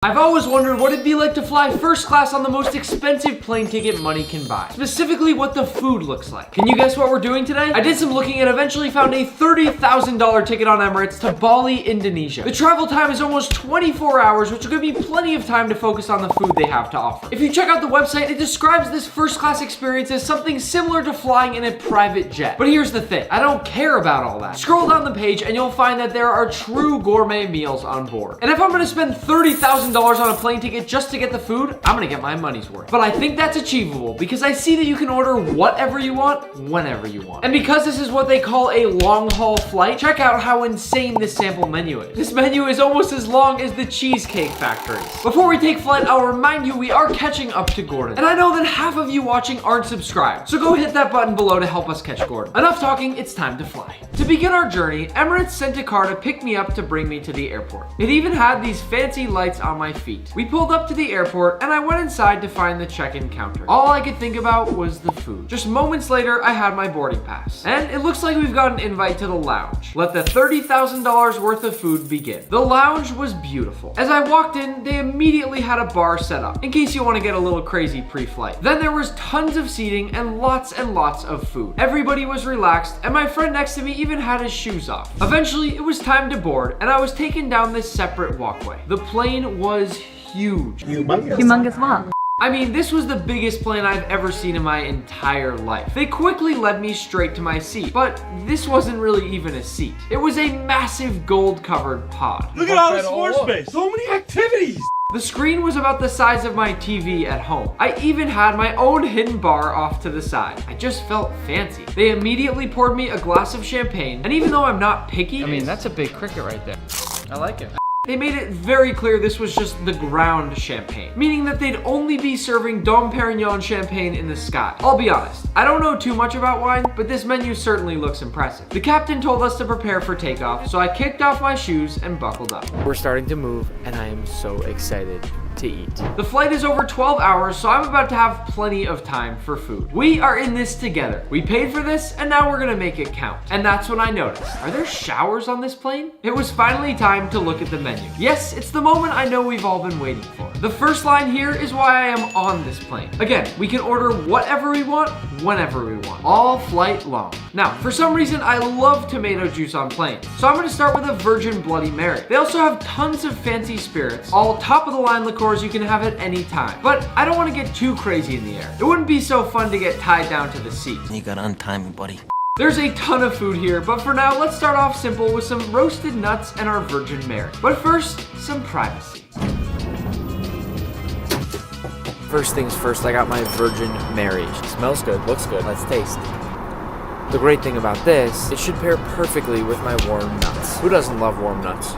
I've always wondered what it'd be like to fly first class on the most expensive plane ticket money can buy. Specifically, what the food looks like. Can you guess what we're doing today? I did some looking and eventually found a $30,000 ticket on Emirates to Bali, Indonesia. The travel time is almost 24 hours, which will give me plenty of time to focus on the food they have to offer. If you check out the website, it describes this first class experience as something similar to flying in a private jet. But here's the thing, I don't care about all that. Scroll down the page and you'll find that there are true gourmet meals on board. And if I'm gonna spend $30,000 on a plane ticket just to get the food, I'm gonna get my money's worth. But I think that's achievable because I see that you can order whatever you want, whenever you want. And because this is what they call a long haul flight, check out how insane this sample menu is. This menu is almost as long as the Cheesecake Factories. Before we take flight, I'll remind you we are catching up to Gordon. And I know that half of you watching aren't subscribed, so go hit that button below to help us catch Gordon. Enough talking, it's time to fly. To begin our journey, Emirates sent a car to pick me up to bring me to the airport. It even had these fancy lights on my feet. We pulled up to the airport and I went inside to find the check-in counter. All I could think about was the food. Just moments later, I had my boarding pass. And it looks like we've got an invite to the lounge. Let the $30,000 worth of food begin. The lounge was beautiful. As I walked in, they immediately had a bar set up, in case you want to get a little crazy pre-flight. Then there was tons of seating and lots of food. Everybody was relaxed, and my friend next to me even had his shoes off. Eventually, it was time to board, and I was taken down this separate walkway. The plane was huge. Humongous what? I mean, this was the biggest plane I've ever seen in my entire life. They quickly led me straight to my seat, but this wasn't really even a seat. It was a massive gold-covered pod. Look at all this floor space. So many activities. The screen was about the size of my TV at home. I even had my own hidden bar off to the side. I just felt fancy. They immediately poured me a glass of champagne, and even though I'm not picky, I mean, that's a big cricket right there. I like it. they made it very clear this was just the ground champagne, meaning that they'd only be serving Dom Perignon champagne in the sky. I'll be honest, I don't know too much about wine, but this menu certainly looks impressive. The captain told us to prepare for takeoff, so I kicked off my shoes and buckled up. We're starting to move, and I am so excited to eat. The flight is over 12 hours, so I'm about to have plenty of time for food. We are in this together. We paid for this, and now we're gonna make it count. And that's when I noticed, are there showers on this plane? It was finally time to look at the menu. Yes, it's the moment I know we've all been waiting for. The first line here is why I am on this plane. Again, we can order whatever we want, whenever we want, all flight long. Now, for some reason, I love tomato juice on planes, so I'm gonna start with a Virgin Bloody Mary. They also have tons of fancy spirits, all top of the line liqueurs you can have at any time. But I don't want to get too crazy in the air. It wouldn't be so fun to get tied down to the seat. You gotta untime me, buddy. There's a ton of food here, but for now, let's start off simple with some roasted nuts and our Virgin Mary. But first, some privacy. First things first, I got my Virgin Mary. She smells good, looks good. Let's taste. The great thing about this, it should pair perfectly with my warm nuts. Who doesn't love warm nuts?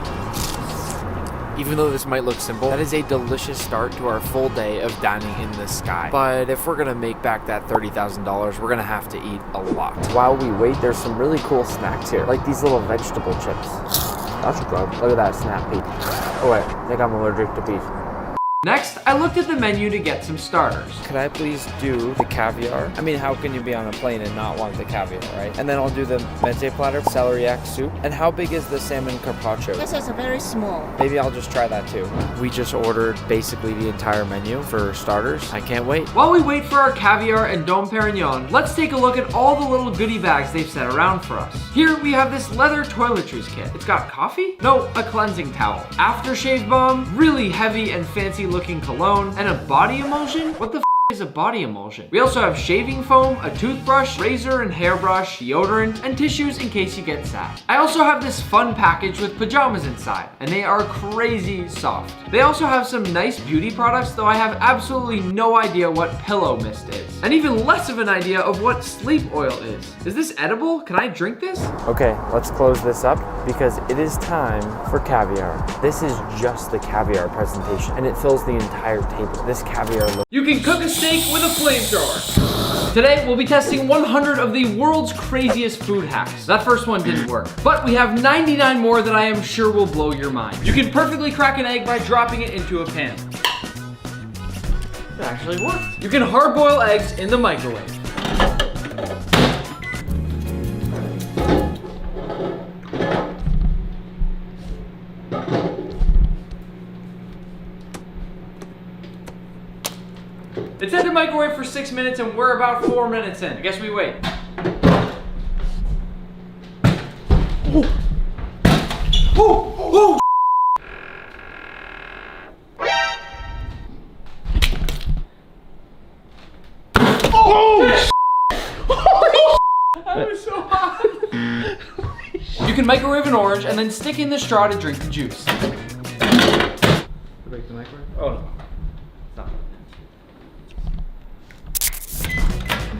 Even though this might look simple, that is a delicious start to our full day of dining in the sky. But if we're gonna make back that $30,000, we're gonna have to eat a lot. While we wait, there's some really cool snacks here, like these little vegetable chips. That's good. Look at that snap peek. Oh wait, I think I'm allergic to beef. Next, I looked at the menu to get some starters. Could I please do the caviar? I mean, how can you be on a plane and not want the caviar, right? And then I'll do the mente platter, celeriac soup. And how big is the salmon carpaccio? This is very small. Maybe I'll just try that too. We just ordered basically the entire menu for starters. I can't wait. While we wait for our caviar and Dom Perignon, let's take a look at all the little goodie bags they've set around for us. Here we have this leather toiletries kit. It's got coffee? No, a cleansing towel. Aftershave balm, really heavy and fancy looking cologne, and a body emulsion? What the f is a body emulsion? We also have shaving foam, a toothbrush, razor and hairbrush, deodorant, and tissues in case you get sad. I also have this fun package with pajamas inside, and they are crazy soft. They also have some nice beauty products, though I have absolutely no idea what pillow mist is, and even less of an idea of what sleep oil is. Is this edible? Can I drink this? Okay, let's close this up because it is time for caviar. This is just the caviar presentation, and it fills the entire table. This caviar looks... You can cook a steak with a flamethrower. Today, we'll be testing 100 of the world's craziest food hacks. That first one didn't work, but we have 99 more that I am sure will blow your mind. You can perfectly crack an egg by dropping it into a pan. It actually worked. You can hard-boil eggs in the microwave. It's in the microwave for 6 minutes and we're about 4 minutes in. I guess we wait. Oh! That was so hot. You can microwave an orange and then stick in the straw to drink the juice. Break the microwave? Oh no. Stop.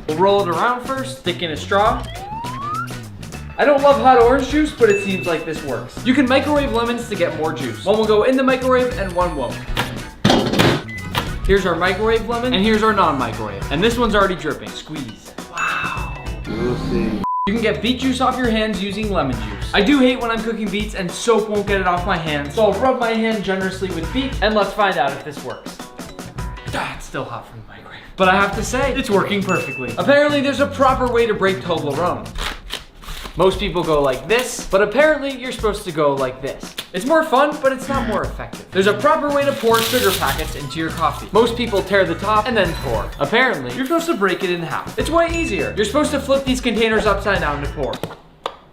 We'll roll it around first, stick in a straw. I don't love hot orange juice, but it seems like this works. You can microwave lemons to get more juice. One will go in the microwave and one won't. Here's our microwave lemon, and here's our non-microwave. And this one's already dripping. Squeeze. Wow. We'll see. You can get beet juice off your hands using lemon juice. I do hate when I'm cooking beets and soap won't get it off my hands, so I'll rub my hand generously with beet, and let's find out if this works. Ah, it's still hot from the microwave. But I have to say, it's working perfectly. Apparently, there's a proper way to break Toblerone. Most people go like this, but apparently you're supposed to go like this. It's more fun, but it's not more effective. There's a proper way to pour sugar packets into your coffee. Most people tear the top and then pour. Apparently, you're supposed to break it in half. It's way easier. You're supposed to flip these containers upside down to pour.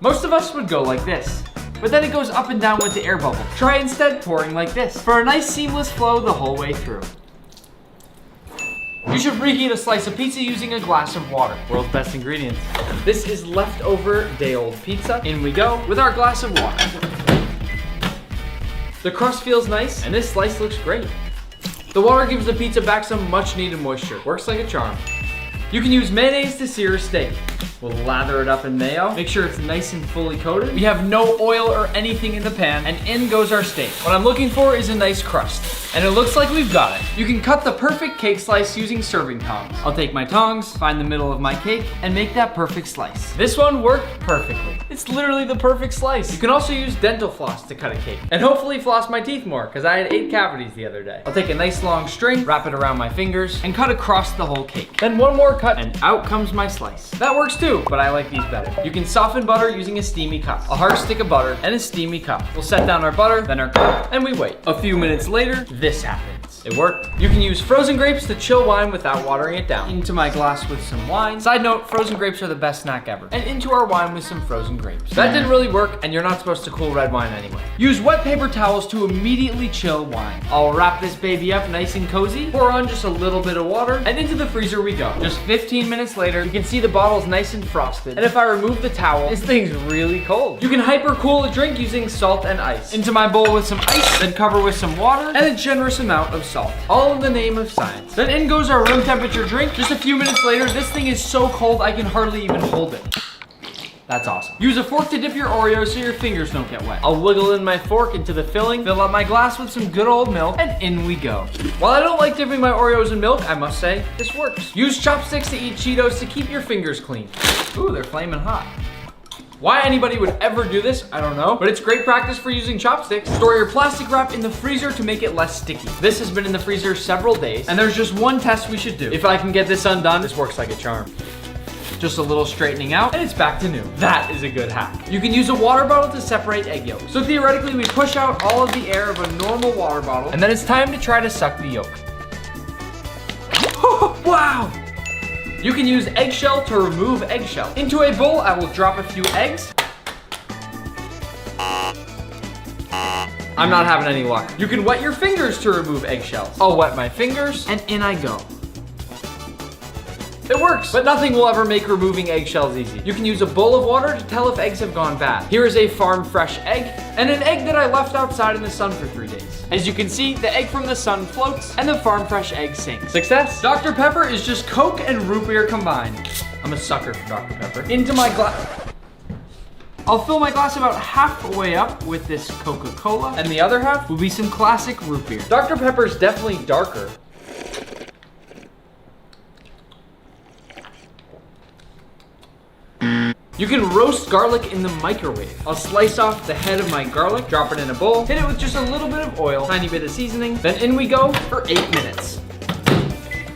Most of us would go like this, but then it goes up and down with the air bubble. Try instead pouring like this for a nice seamless flow the whole way through. You should reheat a slice of pizza using a glass of water. World's best ingredients. This is leftover day-old pizza. In we go with our glass of water. The crust feels nice, and this slice looks great. The water gives the pizza back some much-needed moisture. Works like a charm. You can use mayonnaise to sear a steak. We'll lather it up in mayo. Make sure it's nice and fully coated. We have no oil or anything in the pan, and in goes our steak. What I'm looking for is a nice crust, and it looks like we've got it. You can cut the perfect cake slice using serving tongs. I'll take my tongs, find the middle of my cake, and make that perfect slice. This one worked perfectly. It's literally the perfect slice. You can also use dental floss to cut a cake, and hopefully floss my teeth more, because I had 8 cavities the other day. I'll take a nice long string, wrap it around my fingers, and cut across the whole cake. Then one more cut, and out comes my slice. That works too, but I like these better. You can soften butter using a steamy cup. A hard stick of butter and a steamy cup. We'll set down our butter, then our cup, and we wait. A few minutes later, this happens. It worked. You can use frozen grapes to chill wine without watering it down. Into my glass with some wine. Side note, frozen grapes are the best snack ever. And into our wine with some frozen grapes. That didn't really work, and you're not supposed to cool red wine anyway. Use wet paper towels to immediately chill wine. I'll wrap this baby up nice and cozy, pour on just a little bit of water, and into the freezer we go. Just 15 minutes later, you can see the bottle's nice and frosted. And if I remove the towel, this thing's really cold. You can hyper cool a drink using salt and ice. Into my bowl with some ice, then cover with some water, and a generous amount of salt. All in the name of science. Then in goes our room temperature drink. Just a few minutes later, this thing is so cold I can hardly even hold it. That's awesome. Use a fork to dip your Oreos so your fingers don't get wet. I'll wiggle in my fork into the filling, fill up my glass with some good old milk, and in we go. While I don't like dipping my Oreos in milk, I must say, this works. Use chopsticks to eat Cheetos to keep your fingers clean. Ooh, they're flaming hot. Why anybody would ever do this, I don't know, but it's great practice for using chopsticks. Store your plastic wrap in the freezer to make it less sticky. This has been in the freezer several days, and there's just one test we should do. If I can get this undone, this works like a charm. Just a little straightening out, and it's back to new. That is a good hack. You can use a water bottle to separate egg yolks. So theoretically, we push out all of the air of a normal water bottle, and then it's time to try to suck the yolk. Wow! You can use eggshell to remove eggshell. Into a bowl, I will drop a few eggs. I'm not having any luck. You can wet your fingers to remove eggshells. I'll wet my fingers, and in I go. It works, but nothing will ever make removing eggshells easy. You can use a bowl of water to tell if eggs have gone bad. Here is a farm fresh egg, and an egg that I left outside in the sun for 3 days. As you can see, the egg from the sun floats, and the farm fresh egg sinks. Success! Dr. Pepper is just Coke and root beer combined. I'm a sucker for Dr. Pepper. Into my glass. I'll fill my glass about halfway up with this Coca-Cola, and the other half will be some classic root beer. Dr. Pepper's definitely darker. You can roast garlic in the microwave. I'll slice off the head of my garlic, drop it in a bowl, hit it with just a little bit of oil, tiny bit of seasoning, then in we go for 8 minutes.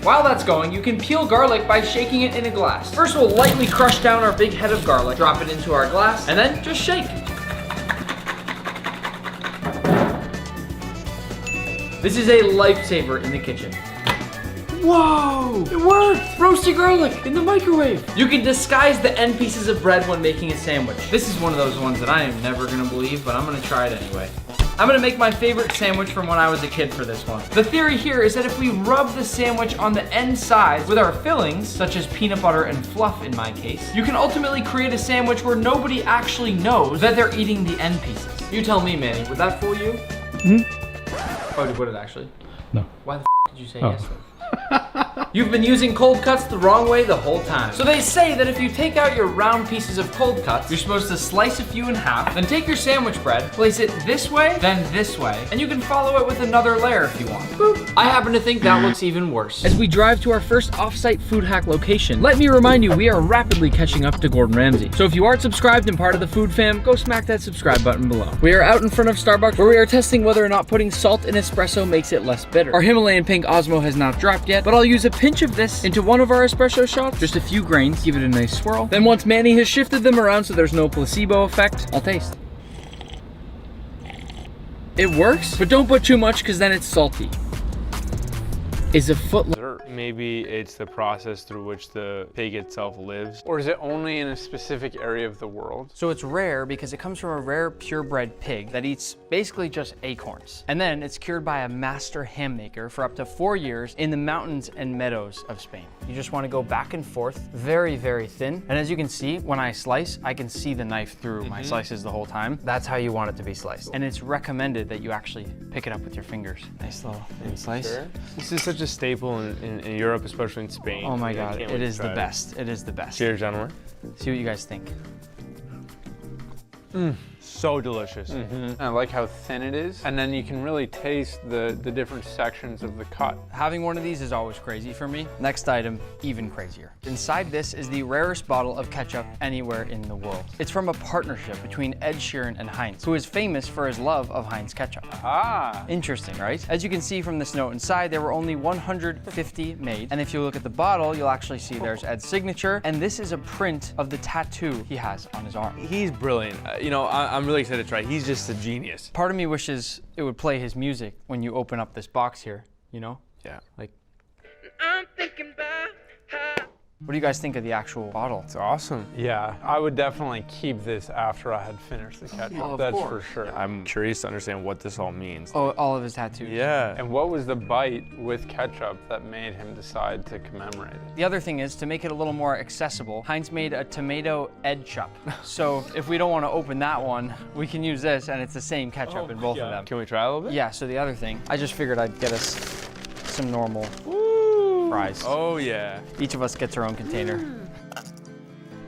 While that's going, you can peel garlic by shaking it in a glass. First, we'll lightly crush down our big head of garlic, drop it into our glass, and then just shake. This is a lifesaver in the kitchen. Whoa, it worked! Roasted garlic in the microwave. You can disguise the end pieces of bread when making a sandwich. This is one of those ones that I am never gonna believe, but I'm gonna try it anyway. I'm gonna make my favorite sandwich from when I was a kid for this one. The theory here is that if we rub the sandwich on the end sides with our fillings, such as peanut butter and fluff in my case, you can ultimately create a sandwich where nobody actually knows that they're eating the end pieces. You tell me, Manny, would that fool you? Oh, would it actually? No. Why the did you say yes then? You've been using cold cuts the wrong way the whole time. So they say that if you take out your round pieces of cold cuts, you're supposed to slice a few in half, then take your sandwich bread, place it this way, then this way, and you can follow it with another layer if you want. Boop. I happen to think that looks even worse. As we drive to our first off-site food hack location, let me remind you, we are rapidly catching up to Gordon Ramsay. So if you aren't subscribed and part of the food fam, go smack that subscribe button below. We are out in front of Starbucks where we are testing whether or not putting salt in espresso makes it less bitter. Our Himalayan pink Osmo has not dropped yet, but I'll use a pinch of this into one of our espresso shots, just a few grains, give it a nice swirl. Then once Manny has shifted them around so there's no placebo effect, I'll taste. It works, but don't put too much because then it's salty. Is a foot long. Maybe it's the process through which the pig itself lives. Or is it only in a specific area of the world? So it's rare because it comes from a rare purebred pig that eats basically just acorns. And then it's cured by a master ham maker for up to 4 years in the mountains and meadows of Spain. You just want to go back and forth, very, very thin. And as you can see, when I slice, I can see the knife through my slices the whole time. That's how you want it to be sliced. And it's recommended that you actually pick it up with your fingers. Nice little thin slice. Sure. This is such a staple in Europe, especially in Spain. Oh my I God, can't it wait to is the try best. It is the best. Cheers, gentlemen. See what you guys think. So delicious. I like how thin it is, and then you can really taste the different sections of the cut. Having one of these is always crazy for me. Next item, even crazier. Inside this is the rarest bottle of ketchup anywhere in the world. It's from a partnership between Ed Sheeran and Heinz, who is famous for his love of Heinz ketchup. Ah. Interesting, right? As you can see from this note inside, there were only 150 made. And if you look at the bottle, you'll actually see there's Ed's signature, and this is a print of the tattoo he has on his arm. He's brilliant. You know, I'm really excited to try. He's just a genius. Part of me wishes it would play his music when you open up this box here, you know? Yeah. Like, I'm thinking about her. What do you guys think of the actual bottle? It's awesome. Yeah, I would definitely keep this after I had finished the ketchup. Well, of That's course. for sure. I'm curious to understand what this all means. Oh, all of his tattoos. Yeah. And what was the bite with ketchup that made him decide to commemorate it? The other thing is, to make it a little more accessible, Heinz made a tomato Ed chup. So if we don't want to open that one, we can use this, and it's the same ketchup in both of them. Can we try a little bit? Yeah, so the other thing, I just figured I'd get us some normal fries. Oh yeah. Each of us gets our own container.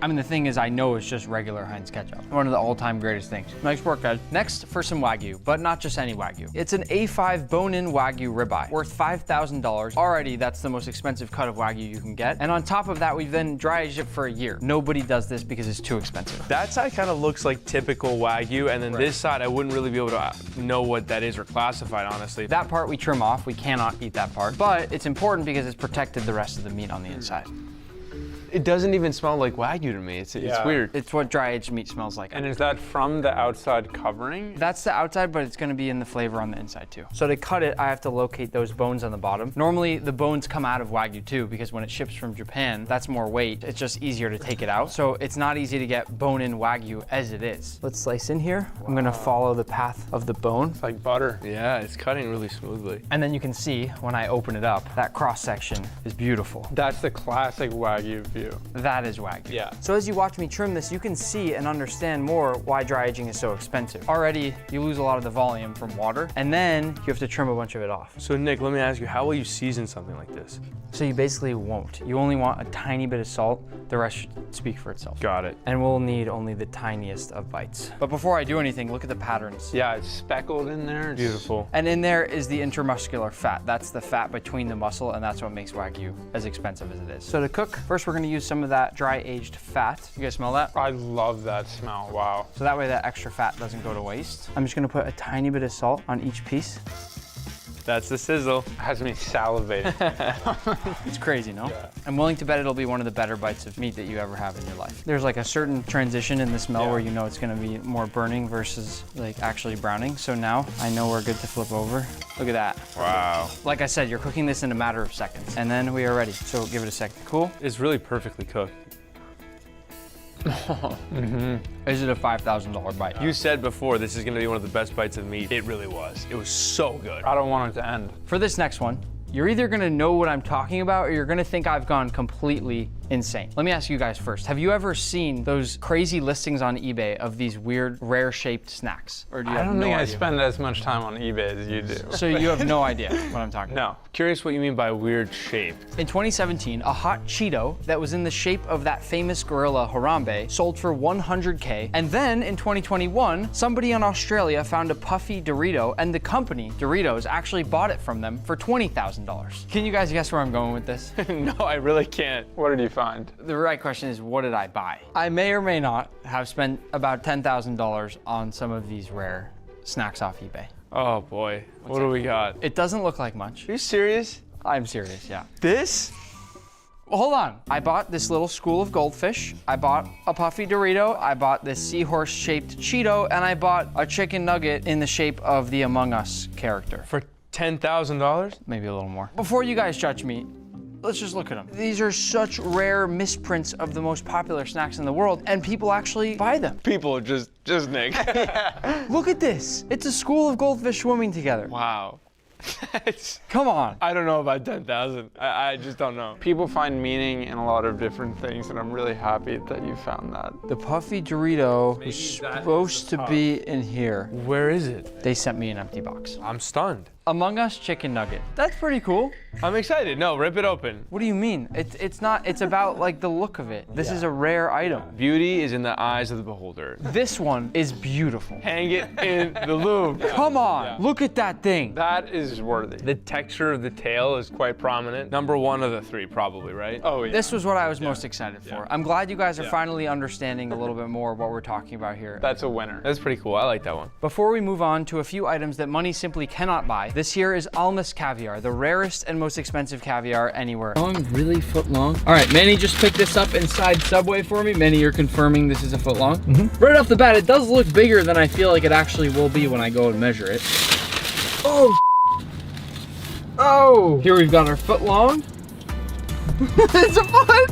I mean, the thing is, I know it's just regular Heinz ketchup. One of the all-time greatest things. Nice work, guys. Next, for some Wagyu, but not just any Wagyu. It's an A5 bone-in Wagyu ribeye, worth $5,000. Already, that's the most expensive cut of Wagyu you can get. And on top of that, we've then dry aged it for a year. Nobody does this because it's too expensive. That side kind of looks like typical Wagyu, and then this side, I wouldn't really be able to know what that is or classify it, honestly. That part we trim off. We cannot eat that part. But it's important because it's protected the rest of the meat on the inside. It doesn't even smell like Wagyu to me. It's weird. It's what dry aged meat smells like. And is that from the outside covering? That's the outside, but it's gonna be in the flavor on the inside too. So to cut it, I have to locate those bones on the bottom. Normally, the bones come out of Wagyu too, because when it ships from Japan, that's more weight. It's just easier to take it out. So it's not easy to get bone-in Wagyu as it is. Let's slice in here. Wow. I'm gonna follow the path of the bone. It's like butter. Yeah, it's cutting really smoothly. And then you can see, when I open it up, that cross-section is beautiful. That's the classic Wagyu view. That is Wagyu. Yeah. So as you watch me trim this, you can see and understand more why dry aging is so expensive. Already, you lose a lot of the volume from water, and then you have to trim a bunch of it off. So Nick, let me ask you, how will you season something like this? So you basically won't. You only want a tiny bit of salt. The rest should speak for itself. Got it. And we'll need only the tiniest of bites. But before I do anything, look at the patterns. Yeah, it's speckled in there. It's Beautiful. And in there is the intermuscular fat. That's the fat between the muscle, and that's what makes Wagyu as expensive as it is. So to cook, first we're gonna use some of that dry aged fat. You guys smell that? I love that smell, wow. So that way that extra fat doesn't go to waste. I'm just gonna put a tiny bit of salt on each piece. That's the sizzle. Has me salivating. It's crazy, no? I'm willing to bet it'll be one of the better bites of meat that you ever have in your life. There's like a certain transition in the smell where you know it's gonna be more burning versus like actually browning. So now I know we're good to flip over. Look at that. Wow. Like I said, you're cooking this in a matter of seconds and then we are ready. So give it a second. Cool? It's really perfectly cooked. Is it a $5,000 bite? You said before this is gonna be one of the best bites of meat. It really was. It was so good. I don't want it to end. For this next one, you're either gonna know what I'm talking about or you're gonna think I've gone completely insane. Let me ask you guys first. Have you ever seen those crazy listings on eBay of these weird, rare-shaped snacks? Or do you I have don't no think I idea? spend as much time on eBay as you do. So you have no idea what I'm talking about? No. Curious what you mean by weird shape. In 2017, a hot Cheeto that was in the shape of that famous gorilla Harambe sold for $100K. And then in 2021, somebody in Australia found a puffy Dorito and the company, Doritos, actually bought it from them for $20,000. Can you guys guess where I'm going with this? No, I really can't. What did you find? The right question is, what did I buy? I may or may not have spent about $10,000 on some of these rare snacks off eBay. Oh boy, what do we got? It doesn't look like much. Are you serious? I'm serious, yeah. This? Hold on. I bought this little school of goldfish. I bought a puffy Dorito. I bought this seahorse-shaped Cheeto, and I bought a chicken nugget in the shape of the Among Us character. For $10,000? Maybe a little more. Before you guys judge me, let's just look at them. These are such rare misprints of the most popular snacks in the world, and people actually buy them. People just Nick. Look at this. It's a school of goldfish swimming together. Wow. Come on. I don't know about 10,000. I just don't know. People find meaning in a lot of different things, and I'm really happy that you found that. The puffy Dorito was supposed to be in here. Where is it? They sent me an empty box. I'm stunned. Among Us chicken nugget. That's pretty cool. I'm excited. No, rip it open. What do you mean? It's not, it's about like the look of it. This is a rare item. Beauty is in the eyes of the beholder. This one is beautiful. Hang it in the loop. Come on, look at that thing. That is worthy. The texture of the tail is quite prominent. Number one of the three, probably, right? Oh, yeah. This was what I was most excited for. I'm glad you guys are finally understanding a little bit more what we're talking about here. That's a winner. That's pretty cool. I like that one. Before we move on to a few items that money simply cannot buy, this here is Almas caviar, the rarest and most expensive caviar anywhere. Long, really foot long? All right, Manny just picked this up inside Subway for me. Manny, you're confirming this is a foot long? Right off the bat, it does look bigger than I feel like it actually will be when I go and measure it. Oh, oh! Here we've got our foot long. It's a foot!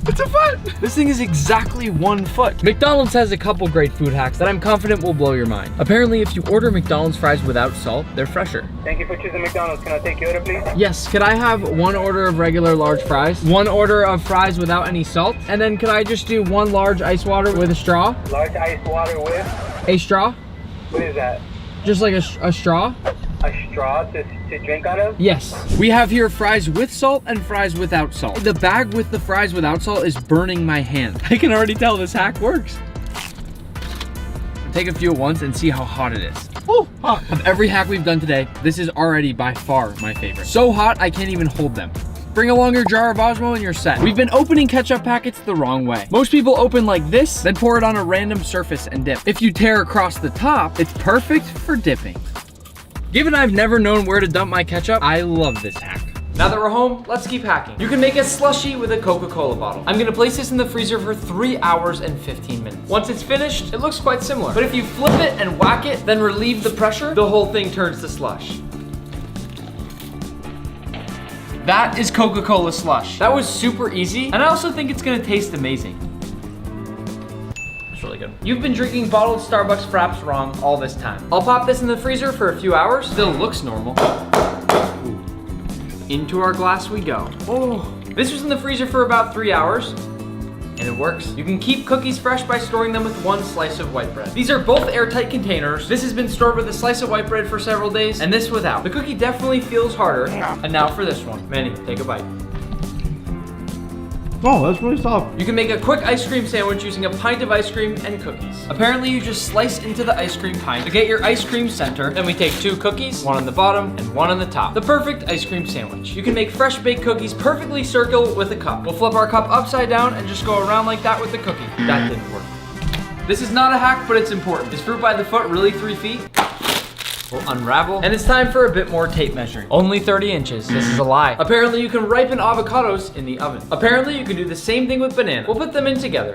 It's a foot! This thing is exactly 1 foot. McDonald's has a couple great food hacks that I'm confident will blow your mind. Apparently, if you order McDonald's fries without salt, they're fresher. Thank you for choosing McDonald's. Can I take your order, please? Yes, could I have 1 order of regular large fries, 1 order of fries without any salt, and then could I just do 1 large ice water with a straw? Large ice water with? A straw? What is that? Just like a straw? A straw to drink out of? Yes. We have here fries with salt and fries without salt. The bag with the fries without salt is burning my hand. I can already tell this hack works. Take a few at once and see how hot it is. Ooh, hot. Of every hack we've done today, this is already by far my favorite. So hot, I can't even hold them. Bring along your jar of Osmo and you're set. We've been opening ketchup packets the wrong way. Most people open like this, then pour it on a random surface and dip. If you tear across the top, it's perfect for dipping. Given I've never known where to dump my ketchup, I love this hack. Now that we're home, let's keep hacking. You can make a slushie with a Coca-Cola bottle. I'm gonna place this in the freezer for 3 hours and 15 minutes. Once it's finished, it looks quite similar. But if you flip it and whack it, then relieve the pressure, the whole thing turns to slush. That is Coca-Cola slush. That was super easy, and I also think it's gonna taste amazing. Really good. You've been drinking bottled Starbucks fraps wrong all this time. I'll pop this in the freezer for a few hours. Still looks normal. Ooh. Into our glass we go. Oh, this was in the freezer for about 3 hours, and it works. You can keep cookies fresh by storing them with 1 slice of white bread. These are both airtight containers. This has been stored with a slice of white bread for several days, and this without. The cookie definitely feels harder. And now for this one. Manny, take a bite. Oh, that's really soft. You can make a quick ice cream sandwich using a pint of ice cream and cookies. Apparently, you just slice into the ice cream pint to get your ice cream center. Then we take 2 cookies, 1 on the bottom and 1 on the top. The perfect ice cream sandwich. You can make fresh baked cookies perfectly circle with a cup. We'll flip our cup upside down and just go around like that with the cookie. That didn't work. This is not a hack, but it's important. Is fruit by the foot really 3 feet? We'll unravel, and it's time for a bit more tape measuring. Only 30 inches. This is a lie. Apparently you can ripen avocados in the oven. Apparently you can do the same thing with banana. We'll put them in together.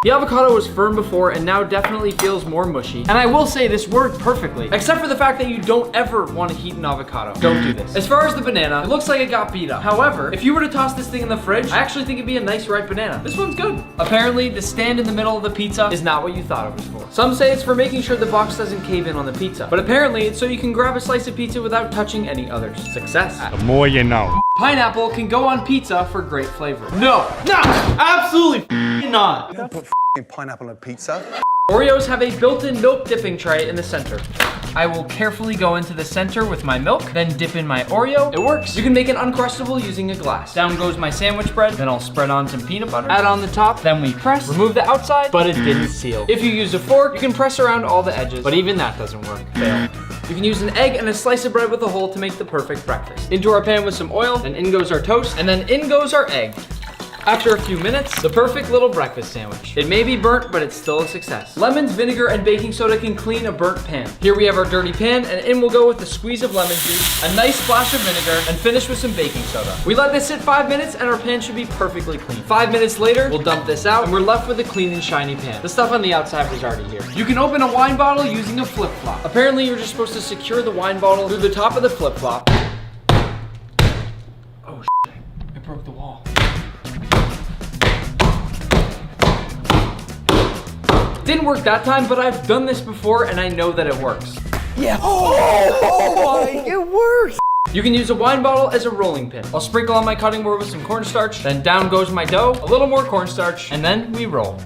The avocado was firm before and now definitely feels more mushy. And I will say this worked perfectly, except for the fact that you don't ever want to heat an avocado. Don't do this. As far as the banana, it looks like it got beat up. However, if you were to toss this thing in the fridge, I actually think it'd be a nice ripe banana. This one's good. Apparently, the stand in the middle of the pizza is not what you thought it was for. Some say it's for making sure the box doesn't cave in on the pizza, but apparently it's so you can grab a slice of pizza without touching any others. Success. The more you know. Pineapple can go on pizza for great flavor. No, absolutely not. Don't put pineapple on a pizza. Oreos have a built-in milk dipping tray in the center. I will carefully go into the center with my milk, then dip in my Oreo. It works. You can make an Uncrustable using a glass. Down goes my sandwich bread, then I'll spread on some peanut butter, add on the top, then we press, remove the outside, but it didn't seal. If you use a fork, you can press around all the edges, but even that doesn't work. Fail. You can use an egg and a slice of bread with a hole to make the perfect breakfast. Into our pan with some oil, then in goes our toast, and then in goes our egg. After a few minutes, the perfect little breakfast sandwich. It may be burnt, but it's still a success. Lemons, vinegar, and baking soda can clean a burnt pan. Here we have our dirty pan, and in we'll go with a squeeze of lemon juice, a nice splash of vinegar, and finish with some baking soda. We let this sit 5 minutes, and our pan should be perfectly clean. 5 minutes later, we'll dump this out, and we're left with a clean and shiny pan. The stuff on the outside was already here. You can open a wine bottle using a flip-flop. Apparently, you're just supposed to secure the wine bottle through the top of the flip-flop. Oh, shit. I broke the wall. Didn't work that time, but I've done this before and I know that it works. Yeah. It works. You can use a wine bottle as a rolling pin. I'll sprinkle on my cutting board with some cornstarch, then down goes my dough, a little more cornstarch, and then we roll.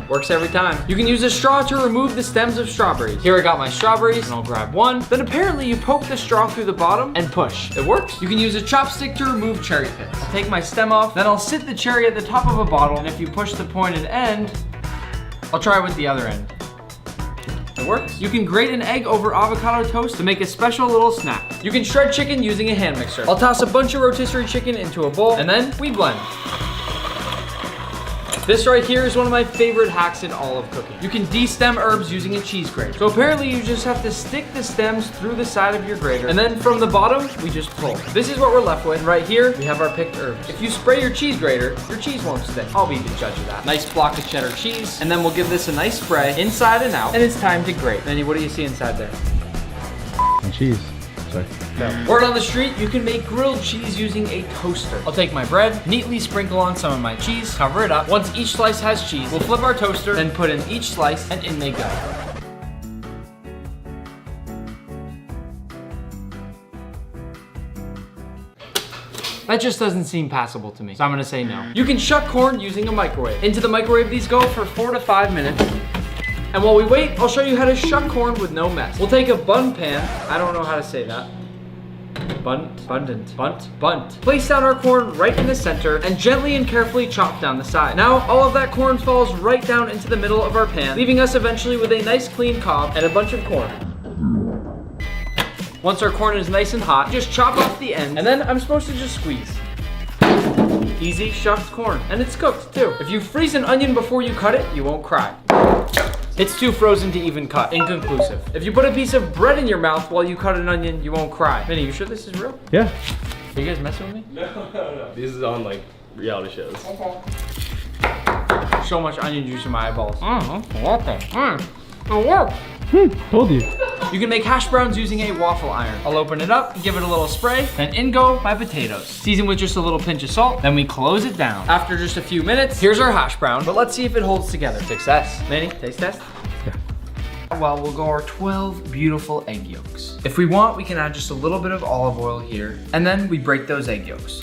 Works every time. You can use a straw to remove the stems of strawberries. Here I got my strawberries, and I'll grab one. Then apparently you poke the straw through the bottom and push. It works. You can use a chopstick to remove cherry pits. I'll take my stem off, then I'll sit the cherry at the top of a bottle, and if you push the pointed end, I'll try with the other end. It works. You can grate an egg over avocado toast to make a special little snack. You can shred chicken using a hand mixer. I'll toss a bunch of rotisserie chicken into a bowl, and then we blend. This right here is one of my favorite hacks in all of cooking. You can de-stem herbs using a cheese grater. So apparently you just have to stick the stems through the side of your grater, and then from the bottom, we just pull. This is what we're left with. Right here, we have our picked herbs. If you spray your cheese grater, your cheese won't stick. I'll be the judge of that. Nice block of cheddar cheese, and then we'll give this a nice spray inside and out, and it's time to grate. Manny, what do you see inside there? Cheese. Sorry. Word on the street, you can make grilled cheese using a toaster. I'll take my bread, neatly sprinkle on some of my cheese, cover it up. Once each slice has cheese, we'll flip our toaster, then put in each slice, and in they go. That just doesn't seem passable to me, so I'm gonna say no. You can shuck corn using a microwave. Into the microwave these go for 4 to 5 minutes. And while we wait, I'll show you how to shuck corn with no mess. We'll take a bun pan. I don't know how to say that. Bunt. Place down our corn right in the center and gently and carefully chop down the side. Now, all of that corn falls right down into the middle of our pan, leaving us eventually with a nice clean cob and a bunch of corn. Once our corn is nice and hot, just chop off the end, and then I'm supposed to just squeeze. Easy shucked corn, and it's cooked too. If you freeze an onion before you cut it, you won't cry. It's too frozen to even cut. Inconclusive. If you put a piece of bread in your mouth while you cut an onion, you won't cry. Minnie, you sure this is real? Yeah. Are you guys messing with me? No. This is on like reality shows. Okay. So much onion juice in my eyeballs. It worked. Told you. You can make hash browns using a waffle iron. I'll open it up, give it a little spray, then in go my potatoes. Season with just a little pinch of salt, then we close it down. After just a few minutes, here's our hash brown, but let's see if it holds together. Success. Manny, taste test? Yeah. Well, we'll go our 12 beautiful egg yolks. If we want, we can add just a little bit of olive oil here, and then we break those egg yolks.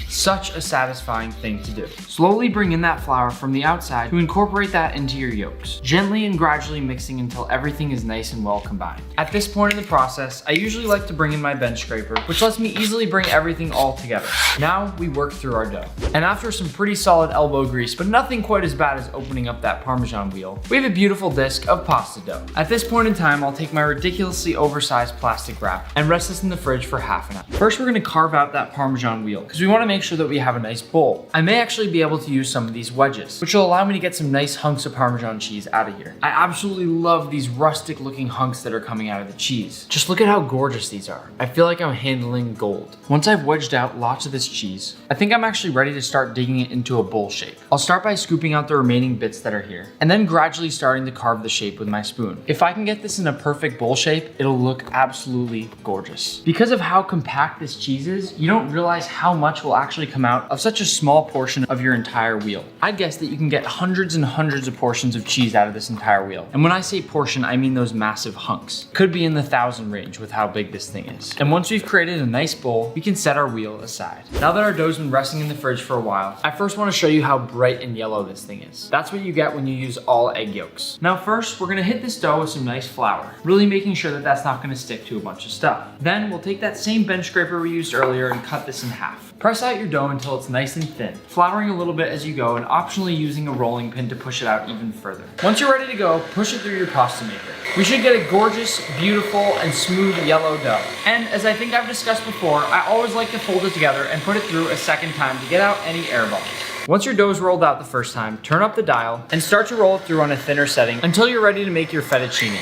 Such a satisfying thing to do. Slowly bring in that flour from the outside to incorporate that into your yolks, gently and gradually mixing until everything is nice and well combined. At this point in the process, I usually like to bring in my bench scraper, which lets me easily bring everything all together. Now we work through our dough. And after some pretty solid elbow grease, but nothing quite as bad as opening up that Parmesan wheel, we have a beautiful disc of pasta dough. At this point in time, I'll take my ridiculously oversized plastic wrap and rest this in the fridge for half an hour. First, we're gonna carve out that Parmesan wheel because we wanna make sure sure that we have a nice bowl. I may actually be able to use some of these wedges, which will allow me to get some nice hunks of Parmesan cheese out of here. I absolutely love these rustic looking hunks that are coming out of the cheese. Just look at how gorgeous these are. I feel like I'm handling gold. Once I've wedged out lots of this cheese, I think I'm actually ready to start digging it into a bowl shape. I'll start by scooping out the remaining bits that are here, and then gradually starting to carve the shape with my spoon. If I can get this in a perfect bowl shape, it'll look absolutely gorgeous. Because of how compact this cheese is, you don't realize how much will actually come out of such a small portion of your entire wheel. I'd guess that you can get hundreds and hundreds of portions of cheese out of this entire wheel. And when I say portion, I mean those massive hunks. Could be in the 1,000 range with how big this thing is. And once we've created a nice bowl, we can set our wheel aside. Now that our dough's been resting in the fridge for a while, I first want to show you how bright and yellow this thing is. That's what you get when you use all egg yolks. Now first, we're gonna hit this dough with some nice flour, really making sure that that's not gonna stick to a bunch of stuff. Then we'll take that same bench scraper we used earlier and cut this in half. Press out your dough until it's nice and thin, flouring a little bit as you go and optionally using a rolling pin to push it out even further. Once you're ready to go, push it through your pasta maker. We should get a gorgeous, beautiful, and smooth yellow dough. And as I think I've discussed before, I always like to fold it together and put it through a second time to get out any air bubbles. Once your dough is rolled out the first time, turn up the dial and start to roll it through on a thinner setting until you're ready to make your fettuccine.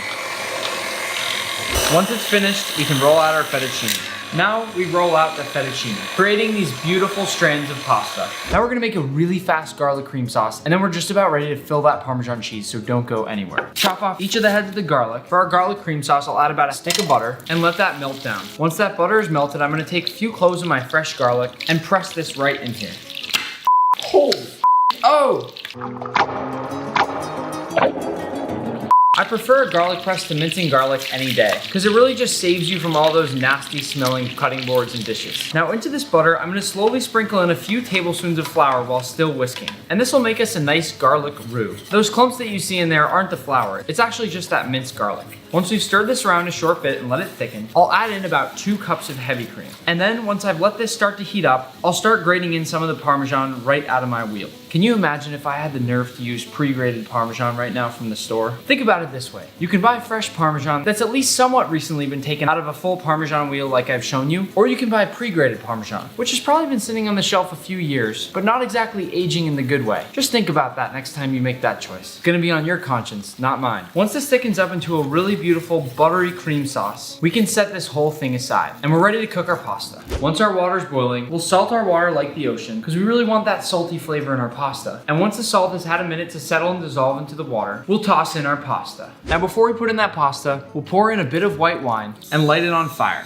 Once it's finished, we can roll out our fettuccine. Now we roll out the fettuccine, creating these beautiful strands of pasta. Now we're gonna make a really fast garlic cream sauce, and then we're just about ready to fill that Parmesan cheese, so don't go anywhere. Chop off each of the heads of the garlic. For our garlic cream sauce, I'll add about a stick of butter and let that melt down. Once that butter is melted, I'm gonna take a few cloves of my fresh garlic and press this right in here. Holy oh! I prefer a garlic press to mincing garlic any day, because it really just saves you from all those nasty smelling cutting boards and dishes. Now into this butter, I'm gonna slowly sprinkle in a few tablespoons of flour while still whisking. And this will make us a nice garlic roux. Those clumps that you see in there aren't the flour, it's actually just that minced garlic. Once we've stirred this around a short bit and let it thicken, I'll add in about 2 cups of heavy cream. And then once I've let this start to heat up, I'll start grating in some of the Parmesan right out of my wheel. Can you imagine if I had the nerve to use pre-grated Parmesan right now from the store? Think about it this way. You can buy fresh Parmesan that's at least somewhat recently been taken out of a full Parmesan wheel like I've shown you, or you can buy pre-grated Parmesan, which has probably been sitting on the shelf a few years, but not exactly aging in the good way. Just think about that next time you make that choice. It's gonna be on your conscience, not mine. Once this thickens up into a really beautiful buttery cream sauce, we can set this whole thing aside, and we're ready to cook our pasta. Once our water's boiling, we'll salt our water like the ocean, because we really want that salty flavor in our pasta. And once the salt has had a minute to settle and dissolve into the water, we'll toss in our pasta. Now before we put in that pasta, we'll pour in a bit of white wine and light it on fire.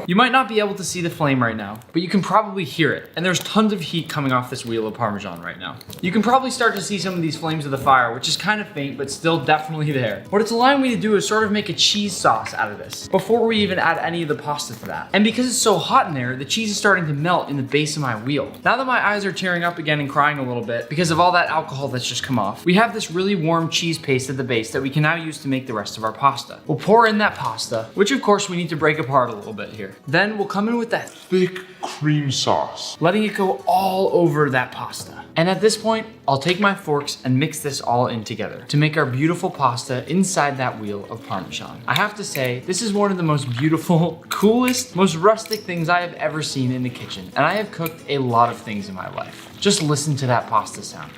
You might not be able to see the flame right now, but you can probably hear it. And there's tons of heat coming off this wheel of Parmesan right now. You can probably start to see some of these flames of the fire, which is kind of faint, but still definitely there. What it's allowing me to do is sort of make a cheese sauce out of this before we even add any of the pasta to that. And because it's so hot in there, the cheese is starting to melt in the base of my wheel. Now that my eyes are tearing up again and crying a little bit because of all that alcohol that's just come off, we have this really warm cheese paste at the base that we can now use to make the rest of our pasta. We'll pour in that pasta, which of course we need to break apart a little bit here. Then we'll come in with that thick cream sauce, letting it go all over that pasta. And at this point, I'll take my forks and mix this all in together to make our beautiful pasta inside that wheel of Parmesan. I have to say, this is one of the most beautiful, coolest, most rustic things I have ever seen in the kitchen. And I have cooked a lot of things in my life. Just listen to that pasta sound.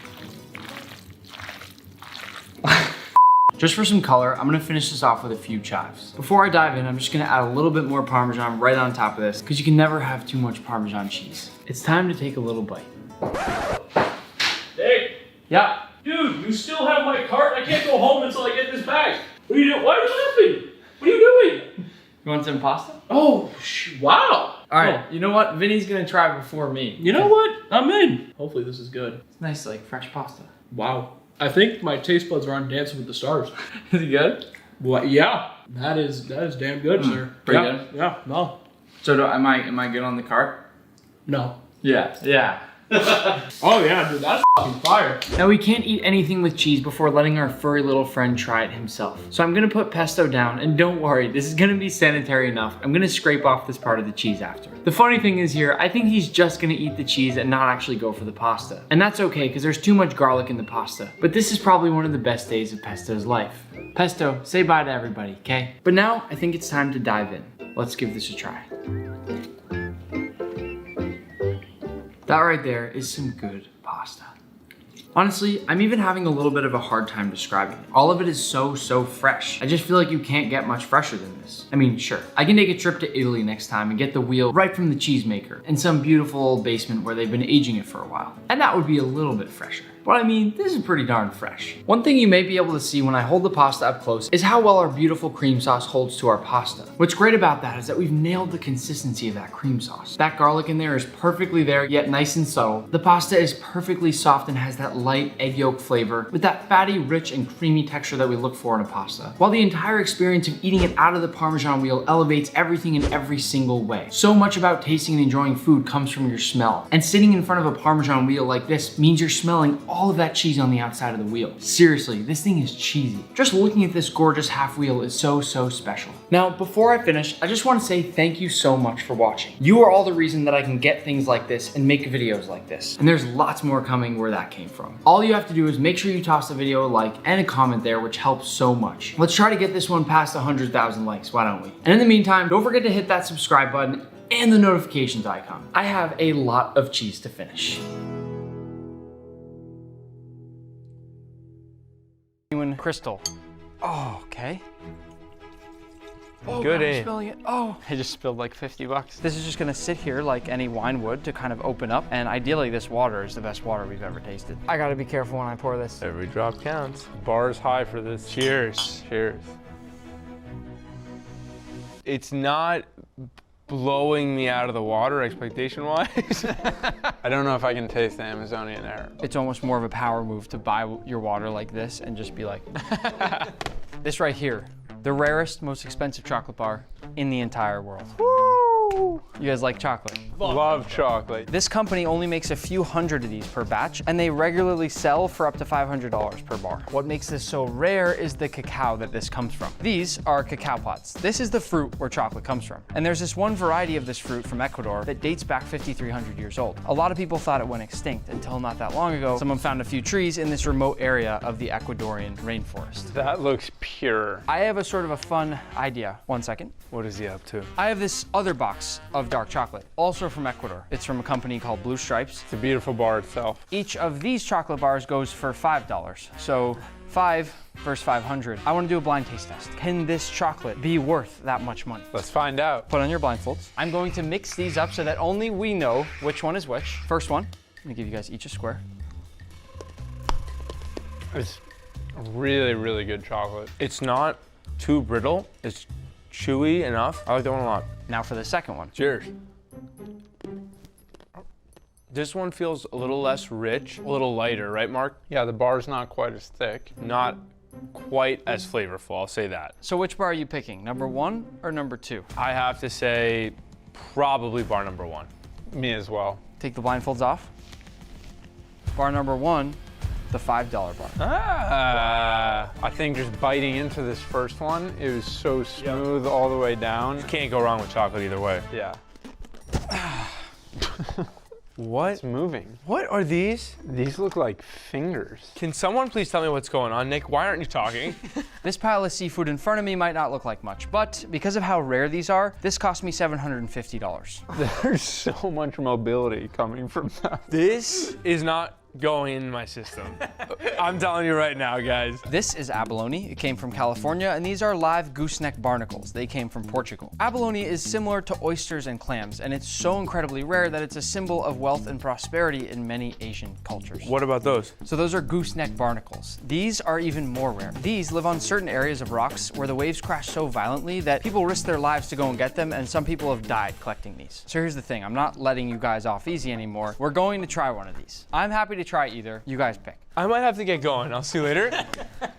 Just for some color, I'm gonna finish this off with a few chives. Before I dive in, I'm just gonna add a little bit more Parmesan right on top of this, because you can never have too much Parmesan cheese. It's time to take a little bite. Hey! Yeah? Dude, you still have my cart? I can't go home until I get this back. What are you doing? Why are you laughing? What are you doing? You want some pasta? Oh, wow. All right, you know what? Vinny's gonna try before me. You know what? I'm in. Hopefully this is good. It's nice, like fresh pasta. Wow. I think my taste buds are on Dancing with the Stars. Is it good? Well, yeah. That is damn good, sir. Pretty yeah, good? Yeah, no. So am I good on the cart? No. Yeah. Oh yeah, dude, that's fucking fire. Now we can't eat anything with cheese before letting our furry little friend try it himself. So I'm gonna put pesto down, and don't worry, this is gonna be sanitary enough. I'm gonna scrape off this part of the cheese after. The funny thing is here, I think he's just gonna eat the cheese and not actually go for the pasta. And that's okay, because there's too much garlic in the pasta. But this is probably one of the best days of Pesto's life. Pesto, say bye to everybody, okay? But now, I think it's time to dive in. Let's give this a try. That right there is some good pasta. Honestly, I'm even having a little bit of a hard time describing it. All of it is so fresh. I just feel like you can't get much fresher than this. I mean, sure, I can take a trip to Italy next time and get the wheel right from the cheesemaker in some beautiful old basement where they've been aging it for a while. And that would be a little bit fresher. But I mean, this is pretty darn fresh. One thing you may be able to see when I hold the pasta up close is how well our beautiful cream sauce holds to our pasta. What's great about that is that we've nailed the consistency of that cream sauce. That garlic in there is perfectly there, yet nice and subtle. The pasta is perfectly soft and has that light egg yolk flavor with that fatty, rich, and creamy texture that we look for in a pasta. While the entire experience of eating it out of the Parmesan wheel elevates everything in every single way. So much about tasting and enjoying food comes from your smell. And sitting in front of a Parmesan wheel like this means you're smelling all of that cheese on the outside of the wheel. Seriously, this thing is cheesy. Just looking at this gorgeous half wheel is so special. Now, before I finish, I just want to say thank you so much for watching. You are all the reason that I can get things like this and make videos like this. And there's lots more coming where that came from. All you have to do is make sure you toss the video a like and a comment there, which helps so much. Let's try to get this one past 100,000 likes, why don't we? And in the meantime, don't forget to hit that subscribe button and the notifications icon. I have a lot of cheese to finish. Crystal. Oh, okay. Oh, good aim. Spilling it. Oh, I just spilled like 50 bucks. This is just gonna sit here like any wine would to kind of open up. And ideally this water is the best water we've ever tasted. I gotta be careful when I pour this. Every drop counts. Bar is high for this. Cheers. Cheers. It's not blowing me out of the water expectation-wise. I don't know if I can taste the Amazonian air. It's almost more of a power move to buy your water like this and just be like, this right here, the rarest, most expensive chocolate bar in the entire world. Woo! You guys like chocolate? Love chocolate. This company only makes a few hundred of these per batch, and they regularly sell for up to $500 per bar. What makes this so rare is the cacao that this comes from. These are cacao pods. This is the fruit where chocolate comes from. And there's this one variety of this fruit from Ecuador that dates back 5,300 years old. A lot of people thought it went extinct until not that long ago. Someone found a few trees in this remote area of the Ecuadorian rainforest. That looks pure. I have a sort of a fun idea. 1 second. What is he up to? I have this other box of dark chocolate, also from Ecuador. It's from a company called Blue Stripes. It's a beautiful bar itself. Each of these chocolate bars goes for $5. So 5 versus 500. I want to do a blind taste test. Can this chocolate be worth that much money? Let's find out. Put on your blindfolds. I'm going to mix these up so that only we know which one is which. First one, I'm gonna give you guys each a square. It's really, really good chocolate. It's not too brittle. It's chewy enough. I like that one a lot. Now for the second one. Cheers. This one feels a little less rich, a little lighter, right, Mark? Yeah, the bar's not quite as thick. Not quite as flavorful, I'll say that. So which bar are you picking? Number 1 or number 2? I have to say probably bar number 1. Me as well. Take the blindfolds off. Bar number 1, the $5 bar. I think just biting into this first one, it was so smooth all the way down. Can't go wrong with chocolate either way. Yeah. What? It's moving. What are these? These look like fingers. Can someone please tell me what's going on? Nick, why aren't you talking? This pile of seafood in front of me might not look like much, but because of how rare these are, this cost me $750. There's so much mobility coming from that. This is not going in my system. I'm telling you right now, guys. This is abalone. It came from California, and these are live gooseneck barnacles. They came from Portugal. Abalone is similar to oysters and clams, and it's so incredibly rare that it's a symbol of wealth and prosperity in many Asian cultures. What about those? So those are gooseneck barnacles. These are even more rare. These live on certain areas of rocks where the waves crash so violently that people risk their lives to go and get them, and some people have died collecting these. So here's the thing, I'm not letting you guys off easy anymore. We're going to try one of these. I'm happy to try either. You guys pick. I might have to get going. I'll see you later.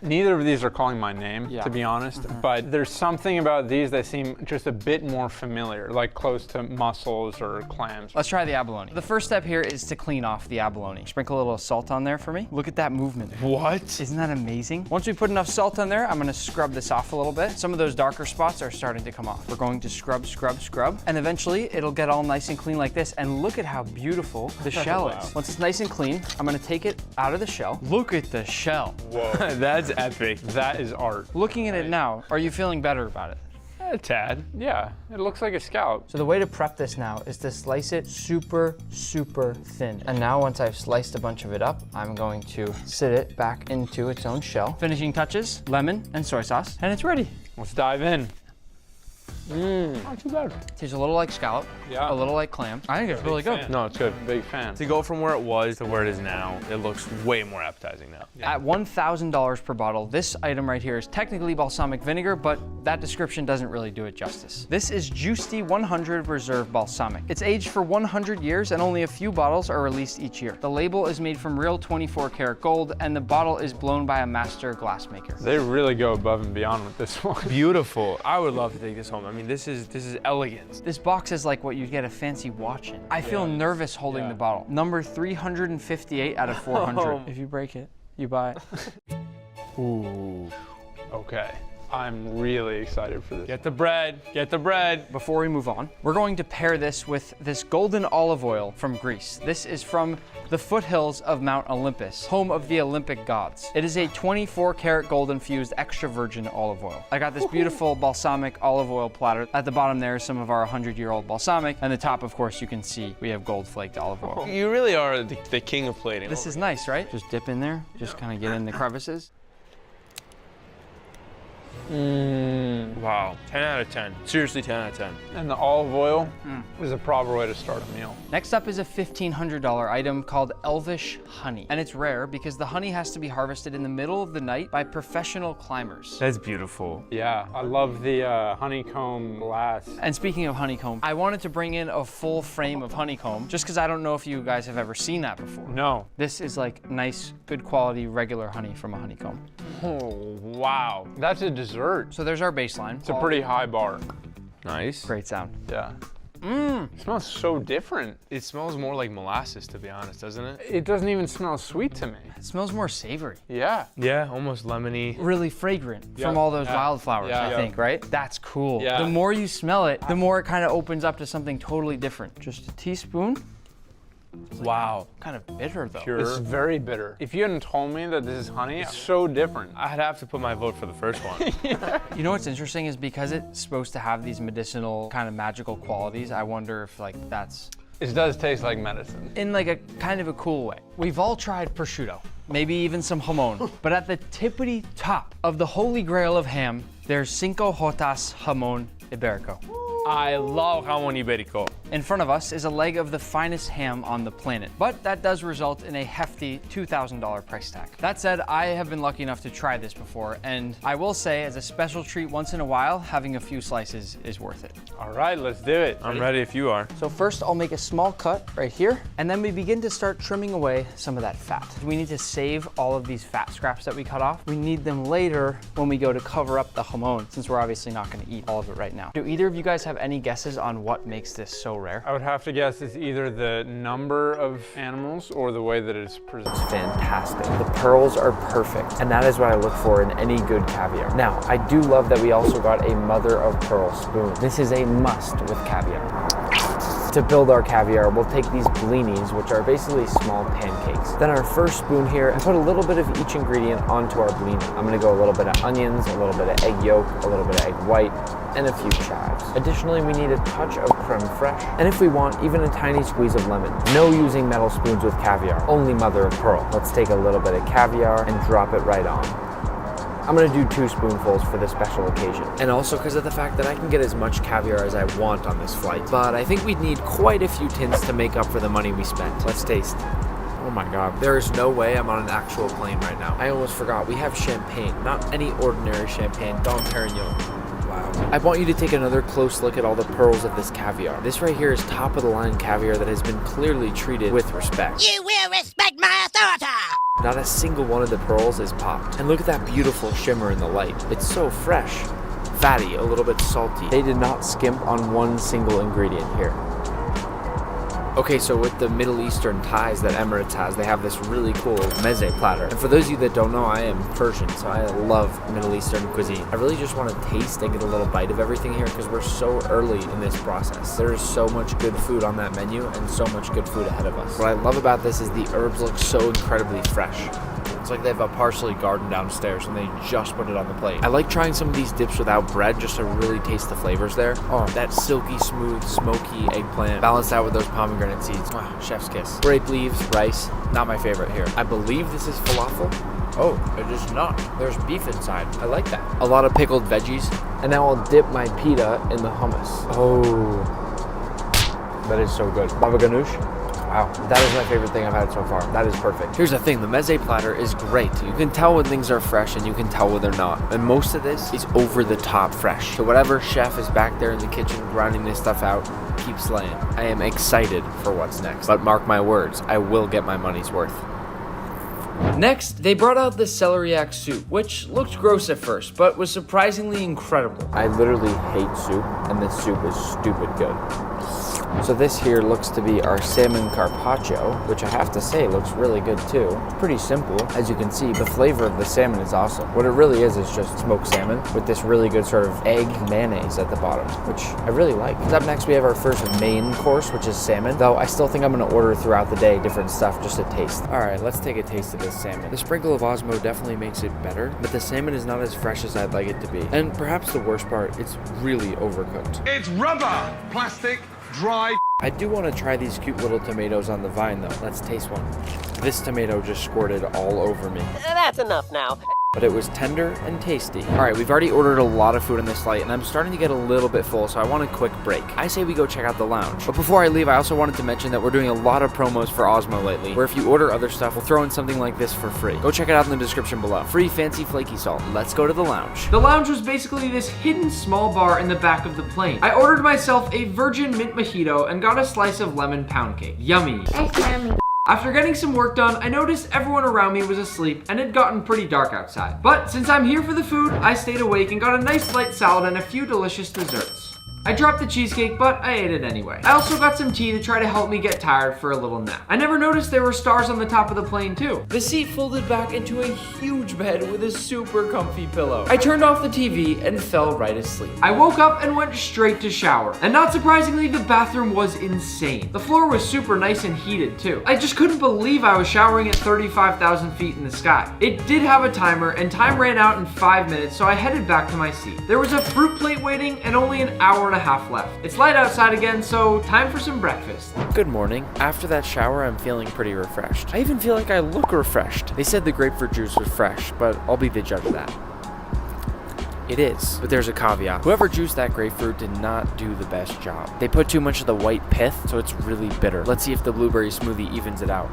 Neither of these are calling my name, to be honest, but there's something about these that seem just a bit more familiar, like close to mussels or clams. Let's try the abalone. The first step here is to clean off the abalone. Sprinkle a little salt on there for me. Look at that movement. What? Isn't that amazing? Once we put enough salt on there, I'm gonna scrub this off a little bit. Some of those darker spots are starting to come off. We're going to scrub, scrub, scrub, and eventually it'll get all nice and clean like this. And look at how beautiful the shell is. Once it's nice and clean, I'm gonna take it out of the shell. Look at the shell. Whoa. That's epic. That is art. Looking at it now, are you feeling better about it? A tad. Yeah, it looks like a scallop. So the way to prep this now is to slice it super, super thin. And now once I've sliced a bunch of it up, I'm going to sit it back into its own shell. Finishing touches, lemon and soy sauce, and it's ready. Let's dive in. Not too bad. Tastes a little like scallop, Yeah. a little like clam. I think it's really good. Fan. No, it's good. Big fan. To go from where it was to where it is now, it looks way more appetizing now. At $1,000 per bottle, this item right here is technically balsamic vinegar, but that description doesn't really do it justice. This is Giusti 100 Reserve Balsamic. It's aged for 100 years and only a few bottles are released each year. The label is made from real 24 karat gold and the bottle is blown by a master glassmaker. They really go above and beyond with this one. Beautiful. I would love to take this home. I mean, this is elegance. This box is like what you'd get a fancy watch in. I feel nervous holding the bottle. Number 358 out of 400. If you break it, you buy it. Ooh. Okay. I'm really excited for this. Get the bread. Get the bread. Before we move on, we're going to pair this with this golden olive oil from Greece. This is from the foothills of Mount Olympus, home of the Olympic gods. It is a 24 karat gold infused extra virgin olive oil. I got this beautiful balsamic olive oil platter. At the bottom there is some of our 100-year-old balsamic. And the top, of course, you can see we have gold flaked olive oil. You really are the king of plating. This is nice, right? Just dip in there, just kind of get in the crevices. Wow. 10 out of 10. Seriously, 10 out of 10. And the olive oil is a proper way to start a meal. Next up is a $1,500 item called Elvish honey. And it's rare because the honey has to be harvested in the middle of the night by professional climbers. That's beautiful. Yeah, I love the honeycomb glass. And speaking of honeycomb, I wanted to bring in a full frame of honeycomb just because I don't know if you guys have ever seen that before. No. This is like nice, good quality, regular honey from a honeycomb. Oh, wow. That's a dessert. So there's our baseline. It's a pretty high bar. Nice. Great sound. Yeah. It smells so different. It smells more like molasses, to be honest, doesn't it? It doesn't even smell sweet to me. It smells more savory. Yeah. Yeah, almost lemony. Really fragrant from all those wildflowers, I think, right? That's cool. Yeah. The more you smell it, the more it kind of opens up to something totally different. Just a teaspoon. Wow. Kind of bitter though. Pure. It's very bitter. If you hadn't told me that this is honey, it's so different. I'd have to put my vote for the first one. You know what's interesting is because it's supposed to have these medicinal kind of magical qualities, I wonder if like that's... It does taste like medicine. In like a kind of a cool way. We've all tried prosciutto, maybe even some jamon, but at the tippity top of the holy grail of ham, there's Cinco Jotas Jamon Iberico. I love jamón ibérico. In front of us is a leg of the finest ham on the planet, but that does result in a hefty $2,000 price tag. That said, I have been lucky enough to try this before, and I will say, as a special treat once in a while, having a few slices is worth it. All right, let's do it. I'm ready if you are. So first, I'll make a small cut right here, and then we begin to start trimming away some of that fat. We need to save all of these fat scraps that we cut off. We need them later when we go to cover up the jamon, since we're obviously not gonna eat all of it right now. Do either of you guys have any guesses on what makes this so rare? I would have to guess it's either the number of animals or the way that it's presented. Fantastic. The pearls are perfect, and that is what I look for in any good caviar. Now, I do love that we also got a mother of pearl spoon. This is a must with caviar. To build our caviar, we'll take these blinis, which are basically small pancakes. Then our first spoon here, and put a little bit of each ingredient onto our blini. I'm gonna go a little bit of onions, a little bit of egg yolk, a little bit of egg white, and a few chives. Additionally, we need a touch of creme fraiche, and if we want, even a tiny squeeze of lemon. No using metal spoons with caviar, only mother of pearl. Let's take a little bit of caviar and drop it right on. I'm gonna do 2 spoonfuls for this special occasion. And also because of the fact that I can get as much caviar as I want on this flight. But I think we'd need quite a few tins to make up for the money we spent. Let's taste. Oh my God, there is no way I'm on an actual plane right now. I almost forgot, we have champagne, not any ordinary champagne, Dom Perignon. Wow. I want you to take another close look at all the pearls of this caviar. This right here is top of the line caviar that has been clearly treated with respect. You will respect my authority! Not a single one of the pearls is popped. And look at that beautiful shimmer in the light. It's so fresh, fatty, a little bit salty. They did not skimp on one single ingredient here. Okay, so with the Middle Eastern ties that Emirates has, they have this really cool meze platter. And for those of you that don't know, I am Persian, so I love Middle Eastern cuisine. I really just want to taste and get a little bite of everything here because we're so early in this process. There is so much good food on that menu and so much good food ahead of us. What I love about this is the herbs look so incredibly fresh. It's like they have a parsley garden downstairs and they just put it on the plate. I like trying some of these dips without bread just to really taste the flavors there. Oh, that silky smooth, smoky eggplant balanced out with those pomegranate seeds. Wow, chef's kiss. Grape leaves, rice, not my favorite here. I believe this is falafel. Oh, it is not. There's beef inside. I like that. A lot of pickled veggies. And now I'll dip my pita in the hummus. Oh, that is so good. Baba ganoush. Wow, that is my favorite thing I've had so far. That is perfect. Here's the thing, the meze platter is great. You can tell when things are fresh and you can tell when they're not. And most of this is over the top fresh. So whatever chef is back there in the kitchen grinding this stuff out, keep slaying. I am excited for what's next. But mark my words, I will get my money's worth. Next, they brought out the celeriac soup, which looked gross at first, but was surprisingly incredible. I literally hate soup, and this soup is stupid good. So this here looks to be our salmon carpaccio, which I have to say looks really good too. It's pretty simple. As you can see, the flavor of the salmon is awesome. What it really is just smoked salmon with this really good sort of egg mayonnaise at the bottom, which I really like. Up next, we have our first main course, which is salmon, though I still think I'm gonna order throughout the day different stuff just to taste. All right, let's take a taste of this salmon. The sprinkle of Osmo definitely makes it better, but the salmon is not as fresh as I'd like it to be. And perhaps the worst part, it's really overcooked. It's rubber, plastic, dry. I do want to try these cute little tomatoes on the vine though. Let's taste one. This tomato just squirted all over me. That's enough now. But it was tender and tasty. All right, we've already ordered a lot of food on this flight and I'm starting to get a little bit full, so I want a quick break. I say we go check out the lounge. But before I leave, I also wanted to mention that we're doing a lot of promos for Osmo lately, where if you order other stuff, we'll throw in something like this for free. Go check it out in the description below. Free fancy flaky salt. Let's go to the lounge. The lounge was basically this hidden small bar in the back of the plane. I ordered myself a virgin mint mojito and got a slice of lemon pound cake. Yummy. That's yummy. After getting some work done, I noticed everyone around me was asleep and it had gotten pretty dark outside. But since I'm here for the food, I stayed awake and got a nice light salad and a few delicious desserts. I dropped the cheesecake, but I ate it anyway. I also got some tea to try to help me get tired for a little nap. I never noticed there were stars on the top of the plane too. The seat folded back into a huge bed with a super comfy pillow. I turned off the TV and fell right asleep. I woke up and went straight to shower. And not surprisingly, the bathroom was insane. The floor was super nice and heated too. I just couldn't believe I was showering at 35,000 feet in the sky. It did have a timer and time ran out in 5 minutes, so I headed back to my seat. There was a fruit plate waiting and only an hour and a half left. It's light outside again, so time for some breakfast. Good morning. After that shower, I'm feeling pretty refreshed. I even feel like I look refreshed. They said the grapefruit juice was fresh, but I'll be the judge of that. It is, but there's a caveat. Whoever juiced that grapefruit did not do the best job. They put too much of the white pith, so it's really bitter. Let's see if the blueberry smoothie evens it out.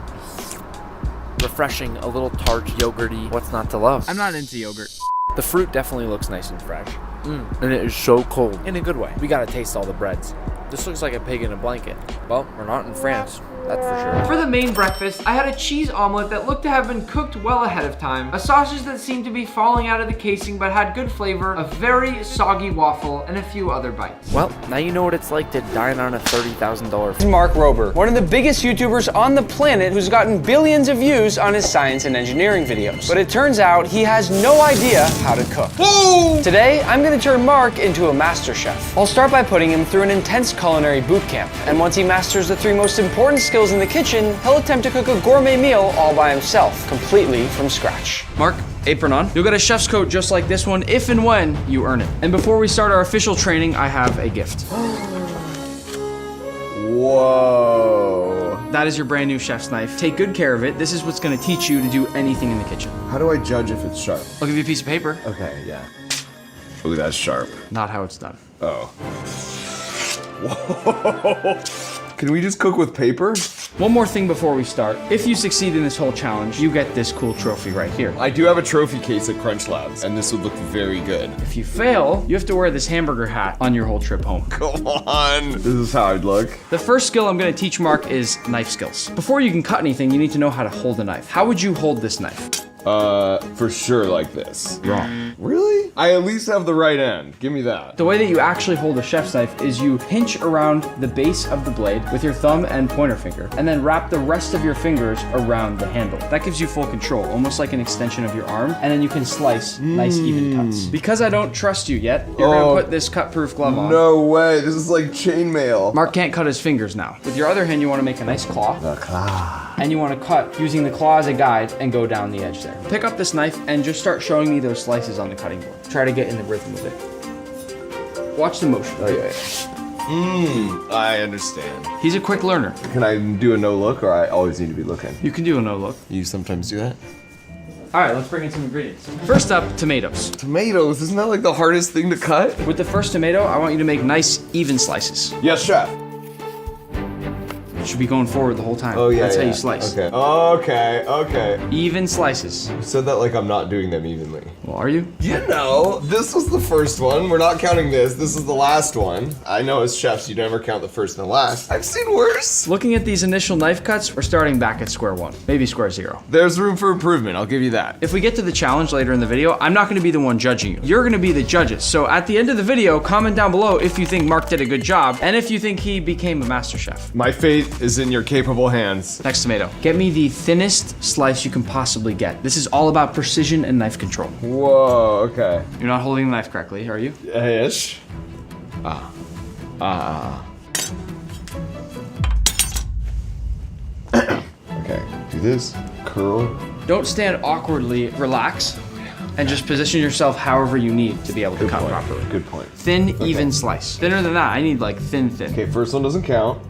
Refreshing, a little tart, yogurty. What's not to love? I'm not into yogurt. The fruit definitely looks nice and fresh. And it is so cold. In a good way. We gotta taste all the breads. This looks like a pig in a blanket. Well, we're not in France. That's for sure. For the main breakfast, I had a cheese omelet that looked to have been cooked well ahead of time, a sausage that seemed to be falling out of the casing but had good flavor, a very soggy waffle, and a few other bites. Well, now you know what it's like to dine on a $30,000 Mark Rober, one of the biggest YouTubers on the planet who's gotten billions of views on his science and engineering videos. But it turns out he has no idea how to cook. Whoa! Today, I'm gonna turn Mark into a master chef. I'll start by putting him through an intense culinary boot camp, and once he masters the 3 most important skills in the kitchen, he'll attempt to cook a gourmet meal all by himself, completely from scratch. Mark, apron on. You'll get a chef's coat just like this one if and when you earn it. And before we start our official training, I have a gift. Whoa. That is your brand new chef's knife. Take good care of it. This is what's gonna teach you to do anything in the kitchen. How do I judge if it's sharp? I'll give you a piece of paper. Okay, yeah. Ooh, that's sharp. Not how it's done. Oh. Whoa. Can we just cook with paper? One more thing before we start. If you succeed in this whole challenge, you get this cool trophy right here. I do have a trophy case at Crunch Labs, and this would look very good. If you fail, you have to wear this hamburger hat on your whole trip home. Come on. This is how I'd look. The first skill I'm gonna teach Mark is knife skills. Before you can cut anything, you need to know how to hold a knife. How would you hold this knife? For sure like this. Wrong. Really? I at least have the right end. Give me that. The way that you actually hold a chef's knife is you pinch around the base of the blade with your thumb and pointer finger, and then wrap the rest of your fingers around the handle. That gives you full control, almost like an extension of your arm, and then you can slice nice even cuts. Because I don't trust you yet, you're gonna put this cut-proof glove on. No way, this is like chainmail. Mark can't cut his fingers now. With your other hand, you wanna make a nice claw. The claw. and you want to cut using the claw as a guide and go down the edge there. Pick up this knife and just start showing me those slices on the cutting board. Try to get in the rhythm of it. Watch the motion. Oh, yeah. I understand. He's a quick learner. Can I do a no look, or I always need to be looking? You can do a no look. You sometimes do that? All right, let's bring in some ingredients. First up, tomatoes. Tomatoes, isn't that like the hardest thing to cut? With the first tomato, I want you to make nice, even slices. Yes, chef. You should be going forward the whole time. Oh, yeah, That's how yeah. you slice. Okay. Okay. Even slices. You said that like I'm not doing them evenly. Well, are you? You know, this was the first one. We're not counting this. This is the last one. I know as chefs, you never count the first and the last. I've seen worse. Looking at these initial knife cuts, we're starting back at square one, maybe square zero. There's room for improvement, I'll give you that. If we get to the challenge later in the video, I'm not gonna be the one judging you. You're gonna be the judges. So at the end of the video, comment down below if you think Mark did a good job and if you think he became a master chef. My fate is in your capable hands. Next tomato. Get me the thinnest slice you can possibly get. This is all about precision and knife control. Whoa, okay. You're not holding the knife correctly, are you? Ish. Okay, do this, curl. Don't stand awkwardly, relax, and just position yourself however you need to be able to cut properly. Good point. Thin, even slice. Thinner than that, I need like thin. Okay, first one doesn't count.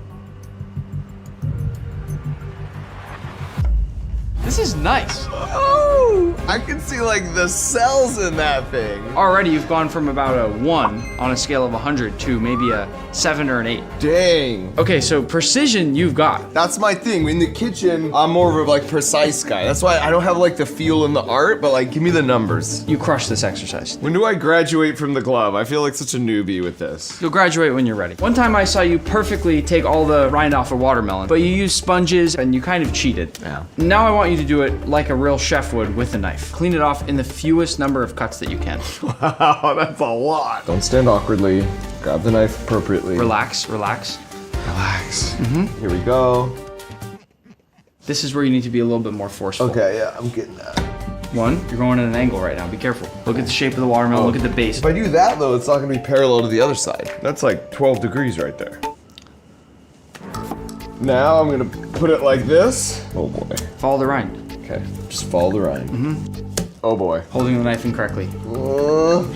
This is nice. Oh, I can see like the cells in that thing. Already you've gone from about a 1 on a scale of 100 to maybe a 7 or an 8. Dang. Okay, so precision you've got. That's my thing. In the kitchen, I'm more of a like precise guy. That's why I don't have like the feel in the art, but like give me the numbers. You crushed this exercise. When do I graduate from the glove? I feel like such a newbie with this. You'll graduate when you're ready. One time I saw you perfectly take all the rind off a watermelon, but you used sponges and you kind of cheated. Yeah. Now I want you to do it like a real chef would with a knife. Clean it off in the fewest number of cuts that you can. Wow, that's a lot. Don't stand awkwardly. Grab the knife appropriately. Relax. Relax. Here we go. This is where you need to be a little bit more forceful. Okay, yeah, I'm getting that. 1, you're going at an angle right now. Be careful. Look at the shape of the watermelon. Look at the base. If I do that though, it's not gonna be parallel to the other side. That's like 12 degrees right there. Now I'm gonna put it like this. Oh boy. Follow the rind. Okay, just follow the rind. Oh boy. Holding the knife incorrectly.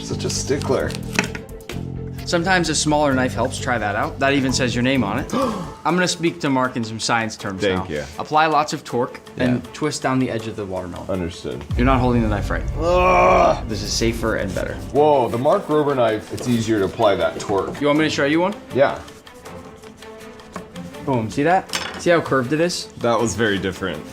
Such a stickler. Sometimes a smaller knife helps. Try that out. That even says your name on it. I'm gonna speak to Mark in some science terms now. Thank you. Apply lots of torque and twist down the edge of the watermelon. Understood. You're not holding the knife right. This is safer and better. Whoa, the Mark Rober knife, it's easier to apply that torque. You want me to show you one? Yeah. Boom, see that? See how curved it is? That was very different.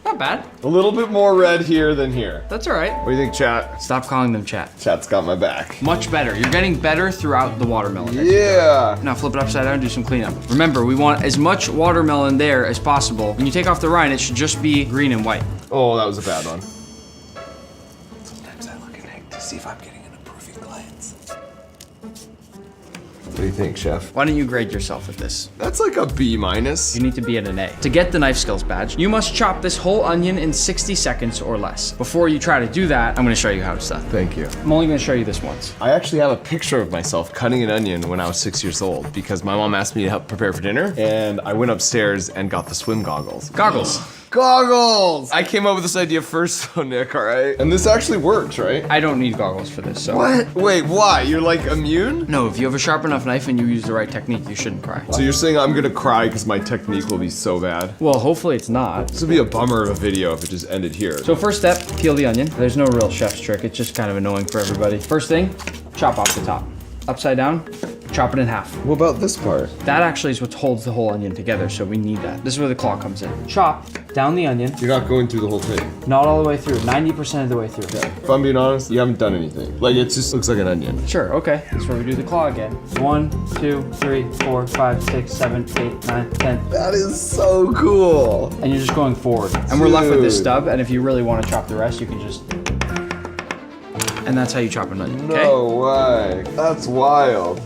Not bad. A little bit more red here than here. That's all right. What do you think, chat? Stop calling them chat. Chat's got my back. Much better. You're getting better throughout the watermelon. Yeah. Now flip it upside down and do some cleanup. Remember, we want as much watermelon there as possible. When you take off the rind, it should just be green and white. Oh, that was a bad one. Sometimes I look at it to see if I'm getting an approving glance. What do you think, chef? Why don't you grade yourself at this? That's like a B minus. You need to be at an A. To get the knife skills badge, you must chop this whole onion in 60 seconds or less. Before you try to do that, I'm gonna show you how it's done. Thank you. I'm only gonna show you this once. I actually have a picture of myself cutting an onion when I was 6 years old because my mom asked me to help prepare for dinner, and I went upstairs and got the swim goggles. Goggles. Goggles! I came up with this idea first, so Nick, all right? And this actually works, right? I don't need goggles for this, so. What? Wait, why? You're like immune? No, if you have a sharp enough knife and you use the right technique, you shouldn't cry. So you're saying I'm gonna cry because my technique will be so bad? Well, hopefully it's not. This would be a bummer of a video if it just ended here. So first step, peel the onion. There's no real chef's trick. It's just kind of annoying for everybody. First thing, chop off the top. Upside down, chop it in half. What about this part? That actually is what holds the whole onion together, so we need that. This is where the claw comes in. Chop down the onion. You're not going through the whole thing. Not all the way through, 90% of the way through. Okay. If I'm being honest, you haven't done anything. Like, it just looks like an onion. Sure, okay. That's where we do the claw again. 1, 2, 3, 4, 5, 6, 7, 8, 9, 10. That is so cool. And you're just going forward. And we're left with this stub, and if you really want to chop the rest, you can just... And that's how you chop an onion, okay? No way. That's wild.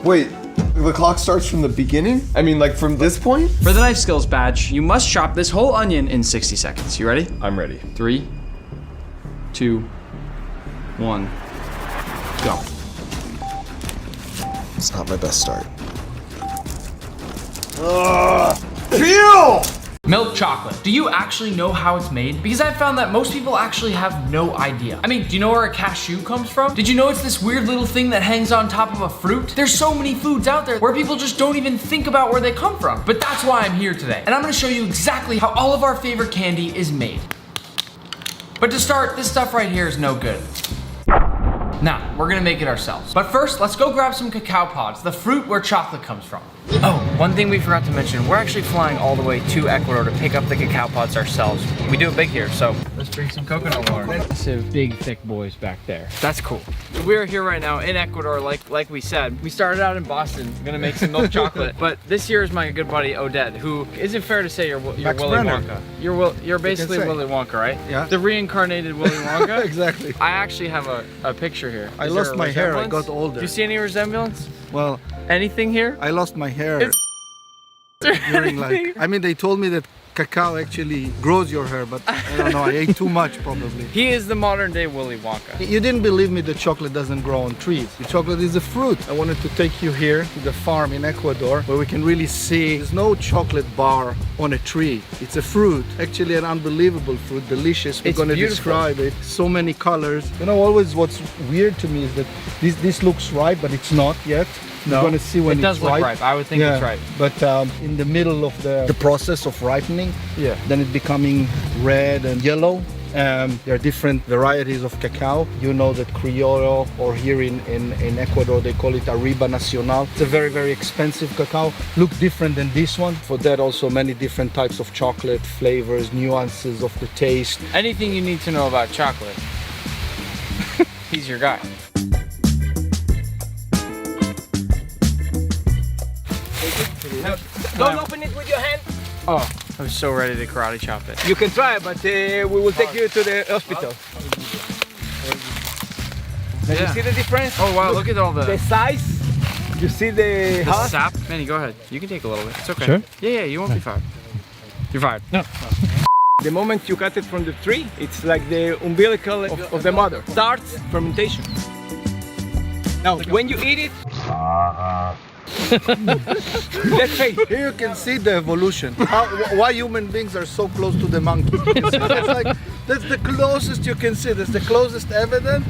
Wait, the clock starts from the beginning? I mean, like from this point? For the knife skills badge, you must chop this whole onion in 60 seconds. You ready? I'm ready. 3, 2, 1, go. It's not my best start. Peel! Milk chocolate. Do you actually know how it's made? Because I've found that most people actually have no idea. I mean, do you know where a cashew comes from? Did you know it's this weird little thing that hangs on top of a fruit? There's so many foods out there where people just don't even think about where they come from. But that's why I'm here today. And I'm gonna show you exactly how all of our favorite candy is made. But to start, this stuff right here is no good. Now, we're gonna make it ourselves. But first, let's go grab some cacao pods, the fruit where chocolate comes from. Oh, one thing we forgot to mention, we're actually flying all the way to Ecuador to pick up the cacao pods ourselves. We do it big here, so let's drink some coconut water. Massive, big, thick boys back there. That's cool. We're here right now in Ecuador, like we said. We started out in Boston, gonna make some milk chocolate. But this year is my good buddy Odette, who, is it fair to say you're Willy Wonka? You're basically Willy Wonka, right? Yeah. The reincarnated Willy Wonka? Exactly. I actually have a picture here. I lost my hair, I got older. Do you see any resemblance? Well, anything here? I lost my hair during I mean, they told me that cacao actually grows your hair, but I don't know, I ate too much probably. He is the modern day Willy Wonka. You didn't believe me that chocolate doesn't grow on trees. The chocolate is a fruit. I wanted to take you here to the farm in Ecuador where we can really see there's no chocolate bar on a tree. It's a fruit, actually an unbelievable fruit, delicious. We're going to describe it. So many colors. You know, always what's weird to me is that this looks ripe, but it's not yet. No, you're going to see when it does it's look ripe. ripe. I would think it's ripe. But in the middle of the process of ripening, then it's becoming red and yellow. There are different varieties of cacao. You know that Criollo, or here in Ecuador they call it Arriba Nacional. It's a very, very expensive cacao. Look different than this one. For that also many different types of chocolate, flavors, nuances of the taste. Anything you need to know about chocolate, he's your guy. Don't open it with your hand. Oh, I was so ready to karate chop it. You can try, but we will take you to the hospital. You see the difference? Oh wow, look at all the size. You see the sap? Manny, go ahead. You can take a little bit. It's okay. Sure? Yeah, you won't be fired. You're fired. No. The moment you cut it from the tree, it's like the umbilical of the mother. Starts fermentation. Now, when you eat it, let's say, here you can see the evolution. Why human beings are so close to the monkey. That's the closest you can see. That's the closest evidence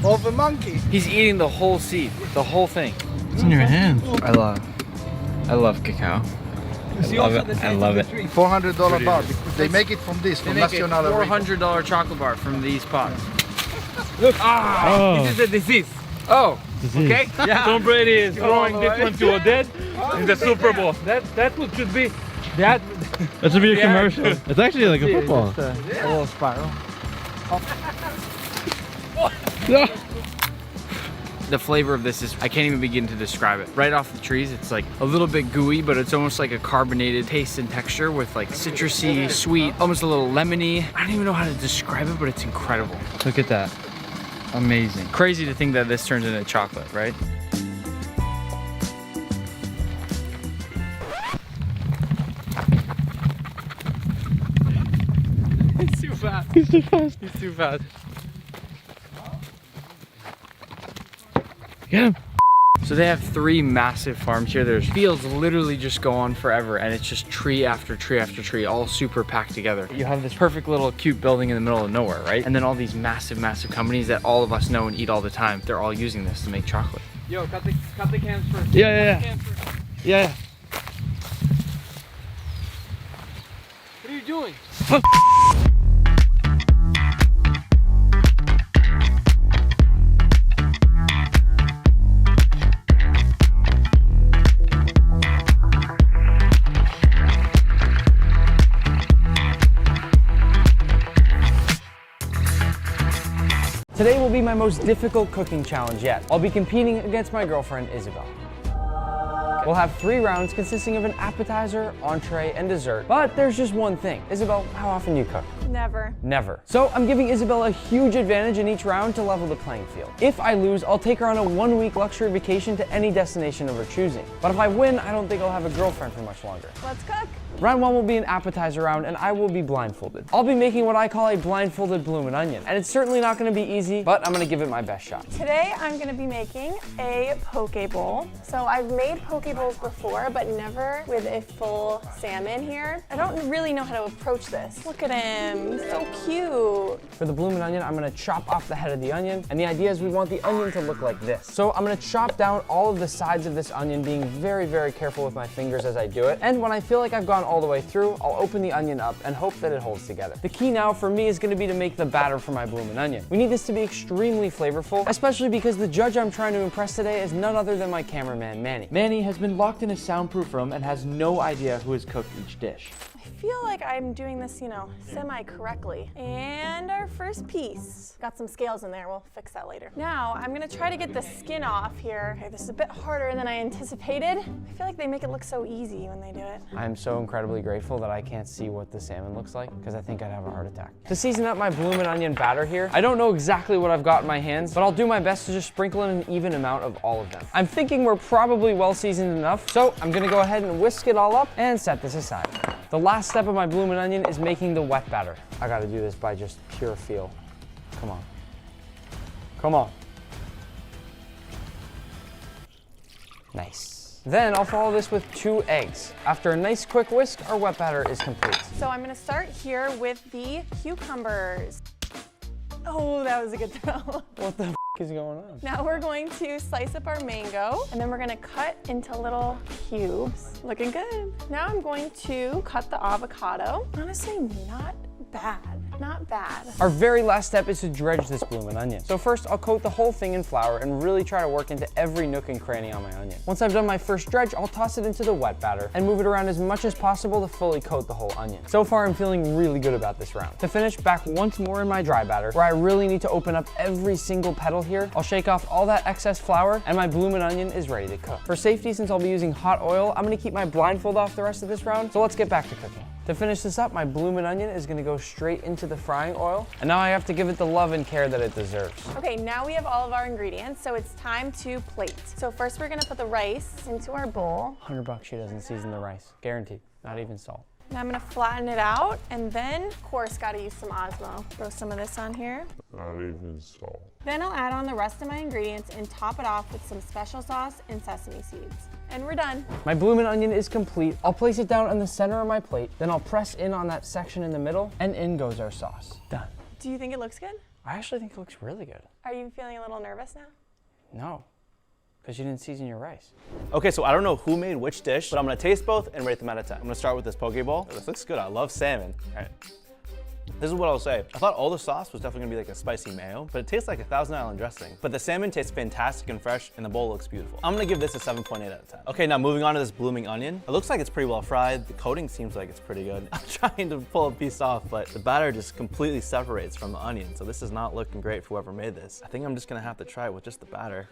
of a monkey. He's eating the whole seed, the whole thing. It's in your hand. I love cacao. I love it. $400 bar because they make it from this, from Nacional. $400 chocolate bar from these pods. Look, this is a disease. Oh, okay. Yeah. Tom Brady is throwing this one to Odette in the Super Bowl. That's what should be. That should be a commercial. It's actually like a football. A little spiral. The flavor of this is, I can't even begin to describe it. Right off the trees, it's like a little bit gooey, but it's almost like a carbonated taste and texture with like citrusy, sweet, almost a little lemony. I don't even know how to describe it, but it's incredible. Look at that. Amazing. Crazy to think that this turns into chocolate, right? He's too fast. He's too fast. He's too fast. Get him. So they have 3 massive farms here. There's fields literally just go on forever, and it's just tree after tree after tree, all super packed together. You have this perfect little cute building in the middle of nowhere, right? And then all these massive, massive companies that all of us know and eat all the time, they're all using this to make chocolate. Yo, cut the cans first. Yeah. Yeah. What are you doing? Today will be my most difficult cooking challenge yet. I'll be competing against my girlfriend, Isabel. We'll have 3 rounds consisting of an appetizer, entree, and dessert. But there's just one thing. Isabel, how often do you cook? Never. Never. So I'm giving Isabel a huge advantage in each round to level the playing field. If I lose, I'll take her on a 1-week luxury vacation to any destination of her choosing. But if I win, I don't think I'll have a girlfriend for much longer. Let's cook. Round 1 will be an appetizer round, and I will be blindfolded. I'll be making what I call a blindfolded bloomin' onion, and it's certainly not gonna be easy, but I'm gonna give it my best shot. Today, I'm gonna be making a poke bowl. So I've made poke bowls before, but never with a full salmon here. I don't really know how to approach this. Look at him, so cute. For the bloomin' onion, I'm gonna chop off the head of the onion, and the idea is we want the onion to look like this. So I'm gonna chop down all of the sides of this onion, being very, very careful with my fingers as I do it. And when I feel like I've gone all the way through, I'll open the onion up and hope that it holds together. The key now for me is gonna be to make the batter for my bloomin' onion. We need this to be extremely flavorful, especially because the judge I'm trying to impress today is none other than my cameraman, Manny. Manny has been locked in a soundproof room and has no idea who has cooked each dish. I feel like I'm doing this, semi-correctly. And our first piece. Got some scales in there, we'll fix that later. Now, I'm gonna try to get the skin off here. Okay, this is a bit harder than I anticipated. I feel like they make it look so easy when they do it. I'm so incredibly grateful that I can't see what the salmon looks like, because I think I'd have a heart attack. To season up my bloomin' onion batter here, I don't know exactly what I've got in my hands, but I'll do my best to just sprinkle in an even amount of all of them. I'm thinking we're probably well seasoned enough, so I'm gonna go ahead and whisk it all up and set this aside. The last step of my bloomin' onion is making the wet batter. I gotta do this by just pure feel. Come on. Come on. Nice. Then I'll follow this with 2 eggs. After a nice quick whisk, our wet batter is complete. So I'm gonna start here with the cucumbers. Oh, that was a good throw. What the is going on? Now we're going to slice up our mango, and then we're gonna cut into little cubes. Looking good. Now I'm going to cut the avocado. Honestly, not bad. Not bad. Our very last step is to dredge this bloomin' onion. So first, I'll coat the whole thing in flour and really try to work into every nook and cranny on my onion. Once I've done my first dredge, I'll toss it into the wet batter and move it around as much as possible to fully coat the whole onion. So far, I'm feeling really good about this round. To finish, back once more in my dry batter, where I really need to open up every single petal here. I'll shake off all that excess flour, and my bloomin' onion is ready to cook. For safety, since I'll be using hot oil, I'm gonna keep my blindfold off the rest of this round, so let's get back to cooking. To finish this up, my bloomin' onion is gonna go straight into the frying oil, and now I have to give it the love and care that it deserves. Okay, now we have all of our ingredients, so it's time to plate. So first we're gonna put the rice into our bowl. $100 she doesn't season the rice. Guaranteed, not even salt. Now I'm gonna flatten it out, and then, of course, gotta use some Osmo. Throw some of this on here. Not even salt. Then I'll add on the rest of my ingredients and top it off with some special sauce and sesame seeds. And we're done. My bloomin' onion is complete. I'll place it down on the center of my plate, then I'll press in on that section in the middle, and in goes our sauce. Done. Do you think it looks good? I actually think it looks really good. Are you feeling a little nervous now? No, because you didn't season your rice. Okay, so I don't know who made which dish, but I'm gonna taste both and rate them out of 10. I'm gonna start with this poke bowl. This looks good. I love salmon. All right. This is what I'll say. I thought all the sauce was definitely gonna be like a spicy mayo, but it tastes like a Thousand Island dressing. But the salmon tastes fantastic and fresh, and the bowl looks beautiful. I'm gonna give this a 7.8 out of 10. Okay, now moving on to this blooming onion. It looks like it's pretty well fried. The coating seems like it's pretty good. I'm trying to pull a piece off, but the batter just completely separates from the onion, so this is not looking great for whoever made this. I think I'm just gonna have to try it with just the batter.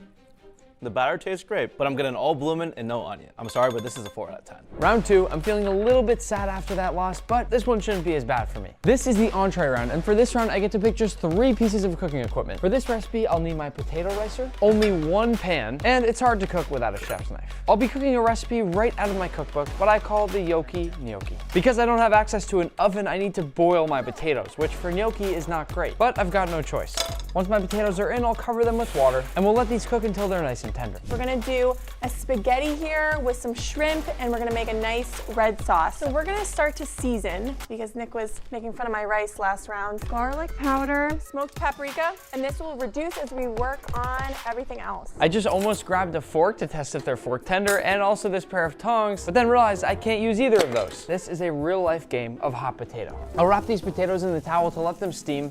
The batter tastes great, but I'm getting all bloomin' and no onion. I'm sorry, but this is a 4 out of 10. Round 2, I'm feeling a little bit sad after that loss, but this one shouldn't be as bad for me. This is the entree round, and for this round, I get to pick just 3 pieces of cooking equipment. For this recipe, I'll need my potato ricer, only 1 pan, and it's hard to cook without a chef's knife. I'll be cooking a recipe right out of my cookbook, what I call the gnocchi gnocchi. Because I don't have access to an oven, I need to boil my potatoes, which for gnocchi is not great, but I've got no choice. Once my potatoes are in, I'll cover them with water, and we'll let these cook until they're nice and tender. We're gonna do a spaghetti here with some shrimp, and we're gonna make a nice red sauce. So we're gonna start to season, because Nick was making fun of my rice last round. Garlic powder, smoked paprika, and this will reduce as we work on everything else. I just almost grabbed a fork to test if they're fork tender, and also this pair of tongs, but then realized I can't use either of those. This is a real life game of hot potato. I'll wrap these potatoes in the towel to let them steam.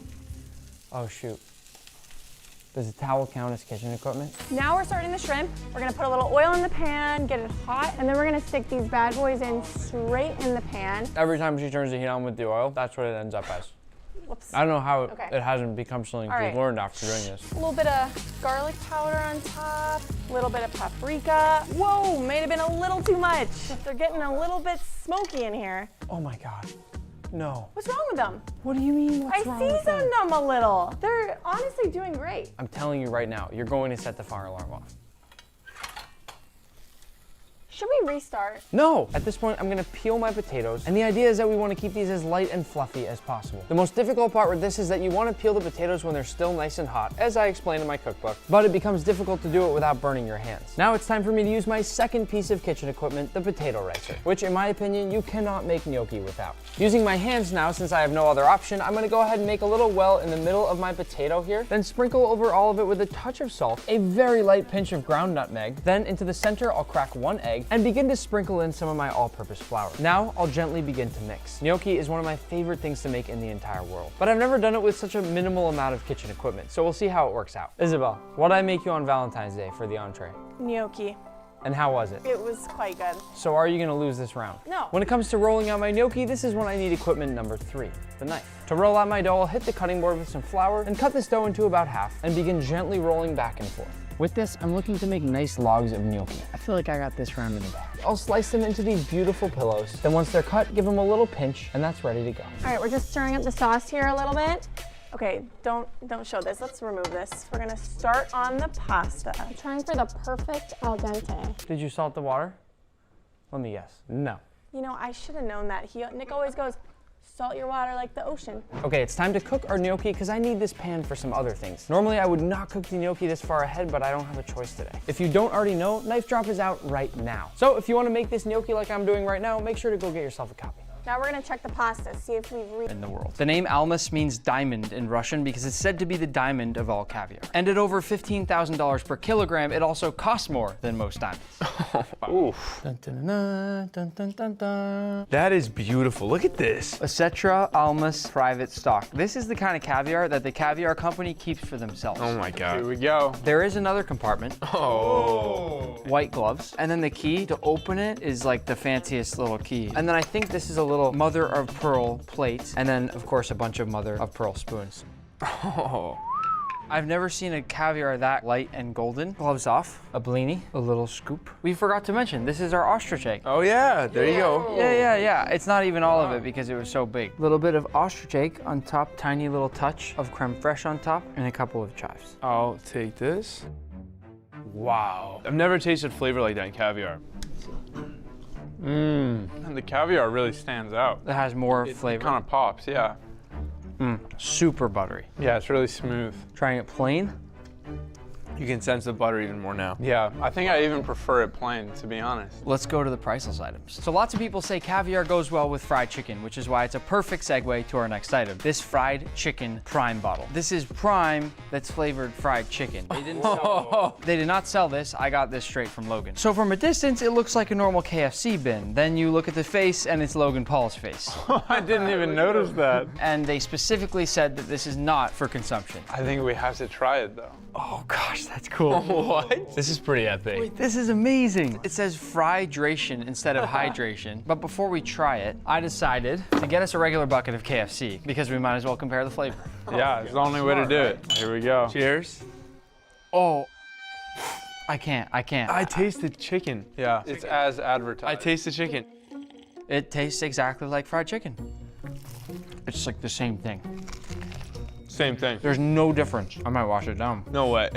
Oh shoot. Does the towel count as kitchen equipment? Now we're starting the shrimp. We're gonna put a little oil in the pan, get it hot, and then we're gonna stick these bad boys in straight in the pan. Every time she turns the heat on with the oil, that's what it ends up as. Whoops. I don't know how Okay. it hasn't become something All we've right. learned after doing this. A little bit of garlic powder on top, a little bit of paprika. Whoa, may have been a little too much. They're getting a little bit smoky in here. Oh my God, no. What's wrong with them? What do you mean, what's wrong with them? I seasoned them a little. They're honestly doing great. I'm telling you right now, you're going to set the fire alarm off. Should we restart? No! At this point, I'm gonna peel my potatoes, and the idea is that we wanna keep these as light and fluffy as possible. The most difficult part with this is that you wanna peel the potatoes when they're still nice and hot, as I explained in my cookbook, but it becomes difficult to do it without burning your hands. Now it's time for me to use my second piece of kitchen equipment, the potato ricer, which in my opinion, you cannot make gnocchi without. Using my hands now, since I have no other option, I'm gonna go ahead and make a little well in the middle of my potato here, then sprinkle over all of it with a touch of salt, a very light pinch of ground nutmeg, then into the center, I'll crack 1 egg, and begin to sprinkle in some of my all-purpose flour. Now, I'll gently begin to mix. Gnocchi is one of my favorite things to make in the entire world, but I've never done it with such a minimal amount of kitchen equipment, so we'll see how it works out. Isabel, what did I make you on Valentine's Day for the entree? Gnocchi. And how was it? It was quite good. So are you gonna lose this round? No. When it comes to rolling out my gnocchi, this is when I need equipment number 3, the knife. To roll out my dough, I'll hit the cutting board with some flour and cut this dough into about half and begin gently rolling back and forth. With this, I'm looking to make nice logs of gnocchi. I feel like I got this round in the bag. I'll slice them into these beautiful pillows. Then once they're cut, give them a little pinch, and that's ready to go. All right, we're just stirring up the sauce here a little bit. Okay, don't show this. Let's remove this. We're gonna start on the pasta. I'm trying for the perfect al dente. Did you salt the water? Let me guess. No. You know, I should have known that. Nick always goes, salt your water like the ocean. Okay, it's time to cook our gnocchi because I need this pan for some other things. Normally I would not cook the gnocchi this far ahead, but I don't have a choice today. If you don't already know, Knife Drop is out right now. So if you want to make this gnocchi like I'm doing right now, make sure to go get yourself a copy. Now we're gonna check the pasta, see if we've in the world. The name Almas means diamond in Russian because it's said to be the diamond of all caviar. And at over $15,000 per kilogram, it also costs more than most diamonds. Oof. Dun, dun, dun, dun, dun, dun, dun. That is beautiful. Look at this. Acetra Almas private stock. This is the kind of caviar that the caviar company keeps for themselves. Oh my God. Here we go. There is another compartment. Oh. White gloves. And then the key to open it is like the fanciest little key. And then I think this is a little mother of pearl plate. And then of course a bunch of mother of pearl spoons. Oh. I've never seen a caviar that light and golden. Gloves off, a blini, a little scoop. We forgot to mention, this is our ostrich egg. Oh yeah, there you go. Yeah. It's not even all of it because it was so big. Little bit of ostrich egg on top, tiny little touch of creme fraiche on top, and a couple of chives. I'll take this. Wow. I've never tasted flavor like that in caviar. And the caviar really stands out. It has more flavor. It kind of pops, yeah. Super buttery. Yeah, it's really smooth. Trying it plain. You can sense the butter even more now. Yeah, I think I even prefer it plain, to be honest. Let's go to the priceless items. So lots of people say caviar goes well with fried chicken, which is why it's a perfect segue to our next item. This fried chicken prime bottle. This is prime that's flavored fried chicken. They did not sell this. I got this straight from Logan. So from a distance, it looks like a normal KFC bin. Then you look at the face and it's Logan Paul's face. I didn't even notice that. And they specifically said that this is not for consumption. I think we have to try it though. Oh gosh, that's cool. What? This is pretty epic. Wait, this is amazing. It says frydration instead of hydration. But before we try it, I decided to get us a regular bucket of KFC because we might as well compare the flavor. Yeah, it's the only way to do it. Here we go. Cheers. Oh, I can't. I tasted chicken. Yeah, it's as advertised. I tasted chicken. It tastes exactly like fried chicken. It's like the same thing. Same thing. There's no difference. I might wash it down. No way.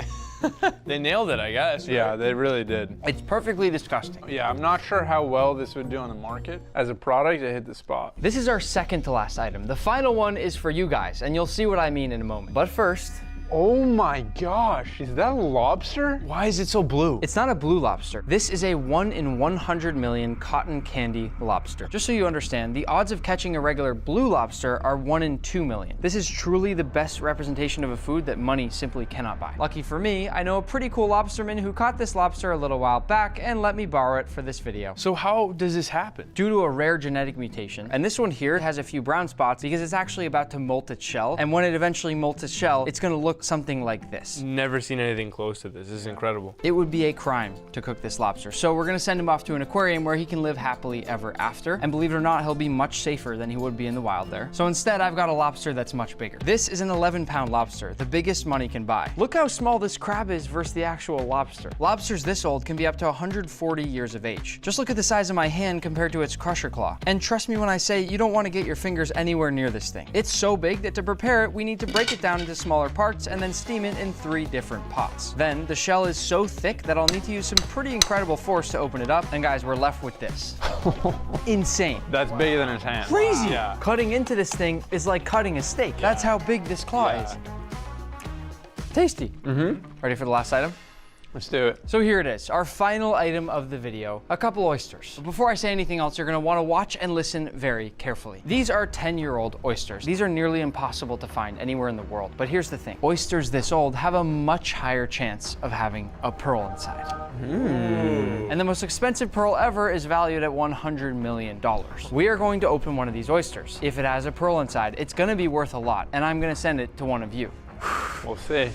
They nailed it, I guess. Right? Yeah, they really did. It's perfectly disgusting. Yeah, I'm not sure how well this would do on the market. As a product, it hit the spot. This is our second to last item. The final one is for you guys, and you'll see what I mean in a moment. But first, oh my gosh, is that a lobster? Why is it so blue? It's not a blue lobster. This is a 1 in 100 million cotton candy lobster. Just so you understand, the odds of catching a regular blue lobster are 1 in 2 million. This is truly the best representation of a food that money simply cannot buy. Lucky for me, I know a pretty cool lobsterman who caught this lobster a little while back and let me borrow it for this video. So how does this happen? Due to a rare genetic mutation, and this one here has a few brown spots because it's actually about to molt its shell, and when it eventually molts its shell, it's gonna look something like this. Never seen anything close to this. This is incredible. It would be a crime to cook this lobster. So we're gonna send him off to an aquarium where he can live happily ever after. And believe it or not, he'll be much safer than he would be in the wild there. So instead, I've got a lobster that's much bigger. This is an 11-pound lobster, the biggest money can buy. Look how small this crab is versus the actual lobster. Lobsters this old can be up to 140 years of age. Just look at the size of my hand compared to its crusher claw. And trust me when I say you don't want to get your fingers anywhere near this thing. It's so big that to prepare it, we need to break it down into smaller parts parts and then steam it in 3 different pots. Then the shell is so thick that I'll need to use some pretty incredible force to open it up. And guys, we're left with this. Insane. That's bigger than his hand. Crazy. Yeah. Cutting into this thing is like cutting a steak. That's how big this claw is. Tasty. Mm-hmm. Ready for the last item? Let's do it. So here it is, our final item of the video, a couple oysters. But before I say anything else, you're gonna wanna watch and listen very carefully. These are 10-year-old oysters. These are nearly impossible to find anywhere in the world. But here's the thing, oysters this old have a much higher chance of having a pearl inside. And the most expensive pearl ever is valued at $100 million. We are going to open one of these oysters. If it has a pearl inside, it's gonna be worth a lot, and I'm gonna send it to one of you. We'll see.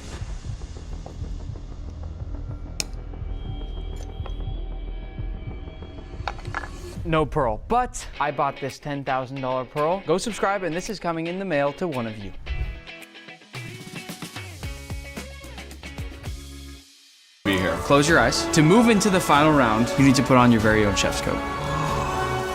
No pearl, but I bought this $10,000 pearl. Go subscribe, and this is coming in the mail to one of you. Be here. Close your eyes. To move into the final round, you need to put on your very own chef's coat.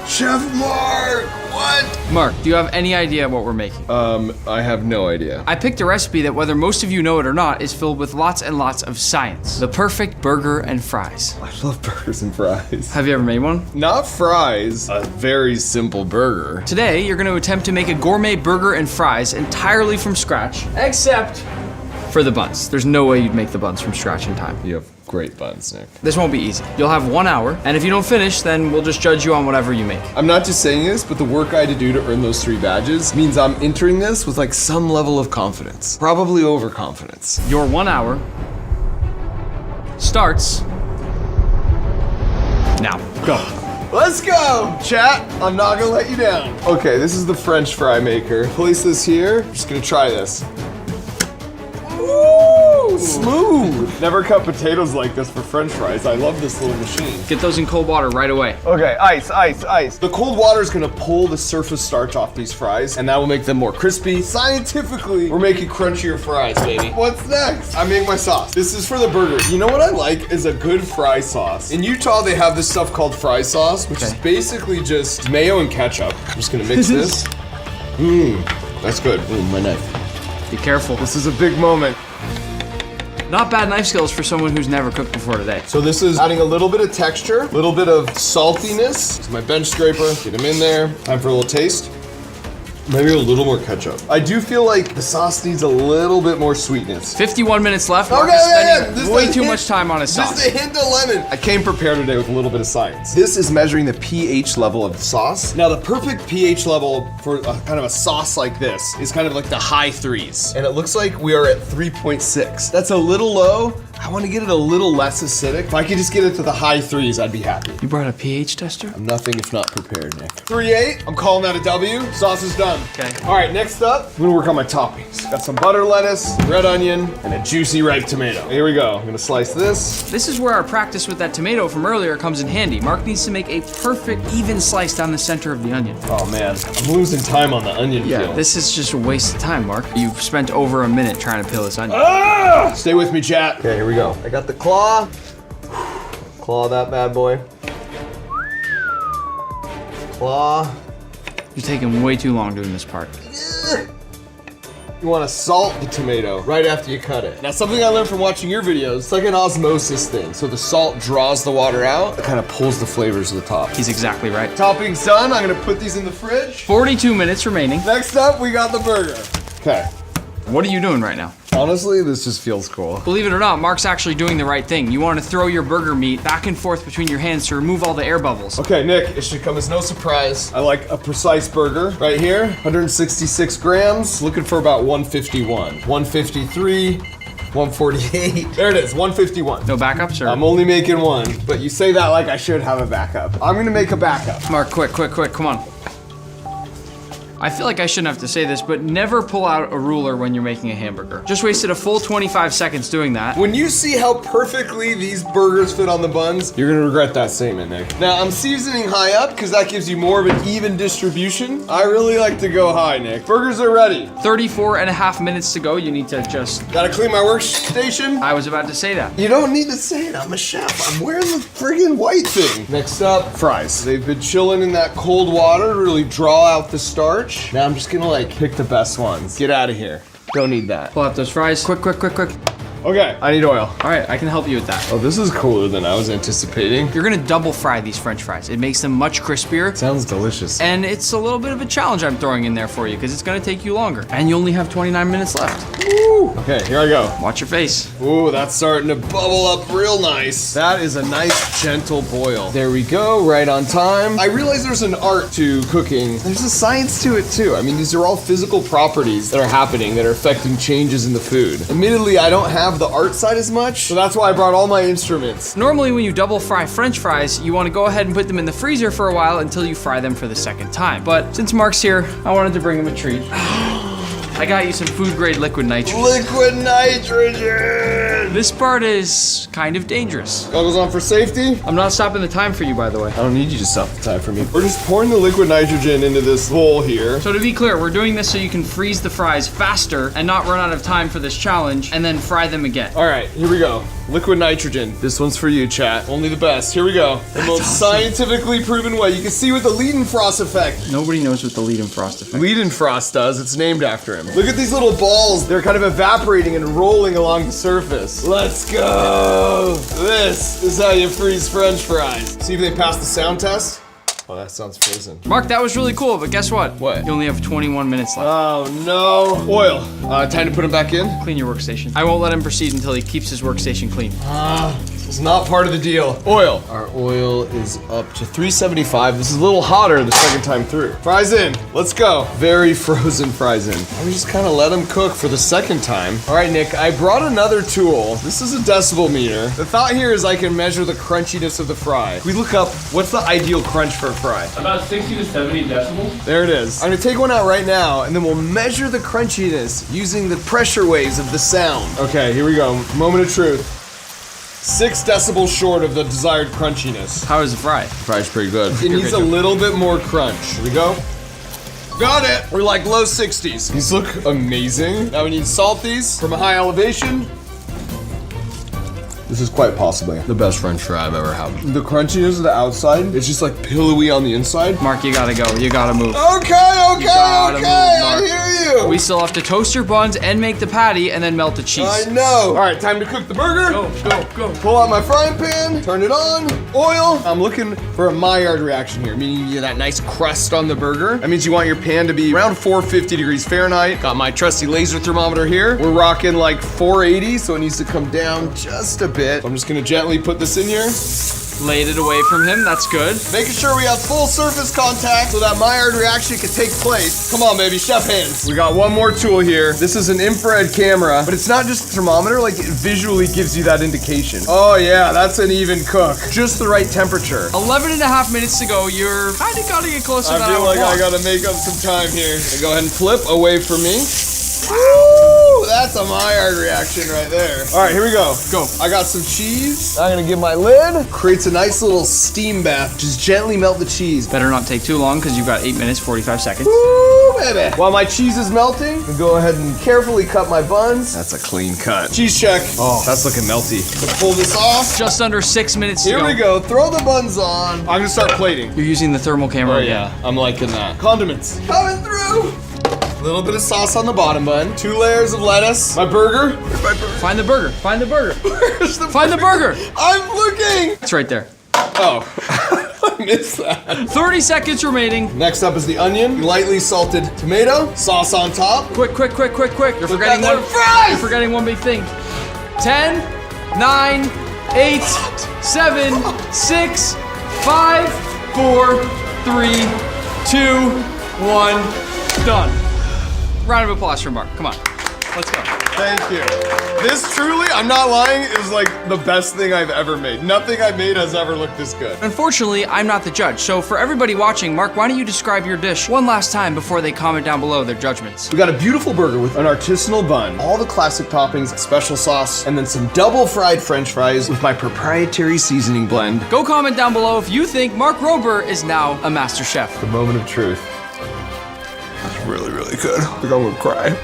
Chef Mark, what? Mark, do you have any idea what we're making? I have no idea. I picked a recipe that, whether most of you know it or not, is filled with lots and lots of science. The perfect burger and fries. I love burgers and fries. Have you ever made one? Not fries, a very simple burger. Today, you're gonna attempt to make a gourmet burger and fries entirely from scratch, except for the buns. There's no way you'd make the buns from scratch in time. You have great buns, Nick. This won't be easy. You'll have 1 hour, and if you don't finish, then we'll just judge you on whatever you make. I'm not just saying this, but the work I had to do to earn those 3 badges means I'm entering this with like some level of confidence. Probably overconfidence. Your 1 hour starts now. Go. Let's go! Chat, I'm not gonna let you down. Okay, this is the French fry maker. Place this here. I'm just gonna try this. Ooh, smooth. Never cut potatoes like this for French fries. I love this little machine. Get those in cold water right away. Okay, ice, ice, ice. The cold water is gonna pull the surface starch off these fries, and that will make them more crispy. Scientifically, we're making crunchier fries, baby. What's next? I make my sauce. This is for the burger. You know what I like is a good fry sauce. In Utah, they have this stuff called fry sauce, which is basically just mayo and ketchup. I'm just gonna mix this. That's good. My knife. Be careful. This is a big moment. Not bad knife skills for someone who's never cooked before today. So this is adding a little bit of texture, a little bit of saltiness. This is my bench scraper. Get them in there. Time for a little taste. Maybe a little more ketchup. I do feel like the sauce needs a little bit more sweetness. 51 minutes left. Mark is spending way too much time on his sauce. Just a hint of lemon. I came prepared today with a little bit of science. This is measuring the pH level of the sauce. Now the perfect pH level for kind of a sauce like this is kind of like the high 3s. And it looks like we are at 3.6. That's a little low. I want to get it a little less acidic. If I could just get it to the high 3s, I'd be happy. You brought a pH tester? I'm nothing if not prepared, Nick. 3.8. I'm calling that a W. Sauce is done. Okay. All right, next up, I'm gonna work on my toppings. Got some butter lettuce, red onion, and a juicy ripe tomato. Here we go. I'm gonna slice this. This is where our practice with that tomato from earlier comes in handy. Mark needs to make a perfect, even slice down the center of the onion. Oh man, I'm losing time on the onion peel. This is just a waste of time, Mark. You've spent over a minute trying to peel this onion. Ah! Stay with me, chat. Okay, here we go. I got the claw. Claw that bad boy. Claw. You're taking way too long doing this part. You want to salt the tomato right after you cut it. Now, something I learned from watching your videos, it's like an osmosis thing. So the salt draws the water out, it kind of pulls the flavors to the top. He's exactly right. Toppings done, I'm gonna put these in the fridge. 42 minutes remaining. Next up, we got the burger. Okay. What are you doing right now? Honestly, this just feels cool. Believe it or not, Mark's actually doing the right thing. You want to throw your burger meat back and forth between your hands to remove all the air bubbles. Okay, Nick, it should come as no surprise. I like a precise burger right here. 166 grams, looking for about 151. 153, 148. There it is, 151. No backups, or? I'm only making one, but you say that like I should have a backup. I'm gonna make a backup. Mark, quick, come on. I feel like I shouldn't have to say this, but never pull out a ruler when you're making a hamburger. Just wasted a full 25 seconds doing that. When you see how perfectly these burgers fit on the buns, you're gonna regret that statement, Nick. Now, I'm seasoning high up because that gives you more of an even distribution. I really like to go high, Nick. Burgers are ready. 34 and a half minutes to go. You need to just... Gotta clean my workstation. I was about to say that. You don't need to say it, I'm a chef. I'm wearing the friggin' white thing. Next up, fries. They've been chilling in that cold water to really draw out the starch. Now I'm just gonna like pick the best ones. Get out of here. Don't need that. Pull out those fries. Quick, quick, quick, quick. Okay, I need oil. All right, I can help you with that. Oh, this is cooler than I was anticipating. You're gonna double fry these French fries. It makes them much crispier. Sounds delicious. And it's a little bit of a challenge I'm throwing in there for you because it's gonna take you longer. And you only have 29 minutes left. Woo! Okay, here I go. Watch your face. Ooh, that's starting to bubble up real nice. That is a nice gentle boil. There we go, right on time. I realize there's an art to cooking. There's a science to it too. I mean, these are all physical properties that are happening that are affecting changes in the food. Admittedly, I don't have the art side as much, so that's why I brought all my instruments. Normally when you double fry French fries, you want to go ahead and put them in the freezer for a while until you fry them for the second time. But since Mark's here, I wanted to bring him a treat. I got you some food grade liquid nitrogen. Liquid nitrogen! This part is kind of dangerous. Goggles on for safety. I'm not stopping the time for you, by the way. I don't need you to stop the time for me. We're just pouring the liquid nitrogen into this bowl here. So to be clear, we're doing this so you can freeze the fries faster and not run out of time for this challenge and then fry them again. All right, here we go. Liquid nitrogen. This one's for you, chat. Only the best. Here we go. The most scientifically proven way. You can see with the Leidenfrost effect. Nobody knows what the Leidenfrost effect. Leidenfrost does. It's named after him. Look at these little balls. They're kind of evaporating and rolling along the surface. Let's go. This is how you freeze French fries. See if they pass the sound test. Oh, that sounds frozen. Mark, that was really cool, but guess what? What? You only have 21 minutes left. Oh no. Oil. Time to put him back in. Clean your workstation. I won't let him proceed until he keeps his workstation clean. This is not part of the deal. Oil. Our oil is up to 375. This is a little hotter the second time through. Fries in. Let's go. Very frozen fries in. I'm just kind of let them cook for the second time. All right, Nick, I brought another tool. This is a decibel meter. The thought here is I can measure the crunchiness of the fry. If we look up, what's the ideal crunch for a fry? About 60 to 70 decibels. There it is. I'm gonna take one out right now, and then we'll measure the crunchiness using the pressure waves of the sound. Okay, here we go. Moment of truth. 6 decibels short of the desired crunchiness. How is the fry? The fry's pretty good. It needs a little bit more crunch. Here we go. Got it. We're like low 60s. These look amazing. Now we need to salt these from a high elevation. This is quite possibly the best French fry I've ever had. The crunchiness of the outside, it's just like pillowy on the inside. Mark, you gotta go. You gotta move. Okay, I hear you. We still have to toast your buns and make the patty and then melt the cheese. I know. All right, time to cook the burger. Go. Pull out my frying pan, turn it on, oil. I'm looking for a Maillard reaction here, meaning you get that nice crust on the burger. That means you want your pan to be around 450 degrees Fahrenheit. Got my trusty laser thermometer here. We're rocking like 480, so it needs to come down just a bit. I'm just gonna gently put this in here. Laid it away from him, that's good. Making sure we have full surface contact so that Maillard reaction can take place. Come on, baby, chef hands. We got one more tool here. This is an infrared camera, but it's not just a thermometer, like it visually gives you that indication. Oh yeah, that's an even cook. Just the right temperature. 11 and a half minutes to go. You're kind of gotta get closer than I feel like I gotta make up some time here. Go ahead and flip away from me. Woo! That's a Maillard reaction right there. All right, here we go. Go. I got some cheese. I'm gonna give my lid. Creates a nice little steam bath. Just gently melt the cheese. Better not take too long because you've got 8 minutes, 45 seconds. Woo, baby. While my cheese is melting, I'll go ahead and carefully cut my buns. That's a clean cut. Cheese check. Oh, that's looking melty. Let's pull this off. Just under 6 minutes to go. Here we go. Throw the buns on. I'm gonna start plating. You're using the thermal camera again. I'm liking that. Condiments. Coming through. A little bit of sauce on the bottom bun. 2 layers of lettuce. My burger. Where's my burger? Find the burger. Find the burger. Where's the Find the burger. I'm looking. It's right there. Oh, I missed that. 30 seconds remaining. Next up is the onion. Lightly salted tomato. Sauce on top. Quick. You're forgetting one. Fries! You're forgetting one big thing. 10, 9, 8, 7, 6, 5, 4, 3, 2, 1. Done. Round of applause for Mark. Come on. Let's go. Thank you. This truly, I'm not lying, is like the best thing I've ever made. Nothing I've made has ever looked this good. Unfortunately, I'm not the judge. So for everybody watching, Mark, why don't you describe your dish one last time before they comment down below their judgments? We got a beautiful burger with an artisanal bun, all the classic toppings, special sauce, and then some double fried French fries with my proprietary seasoning blend. Go comment down below if you think Mark Rober is now a master chef. The moment of truth. That's really, really good. I think I'm gonna cry.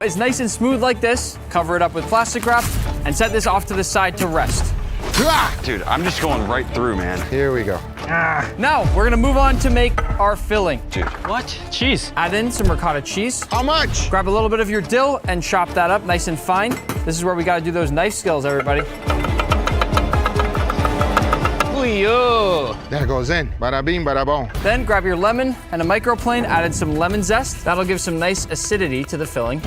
It's nice and smooth like this. Cover it up with plastic wrap and set this off to the side to rest. Dude, I'm just going right through, man. Here we go. Now, we're gonna move on to make our filling. Dude. What? Cheese. Add in some ricotta cheese. How much? Grab a little bit of your dill and chop that up nice and fine. This is where we gotta do those knife skills, everybody. That goes in. Bada bing, bada boom. Then grab your lemon and a microplane, add in some lemon zest. That'll give some nice acidity to the filling.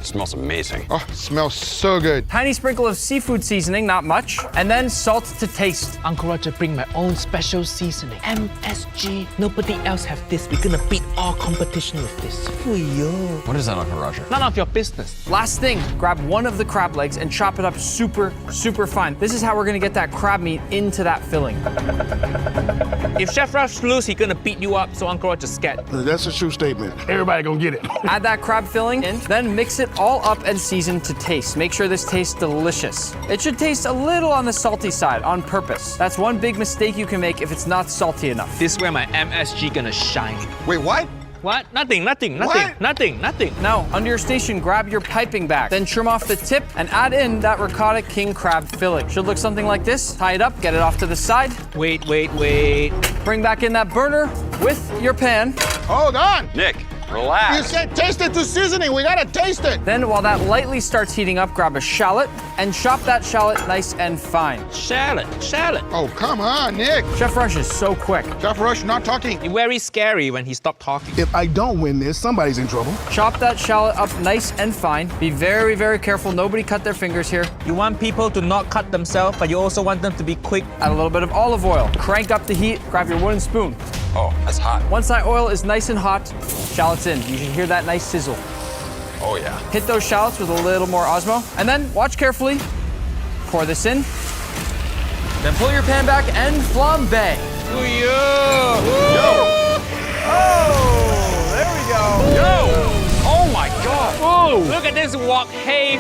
Smells amazing. Oh, smells so good. Tiny sprinkle of seafood seasoning, not much. And then salt to taste. Uncle Roger bring my own special seasoning. MSG. Nobody else have this. We're gonna beat all competition with this. What is that, Uncle Roger? None of your business. Last thing, grab one of the crab legs and chop it up super, super fine. This is how we're gonna get that crab meat into that filling. If Chef Rush lose, he's gonna beat you up, so Uncle Roger's scared. That's a true statement. Everybody gonna get it. Add that crab filling in, then mix it all up and season to taste. Make sure this tastes delicious. It should taste a little on the salty side on purpose. That's one big mistake you can make if it's not salty enough. This is where my MSG gonna shine. Wait, what? What? Nothing. What? Nothing. Now, under your station, grab your piping bag, then trim off the tip and add in that ricotta king crab filling. Should look something like this. Tie it up, get it off to the side. Wait. Bring back in that burner with your pan. Hold on. Nick, relax. You said taste it to seasoning. We gotta taste it. Then while that lightly starts heating up, grab a shallot and chop that shallot nice and fine. Shallot. Oh, come on, Nick. Chef Rush is so quick. Chef Rush, not talking. It's very scary when he stopped talking. If I don't win this, somebody's in trouble. Chop that shallot up nice and fine. Be very, very careful. Nobody cut their fingers here. You want people to not cut themselves, but you also want them to be quick. Add a little bit of olive oil. Crank up the heat. Grab your wooden spoon. Oh, that's hot. Once that oil is nice and hot, shallots in. You should hear that nice sizzle. Oh, yeah. Hit those shallots with a little more Osmo. And then, watch carefully. Pour this in. Then pull your pan back and flambe. Yo! Oh, there we go. Yo! Oh my God! Whoa! Look at this wok. Hey,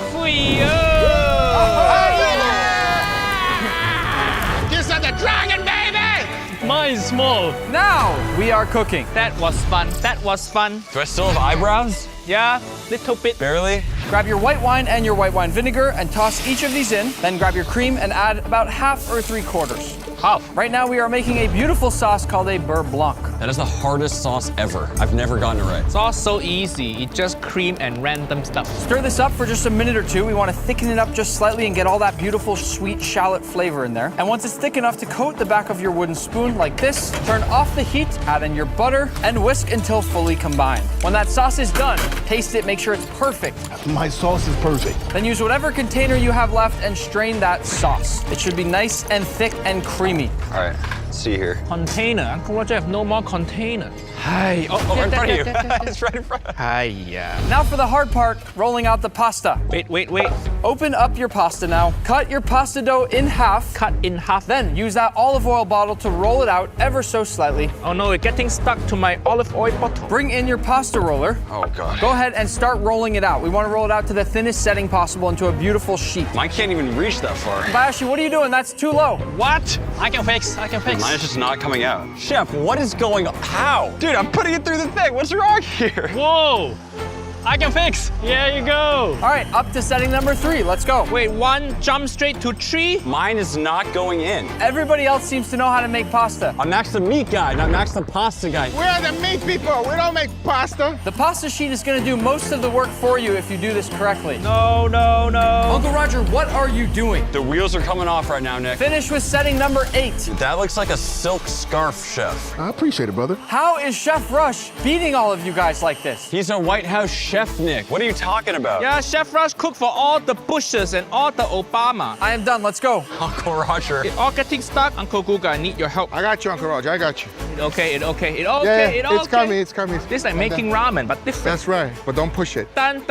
This is the dragon, baby! Mine's small. Now we are cooking. That was fun. Do I still have eyebrows? Yeah, little bit. Barely. Grab your white wine and your white wine vinegar and toss each of these in. Then grab your cream and add about half or 3/4. Half. Right now we are making a beautiful sauce called a beurre blanc. That is the hardest sauce ever. I've never gotten it right. It's all so easy. It's just cream and random stuff. Stir this up for just a minute or two. We want to thicken it up just slightly and get all that beautiful sweet shallot flavor in there. And once it's thick enough to coat the back of your wooden spoon like this, turn off the heat, add in your butter, and whisk until fully combined. When that sauce is done, taste it, make sure it's perfect. My sauce is perfect. Then use whatever container you have left and strain that sauce. It should be nice and thick and creamy. All right, let's see here. Container. Uncle Roger have no more container. Hi. Oh, right in front of you. It's right in front. Now for the hard part, rolling out the pasta. Wait. Open up your pasta now. Cut your pasta dough in half. Cut in half. Then use that olive oil bottle to roll it out ever so slightly. Oh no, it's getting stuck to my olive oil bottle. Bring in your pasta roller. Oh, God. Go ahead and start rolling it out. We want to roll it out to the thinnest setting possible into a beautiful sheet. Mine can't even reach that far. Bayashi, what are you doing? That's too low. What? I can fix. Mine is just not coming out. Chef, what is going on? How? Dude, I'm putting it through the thing. What's wrong here? Whoa! I can fix. There you go. All right, up to setting number 3. Let's go. Wait, 1 jump straight to 3. Mine is not going in. Everybody else seems to know how to make pasta. I'm Max the meat guy, not Max the pasta guy. We're the meat people. We don't make pasta. The pasta sheet is going to do most of the work for you if you do this correctly. No. Uncle Roger, what are you doing? The wheels are coming off right now, Nick. Finish with setting number 8. That looks like a silk scarf, Chef. I appreciate it, brother. How is Chef Rush beating all of you guys like this? He's a White House chef, Nick. What are you talking about? Yeah, Chef Rush cooked for all the Bushes and all the Obama. I am done. Let's go. Uncle Roger. It's all getting stuck. Uncle Guga, I need your help. I got you, Uncle Roger. I got you. It's okay. It's coming. This is like making ramen, but different. That's right, but don't push it. Dun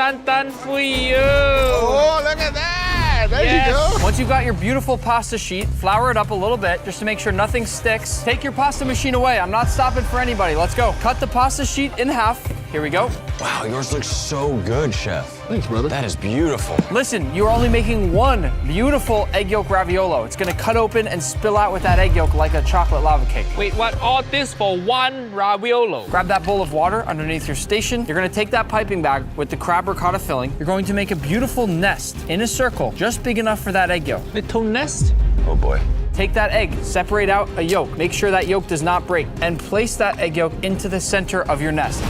for you. Oh, look at that. There you go. Once you've got your beautiful pasta sheet, flour it up a little bit just to make sure nothing sticks. Take your pasta machine away. I'm not stopping for anybody. Let's go. Cut the pasta sheet in half. Here we go. Wow, yours looks so good, Chef. Thanks, brother. That is beautiful. Listen, you're only making one beautiful egg yolk raviolo. It's gonna cut open and spill out with that egg yolk like a chocolate lava cake. Wait, what? All this for 1 raviolo? Grab that bowl of water underneath your station. You're gonna take that piping bag with the crab ricotta filling. You're going to make a beautiful nest in a circle, just big enough for that egg yolk. Little nest? Oh boy. Take that egg, separate out a yolk. Make sure that yolk does not break, and place that egg yolk into the center of your nest.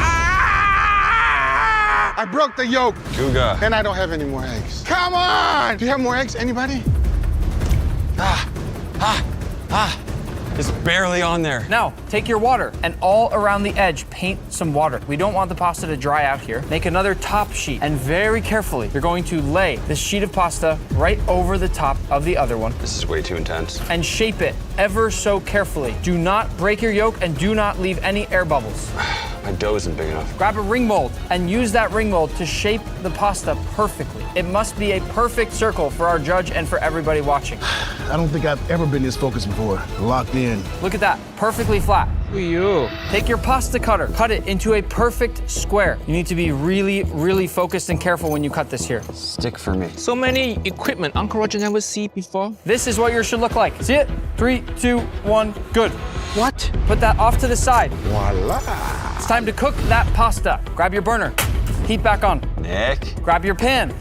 I broke the yolk. Guga. And I don't have any more eggs. Come on! Do you have more eggs? Anybody? It's barely on there. Now, take your water and all around the edge, paint some water. We don't want the pasta to dry out here. Make another top sheet, and very carefully, you're going to lay this sheet of pasta right over the top of the other one. This is way too intense. And shape it ever so carefully. Do not break your yolk and do not leave any air bubbles. My dough isn't big enough. Grab a ring mold and use that ring mold to shape the pasta perfectly. It must be a perfect circle for our judge and for everybody watching. I don't think I've ever been this focused before. Locked in. Look at that, perfectly flat. Take your pasta cutter, cut it into a perfect square. You need to be really, really focused and careful when you cut this here. Stick for me. So many equipment Uncle Roger never see before. This is what yours should look like. See it? 3, 2, 1, good. What? Put that off to the side. Voila. It's time to cook that pasta. Grab your burner, heat back on. Nick. Grab your pan.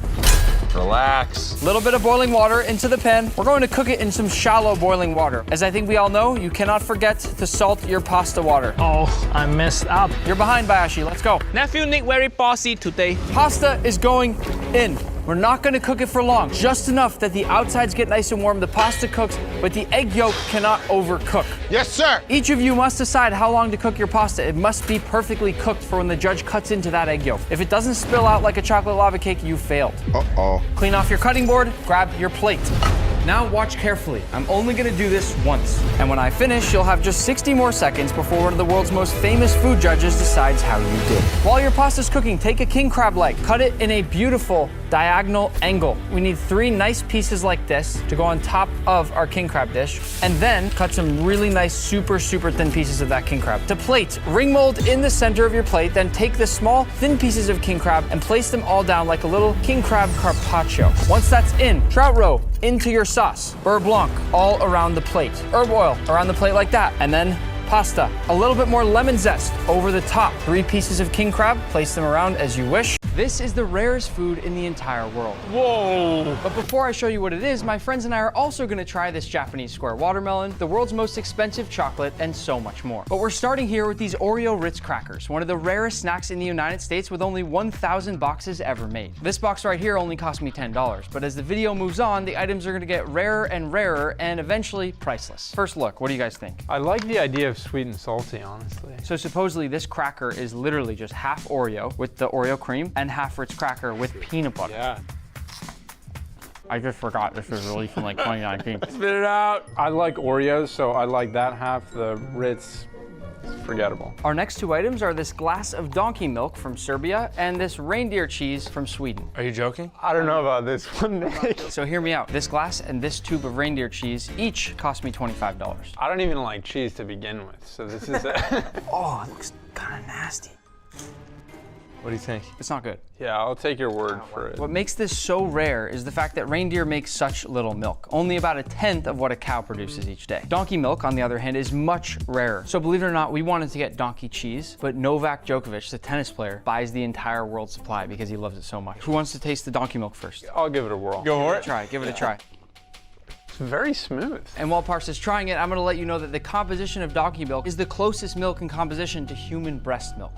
Relax. Little bit of boiling water into the pan. We're going to cook it in some shallow boiling water. As I think we all know, you cannot forget to salt your pasta water. Oh, I messed up. You're behind, Bayashi. Let's go. Nephew Nick very bossy today. Pasta is going in. We're not going to cook it for long. Just enough that the outsides get nice and warm, the pasta cooks, but the egg yolk cannot overcook. Yes, sir. Each of you must decide how long to cook your pasta. It must be perfectly cooked for when the judge cuts into that egg yolk. If it doesn't spill out like a chocolate lava cake, you failed. Uh-oh. Clean off your cutting board, grab your plate. Now watch carefully. I'm only gonna do this once. And when I finish, you'll have just 60 more seconds before one of the world's most famous food judges decides how you did. While your pasta's cooking, take a king crab leg, cut it in a beautiful diagonal angle. We need 3 nice pieces like this to go on top of our king crab dish, and then cut some really nice, super, super thin pieces of that king crab. To plate, ring mold in the center of your plate, then take the small, thin pieces of king crab and place them all down like a little king crab carpaccio. Once that's in, trout roe into your sauce, beurre blanc all around the plate, herb oil around the plate like that, and then pasta. A little bit more lemon zest over the top. 3 pieces of king crab, place them around as you wish. This is the rarest food in the entire world. Whoa. But before I show you what it is, my friends and I are also gonna try this Japanese square watermelon, the world's most expensive chocolate, and so much more. But we're starting here with these Oreo Ritz crackers, one of the rarest snacks in the United States with only 1,000 boxes ever made. This box right here only cost me $10, but as the video moves on, the items are gonna get rarer and rarer and eventually priceless. First look, what do you guys think? I like the idea of sweet and salty, honestly. So supposedly this cracker is literally just half Oreo with the Oreo cream and half Ritz cracker with peanut butter. Yeah. I just forgot this was released in like 2019. Spit it out. I like Oreos, so I like that half. The Ritz, forgettable. Our next 2 items are this glass of donkey milk from Serbia and this reindeer cheese from Sweden. Are you joking? I don't know about this one, Nick. So hear me out. This glass and this tube of reindeer cheese each cost me $25. I don't even like cheese to begin with, so this is Oh, it looks kind of nasty. What do you think? It's not good. Yeah, I'll take your word for it. What makes this so rare is the fact that reindeer make such little milk, only about 1/10 of what a cow produces each day. Donkey milk, on the other hand, is much rarer. So believe it or not, we wanted to get donkey cheese, but Novak Djokovic, the tennis player, buys the entire world supply because he loves it so much. Who wants to taste the donkey milk first? I'll give it a whirl. Go for it. Give it a try. It's very smooth. And while Parse is trying it, I'm gonna let you know that the composition of donkey milk is the closest milk in composition to human breast milk.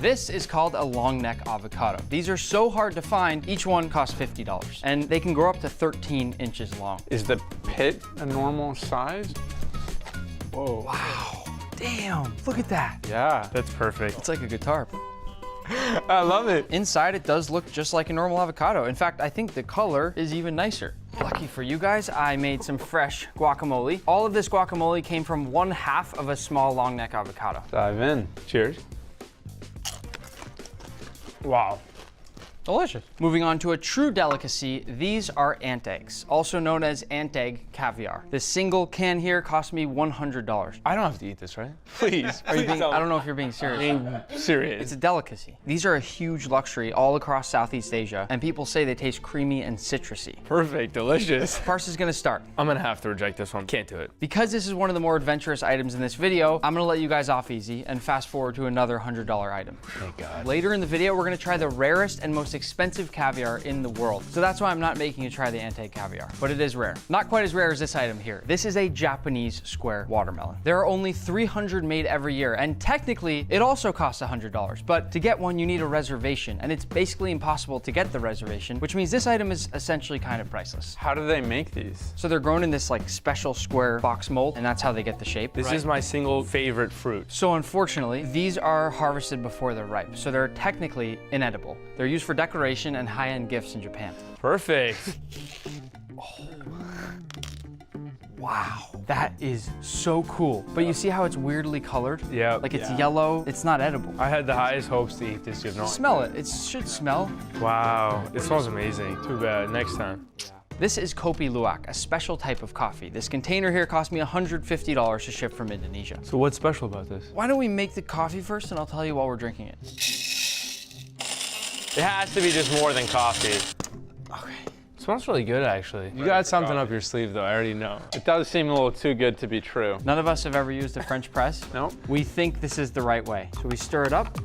This is called a long neck avocado. These are so hard to find, each one costs $50. And they can grow up to 13 inches long. Is the pit a normal size? Whoa. Wow, damn, look at that. Yeah. That's perfect. It's like a guitar. I love it. Inside, it does look just like a normal avocado. In fact, I think the color is even nicer. Lucky for you guys, I made some fresh guacamole. All of this guacamole came from 1/2 of a small long neck avocado. Dive in. Cheers. Wow. Delicious. Moving on to a true delicacy, these are ant eggs, also known as ant egg caviar. This single can here cost me $100. I don't have to eat this, right? Please. Are you being, I don't know if you're being serious. Being serious. It's a delicacy. These are a huge luxury all across Southeast Asia, and people say they taste creamy and citrusy. Perfect, delicious. Parse is gonna start. I'm gonna have to reject this one. Can't do it. Because this is one of the more adventurous items in this video, I'm gonna let you guys off easy and fast forward to another $100 item. Thank God. Later in the video, we're gonna try the rarest and most most expensive caviar in the world. So that's why I'm not making you try the Ante caviar, but it is rare. Not quite as rare as this item here. This is a Japanese square watermelon. There are only 300 made every year, and technically it also costs $100, but to get one you need a reservation, and it's basically impossible to get the reservation, which means this item is essentially kind of priceless. How do they make these? So they're grown in this like special square box mold, and that's how they get the shape. This is my single favorite fruit. So unfortunately, these are harvested before they're ripe, so they're technically inedible. They're used for decoration and high-end gifts in Japan. Perfect. Wow, that is so cool. But you see how it's weirdly colored? Yeah. Like it's yellow, it's not edible. I had the highest hopes to eat this. You have no Smell idea. it, it should smell. Wow, it smells amazing. Too bad, next time. This is Kopi Luwak, a special type of coffee. This container here cost me $150 to ship from Indonesia. So what's special about this? Why don't we make the coffee first and I'll tell you while we're drinking it. It has to be just more than coffee. Okay. Smells really good, actually. You got something up your sleeve, though. I already know. It does seem a little too good to be true. None of us have ever used a French press. Nope. We think this is the right way. So we stir it up.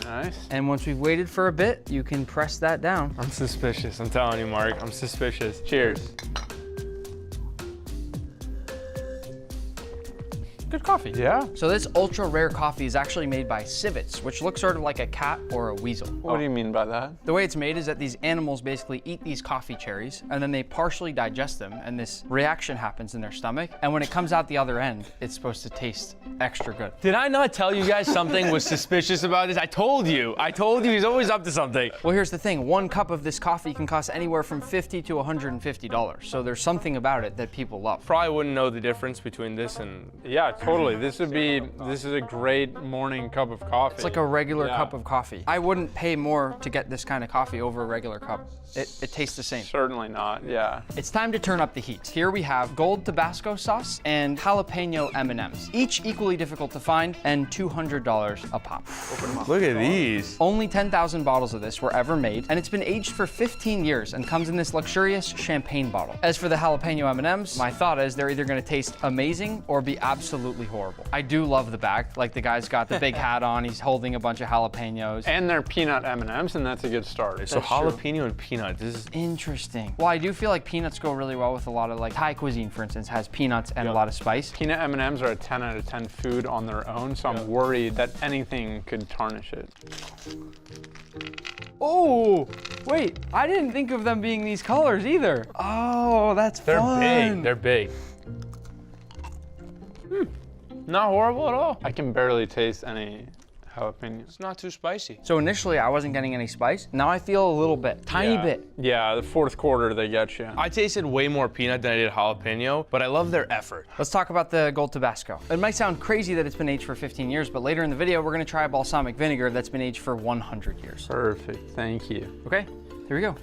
Nice. And once we've waited for a bit, you can press that down. I'm suspicious. I'm telling you, Mark. I'm suspicious. Cheers. Good coffee. Yeah. So this ultra rare coffee is actually made by civets, which looks sort of like a cat or a weasel. What do you mean by that? The way it's made is that these animals basically eat these coffee cherries and then they partially digest them, and this reaction happens in their stomach. And when it comes out the other end, it's supposed to taste extra good. Did I not tell you guys something was suspicious about this? I told you he's always up to something. Well, here's the thing. 1 cup of this coffee can cost anywhere from $50 to $150. So there's something about it that people love. Probably wouldn't know the difference between this and... Yeah, totally. This is a great morning cup of coffee. It's like a regular cup of coffee. I wouldn't pay more to get this kind of coffee over a regular cup. It tastes the same. Certainly not, yeah. It's time to turn up the heat. Here we have gold Tabasco sauce and jalapeno M&Ms, each equally difficult to find and $200 a pop. Look at these. Only 10,000 bottles of this were ever made, and it's been aged for 15 years and comes in this luxurious champagne bottle. As for the jalapeno M&Ms, my thought is they're either gonna taste amazing or be absolutely horrible. I do love the back. Like the guy's got the big hat on, he's holding a bunch of jalapenos. And they're peanut M&Ms, and that's a good start. So jalapeno and peanut, this is... Interesting. Well, I do feel like peanuts go really well with a lot of like Thai cuisine, for instance, has peanuts and a lot of spice. Peanut M&Ms are a 10 out of 10 food on their own, so I'm worried that anything could tarnish it. Oh, wait, I didn't think of them being these colors either. Oh, that's fun. They're big. Not horrible at all. I can barely taste any jalapeno. It's not too spicy. So initially I wasn't getting any spice. Now I feel a little bit, tiny bit. Yeah, the fourth quarter they get you. I tasted way more peanut than I did jalapeno, but I love their effort. Let's talk about the gold Tabasco. It might sound crazy that it's been aged for 15 years, but later in the video we're gonna try a balsamic vinegar that's been aged for 100 years. Perfect, thank you. Okay, here we go.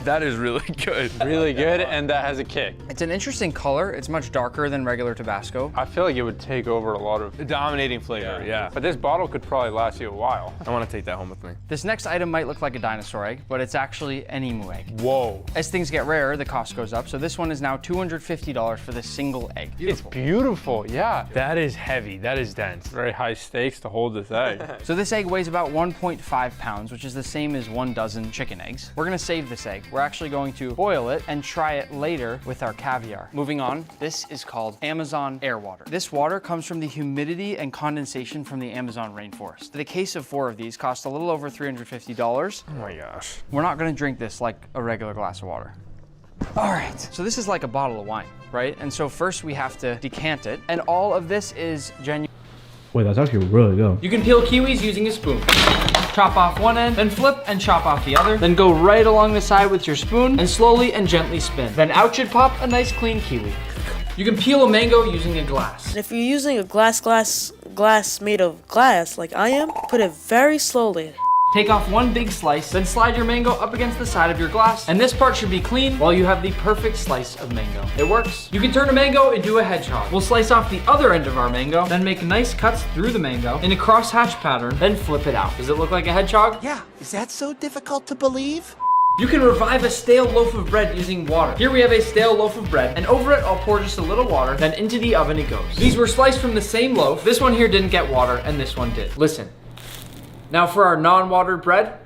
That is really good. Really good, and that has a kick. It's an interesting color. It's much darker than regular Tabasco. I feel like it would take over a lot of... The dominating flavor, yeah. But this bottle could probably last you a while. I want to take that home with me. This next item might look like a dinosaur egg, but it's actually an emu egg. Whoa. As things get rarer, the cost goes up, so this one is now $250 for this single egg. It's beautiful, yeah. That is heavy, that is dense. Very high stakes to hold this egg. So this egg weighs about 1.5 pounds, which is the same as 1 dozen chicken eggs. We're gonna save this egg. We're actually going to boil it and try it later with our caviar. Moving on, this is called Amazon air water. This water comes from the humidity and condensation from the Amazon rainforest. The case of 4 of these cost a little over $350. Oh my gosh. We're not gonna drink this like a regular glass of water. All right, so this is like a bottle of wine, right? And so first we have to decant it, and all of this is genuine. Wait, that's actually really good. You can peel kiwis using a spoon. Chop off one end, then flip and chop off the other. Then go right along the side with your spoon and slowly and gently spin. Then out should pop a nice clean kiwi. You can peel a mango using a glass. If you're using a glass made of glass like I am, put it very slowly. Take off one big slice, then slide your mango up against the side of your glass, and this part should be clean while you have the perfect slice of mango. It works. You can turn a mango into a hedgehog. We'll slice off the other end of our mango, then make nice cuts through the mango in a cross-hatch pattern, then flip it out. Does it look like a hedgehog? Yeah, is that so difficult to believe? You can revive a stale loaf of bread using water. Here we have a stale loaf of bread, and over it I'll pour just a little water, then into the oven it goes. These were sliced from the same loaf. This one here didn't get water, and this one did. Listen. Now for our non-watered bread,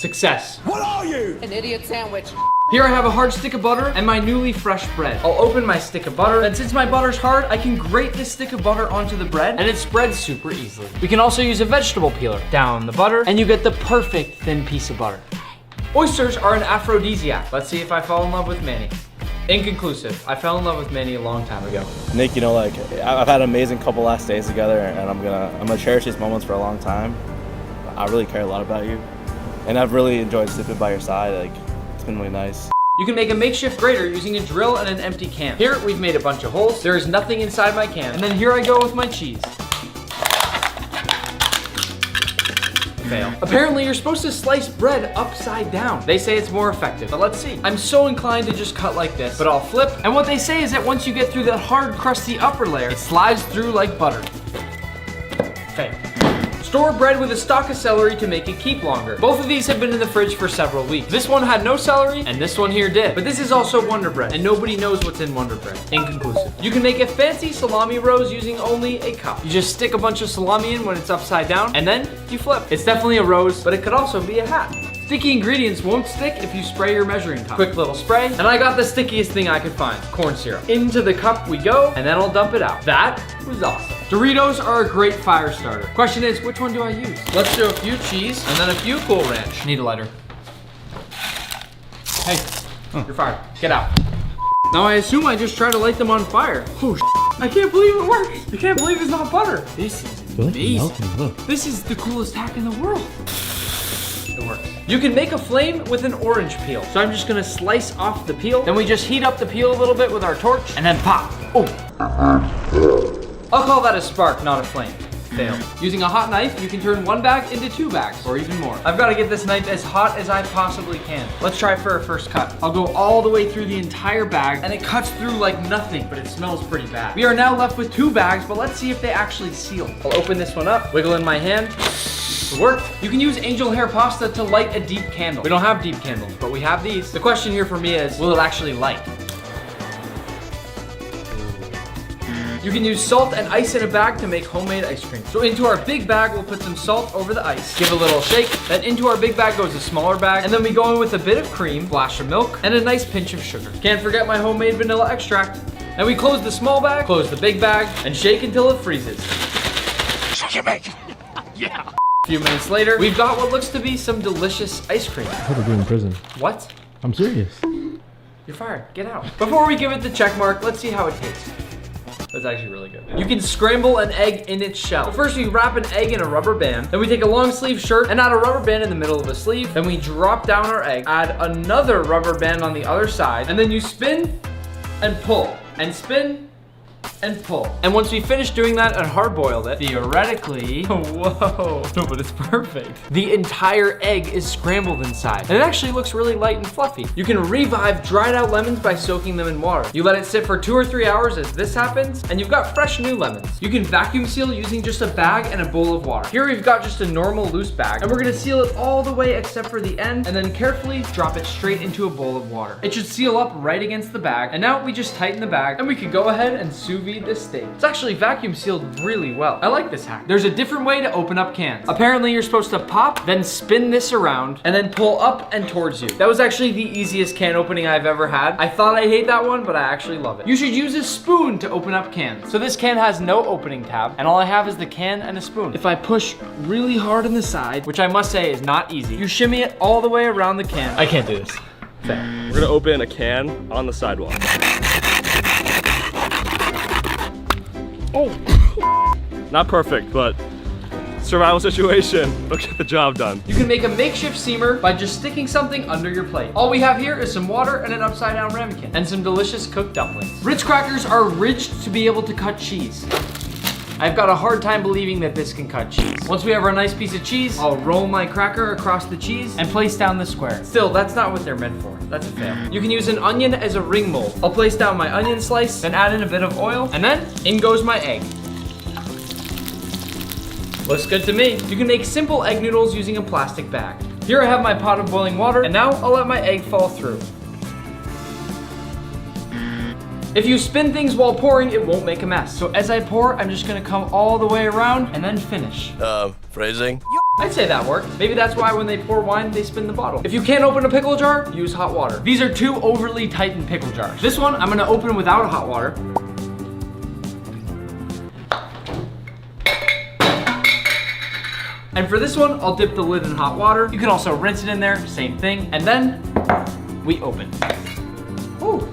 Success. What are you? An idiot sandwich. Here I have a hard stick of butter and my newly fresh bread. I'll open my stick of butter, and since my butter's hard, I can grate this stick of butter onto the bread, and it spreads super easily. We can also use a vegetable peeler. Down the butter, and you get the perfect thin piece of butter. Oysters are an aphrodisiac. Let's see if I fall in love with Manny. Inconclusive. I fell in love with Manny a long time ago. Nick, you know, like I've had an amazing couple last days together, and I'm gonna cherish these moments for a long time. I really care a lot about you, and I've really enjoyed sleeping by your side. Like, it's been really nice. You can make a makeshift grater using a drill and an empty can. Here, we've made a bunch of holes. There is nothing inside my can. And then here I go with my cheese. Fail. Apparently, you're supposed to slice bread upside down. They say it's more effective, but let's see. I'm so inclined to just cut like this, but I'll flip. And what they say is that once you get through that hard, crusty upper layer, it slides through like butter. Fail. Store bread with a stalk of celery to make it keep longer. Both of these have been in the fridge for several weeks. This one had no celery, and this one here did. But this is also Wonder Bread, and nobody knows what's in Wonder Bread. Inconclusive. You can make a fancy salami rose using only a cup. You just stick a bunch of salami in when it's upside down, and then you flip. It's definitely a rose, but it could also be a hat. Sticky ingredients won't stick if you spray your measuring cup. Quick little spray, and I got the stickiest thing I could find, corn syrup. Into the cup we go, and then I'll dump it out. That was awesome. Doritos are a great fire starter. Question is, which one do I use? Let's do a few cheese, and then a few Cool Ranch. Need a lighter. Hey, you're fired. Get out. Now I assume I just try to light them on fire. Oh, I can't believe it works. I can't believe it's not butter. This is amazing. Look. This is the coolest hack in the world. It works. You can make a flame with an orange peel. So I'm just gonna slice off the peel. Then we just heat up the peel a little bit with our torch and then pop. Oh. I'll call that a spark, not a flame. Fail. Using a hot knife, you can turn one bag into 2 bags, or even more. I've got to get this knife as hot as I possibly can. Let's try for a first cut. I'll go all the way through the entire bag, and it cuts through like nothing, but it smells pretty bad. We are now left with 2 bags, but let's see if they actually seal. I'll open this one up, wiggle in my hand. It worked. You can use angel hair pasta to light a deep candle. We don't have deep candles, but we have these. The question here for me is, will it actually light? You can use salt and ice in a bag to make homemade ice cream. So into our big bag, we'll put some salt over the ice, give a little shake, then into our big bag goes a smaller bag, and then we go in with a bit of cream, splash of milk, and a nice pinch of sugar. Can't forget my homemade vanilla extract. And we close the small bag, close the big bag, and shake until it freezes. Shake it, mate. Yeah. A few minutes later, we've got what looks to be some delicious ice cream. I hope we're in prison. What? I'm serious. You're fired. Get out. Before we give it the check mark, let's see how it tastes. That's actually really good. You can scramble an egg in its shell. But first we wrap an egg in a rubber band, then we take a long sleeve shirt and add a rubber band in the middle of the sleeve, then we drop down our egg, add another rubber band on the other side, and then you spin and pull, and spin and pull. And once we finish doing that and hard boiled it, theoretically, whoa, no, but it's perfect. The entire egg is scrambled inside. And it actually looks really light and fluffy. You can revive dried out lemons by soaking them in water. You let it sit for 2 or 3 hours as this happens, and you've got fresh new lemons. You can vacuum seal using just a bag and a bowl of water. Here we've got just a normal loose bag, and we're gonna seal it all the way except for the end, and then carefully drop it straight into a bowl of water. It should seal up right against the bag, and now we just tighten the bag, and we can go ahead and sous vide this steak. It's actually vacuum sealed really well. I like this hack. There's a different way to open up cans. Apparently you're supposed to pop, then spin this around, and then pull up and towards you. That was actually the easiest can opening I've ever had. I thought I'd hate that one, but I actually love it. You should use a spoon to open up cans. So this can has no opening tab, and all I have is the can and a spoon. If I push really hard on the side, which I must say is not easy, you shimmy it all the way around the can. I can't do this. Fair. We're gonna open a can on the sidewalk. Oh! Not perfect, but survival situation. Let's get the job done. You can make a makeshift steamer by just sticking something under your plate. All we have here is some water and an upside down ramekin and some delicious cooked dumplings. Ritz crackers are ridged to be able to cut cheese. I've got a hard time believing that this can cut cheese. Once we have our nice piece of cheese, I'll roll my cracker across the cheese and place down the square. Still, that's not what they're meant for. That's a fail. You can use an onion as a ring mold. I'll place down my onion slice, then add in a bit of oil, and then in goes my egg. Looks good to me. You can make simple egg noodles using a plastic bag. Here I have my pot of boiling water, and now I'll let my egg fall through. If you spin things while pouring, it won't make a mess. So as I pour, I'm just gonna come all the way around and then finish. Phrasing? I'd say that worked. Maybe that's why when they pour wine, they spin the bottle. If you can't open a pickle jar, use hot water. These are two overly tightened pickle jars. This one, I'm gonna open without hot water. And for this one, I'll dip the lid in hot water. You can also rinse it in there, same thing. And then we open. Ooh,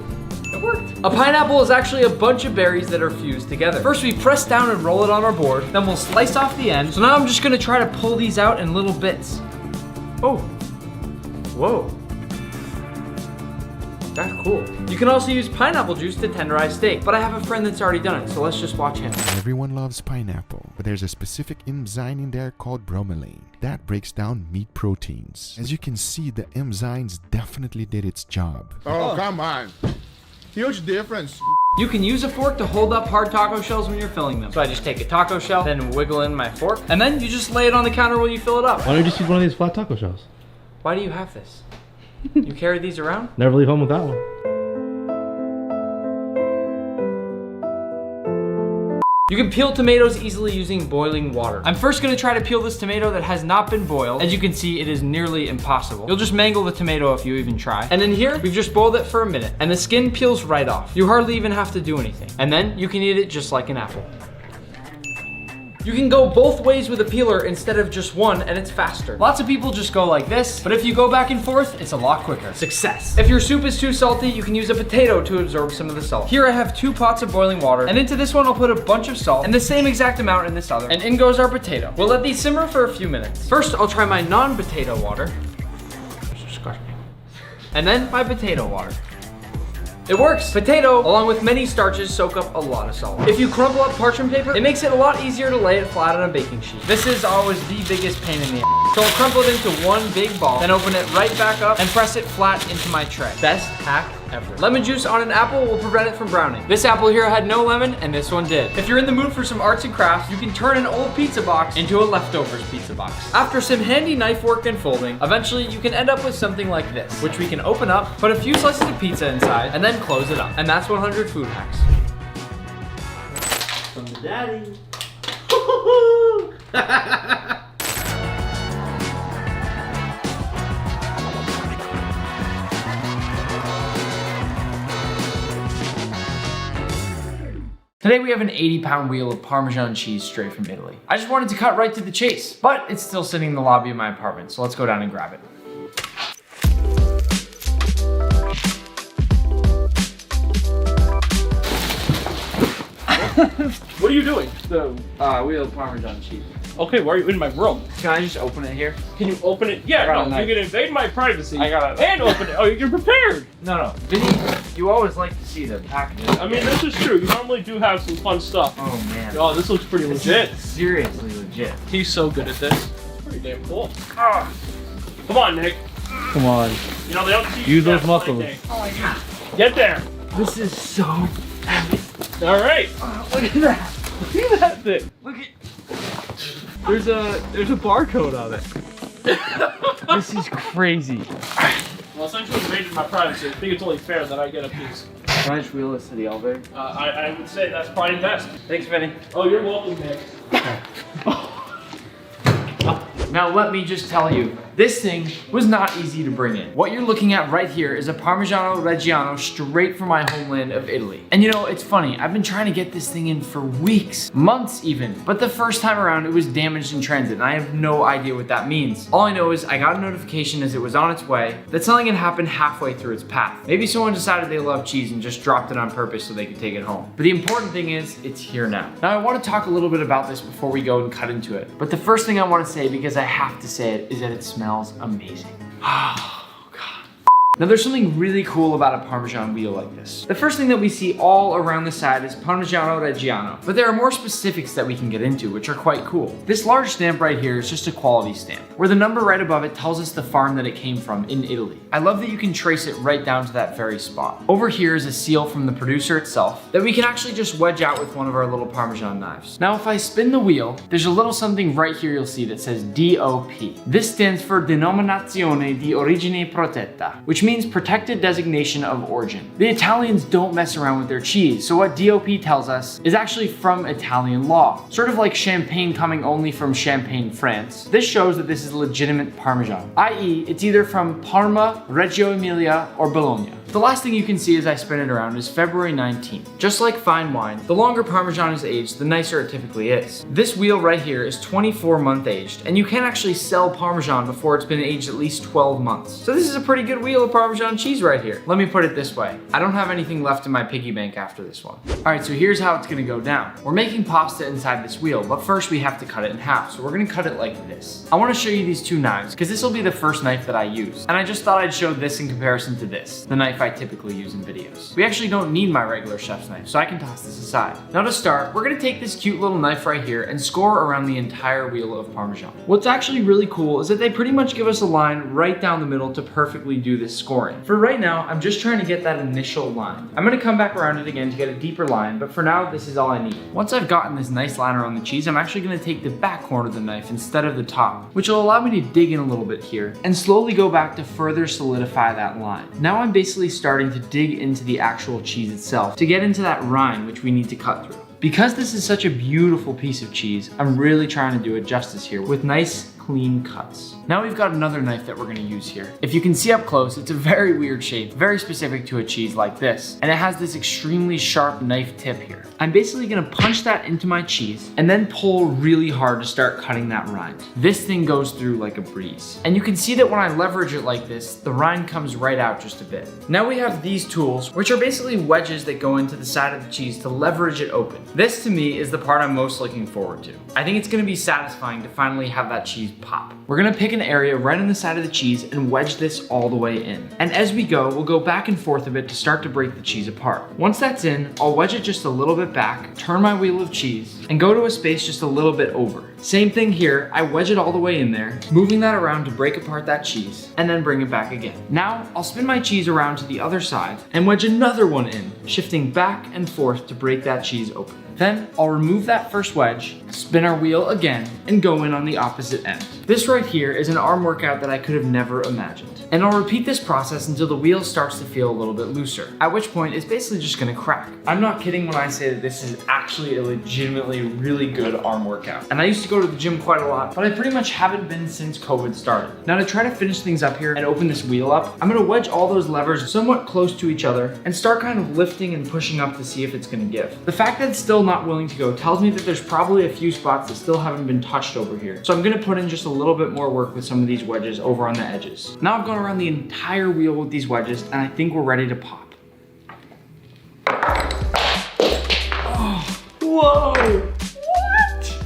it worked. A pineapple is actually a bunch of berries that are fused together. First, we press down and roll it on our board. Then we'll slice off the end. So now I'm just gonna try to pull these out in little bits. Oh, whoa. That's cool. You can also use pineapple juice to tenderize steak, but I have a friend that's already done it, so let's just watch him. Everyone loves pineapple, but there's a specific enzyme in there called bromelain that breaks down meat proteins. As you can see, the enzymes definitely did its job. Oh, come on. Huge difference. You can use a fork to hold up hard taco shells when you're filling them. So I just take a taco shell, then wiggle in my fork, and then you just lay it on the counter while you fill it up. Why don't you just use one of these flat taco shells? Why do you have this? You carry these around? Never leave home without one. You can peel tomatoes easily using boiling water. I'm first gonna try to peel this tomato that has not been boiled. As you can see, it is nearly impossible. You'll just mangle the tomato if you even try. And in here, we've just boiled it for a minute, and the skin peels right off. You hardly even have to do anything. And then you can eat it just like an apple. You can go both ways with a peeler instead of just one, and it's faster. Lots of people just go like this, but if you go back and forth, it's a lot quicker. Success. If your soup is too salty, you can use a potato to absorb some of the salt. Here I have 2 pots of boiling water, and into this one I'll put a bunch of salt, and the same exact amount in this other, and in goes our potato. We'll let these simmer for a few minutes. First, I'll try my non-potato water. And then my potato water. It works. Potato, along with many starches, soak up a lot of salt. If you crumple up parchment paper, it makes it a lot easier to lay it flat on a baking sheet. This is always the biggest pain in the ass. So I'll crumple it into one big ball, then open it right back up and press it flat into my tray. Best hack ever. Lemon juice on an apple will prevent it from browning. This apple here had no lemon, and this one did. If you're in the mood for some arts and crafts, you can turn an old pizza box into a leftovers pizza box. After some handy knife work and folding, eventually you can end up with something like this, which we can open up, put a few slices of pizza inside, and then close it up. And that's 100 food hacks. From the daddy. Today we have an 80-pound wheel of Parmesan cheese straight from Italy. I just wanted to cut right to the chase, but it's still sitting in the lobby of my apartment, so let's go down and grab it. What are you doing? The wheel of Parmesan cheese. Okay, why are you in my room? Can I just open it here? Can you open it? Yeah, no, you're gonna invade my privacy. I got it. And open it. Oh, you're prepared. No. Vinny, you always like to see the packaging. I mean, this is true. You normally do have some fun stuff. Oh, man. Oh, this looks pretty legit. Seriously legit. He's so good at this. It's pretty damn cool. Ah. Come on, Nick. Come on. You know, they don't teach Use you those that muscles. thing. Oh my God. Get there. This is so heavy. All right. Look at that. Look at that thing. Look at. There's a barcode on it. This is crazy. Well, since you invaded my privacy, I think it's only fair that I get a piece. Can I just wheel this to the elevator? I would say that's probably best. Thanks, Vinny. Oh, you're welcome, Nick. Now let me just tell you, this thing was not easy to bring in. What you're looking at right here is a Parmigiano Reggiano straight from my homeland of Italy. And you know, it's funny, I've been trying to get this thing in for weeks, months even, but the first time around it was damaged in transit and I have no idea what that means. All I know is I got a notification as it was on its way that something had happened halfway through its path. Maybe someone decided they love cheese and just dropped it on purpose so they could take it home. But the important thing is, it's here now. Now I want to talk a little bit about this before we go and cut into it. But the first thing I want to say, because I have to say it, is that it smells amazing. Now there's something really cool about a Parmesan wheel like this. The first thing that we see all around the side is Parmigiano Reggiano, but there are more specifics that we can get into, which are quite cool. This large stamp right here is just a quality stamp, where the number right above it tells us the farm that it came from in Italy. I love that you can trace it right down to that very spot. Over here is a seal from the producer itself that we can actually just wedge out with one of our little Parmesan knives. Now if I spin the wheel, there's a little something right here you'll see that says DOP. This stands for Denominazione di Origine Protetta, which means protected designation of origin. The Italians don't mess around with their cheese, so what DOP tells us is actually from Italian law. Sort of like champagne coming only from Champagne, France. This shows that this is legitimate Parmesan, i.e. it's either from Parma, Reggio Emilia, or Bologna. The last thing you can see as I spin it around is February 19th. Just like fine wine, the longer Parmesan is aged, the nicer it typically is. This wheel right here is 24-month aged, and you can actually sell Parmesan before it's been aged at least 12 months. So this is a pretty good wheel of Parmesan cheese right here. Let me put it this way. I don't have anything left in my piggy bank after this one. All right, so here's how it's gonna go down. We're making pasta inside this wheel, but first we have to cut it in half. So we're gonna cut it like this. I wanna show you these two knives, because this will be the first knife that I use. And I just thought I'd show this in comparison to this, the knife I typically use in videos. We actually don't need my regular chef's knife, so I can toss this aside. Now to start, we're gonna take this cute little knife right here and score around the entire wheel of Parmesan. What's actually really cool is that they pretty much give us a line right down the middle to perfectly do this scoring. For right now, I'm just trying to get that initial line. I'm gonna come back around it again to get a deeper line, but for now, this is all I need. Once I've gotten this nice line around the cheese, I'm actually gonna take the back corner of the knife instead of the top, which will allow me to dig in a little bit here and slowly go back to further solidify that line. Now I'm basically starting to dig into the actual cheese itself to get into that rind which we need to cut through. Because this is such a beautiful piece of cheese, I'm really trying to do it justice here with nice, clean cuts. Now we've got another knife that we're gonna use here. If you can see up close, it's a very weird shape, very specific to a cheese like this, and it has this extremely sharp knife tip here. I'm basically gonna punch that into my cheese and then pull really hard to start cutting that rind. This thing goes through like a breeze. And you can see that when I leverage it like this, the rind comes right out just a bit. Now we have these tools, which are basically wedges that go into the side of the cheese to leverage it open. This to me is the part I'm most looking forward to. I think it's gonna be satisfying to finally have that cheese pop. We're gonna pick an area right on the side of the cheese and wedge this all the way in. And as we go, we'll go back and forth a bit to start to break the cheese apart. Once that's in, I'll wedge it just a little bit back, turn my wheel of cheese, and go to a space just a little bit over. Same thing here, I wedge it all the way in there, moving that around to break apart that cheese, and then bring it back again. Now, I'll spin my cheese around to the other side and wedge another one in, shifting back and forth to break that cheese open. Then I'll remove that first wedge, spin our wheel again, and go in on the opposite end. This right here is an arm workout that I could have never imagined. And I'll repeat this process until the wheel starts to feel a little bit looser, at which point it's basically just gonna crack. I'm not kidding when I say that this is actually a legitimately really good arm workout. And I used to go to the gym quite a lot, but I pretty much haven't been since COVID started. Now to try to finish things up here and open this wheel up, I'm gonna wedge all those levers somewhat close to each other and start kind of lifting and pushing up to see if it's gonna give. The fact that it's still not willing to go tells me that there's probably a few spots that still haven't been touched over here. So I'm gonna put in just a little bit more work with some of these wedges over on the edges. Now I've gone around the entire wheel with these wedges and I think we're ready to pop. Oh, whoa!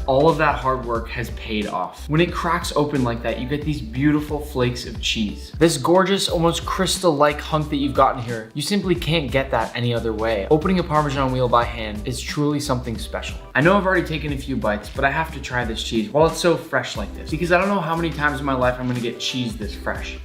All of that hard work has paid off. When it cracks open like that, you get these beautiful flakes of cheese. This gorgeous, almost crystal-like hunk that you've gotten here, you simply can't get that any other way. Opening a Parmesan wheel by hand is truly something special. I know I've already taken a few bites, but I have to try this cheese while it's so fresh like this, because I don't know how many times in my life I'm gonna get cheese this fresh.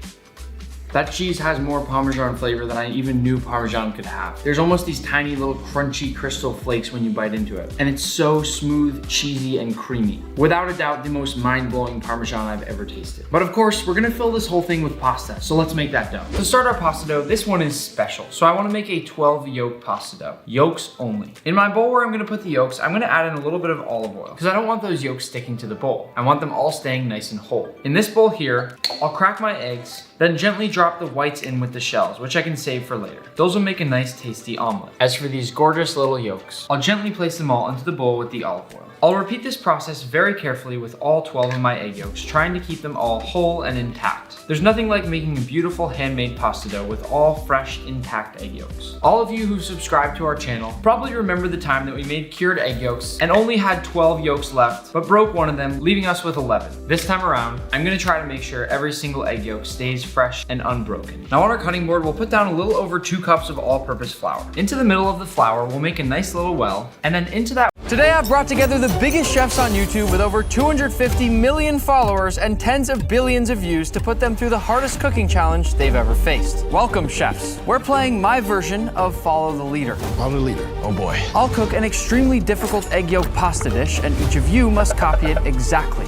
That cheese has more Parmesan flavor than I even knew Parmesan could have. There's almost these tiny little crunchy crystal flakes when you bite into it. And it's so smooth, cheesy, and creamy. Without a doubt, the most mind-blowing Parmesan I've ever tasted. But of course, we're gonna fill this whole thing with pasta, so let's make that dough. To start our pasta dough, this one is special. So I wanna make a 12 yolk pasta dough. Yolks only. In my bowl where I'm gonna put the yolks, I'm gonna add in a little bit of olive oil, because I don't want those yolks sticking to the bowl. I want them all staying nice and whole. In this bowl here, I'll crack my eggs, then gently drop the whites in with the shells, which I can save for later. Those will make a nice tasty omelet. As for these gorgeous little yolks, I'll gently place them all into the bowl with the olive oil. I'll repeat this process very carefully with all 12 of my egg yolks, trying to keep them all whole and intact. There's nothing like making a beautiful handmade pasta dough with all fresh, intact egg yolks. All of you who subscribe to our channel probably remember the time that we made cured egg yolks and only had 12 yolks left, but broke one of them, leaving us with 11. This time around, I'm gonna try to make sure every single egg yolk stays fresh and unbroken. Now on our cutting board, we'll put down a little over 2 cups of all-purpose flour. Into the middle of the flour, we'll make a nice little well, and then into that. Today I've brought together the biggest chefs on YouTube with over 250 million followers and tens of billions of views to put them through the hardest cooking challenge they've ever faced. Welcome, chefs. We're playing my version of Follow the Leader. Follow the leader. Oh boy. I'll cook an extremely difficult egg yolk pasta dish, and each of you must copy it exactly.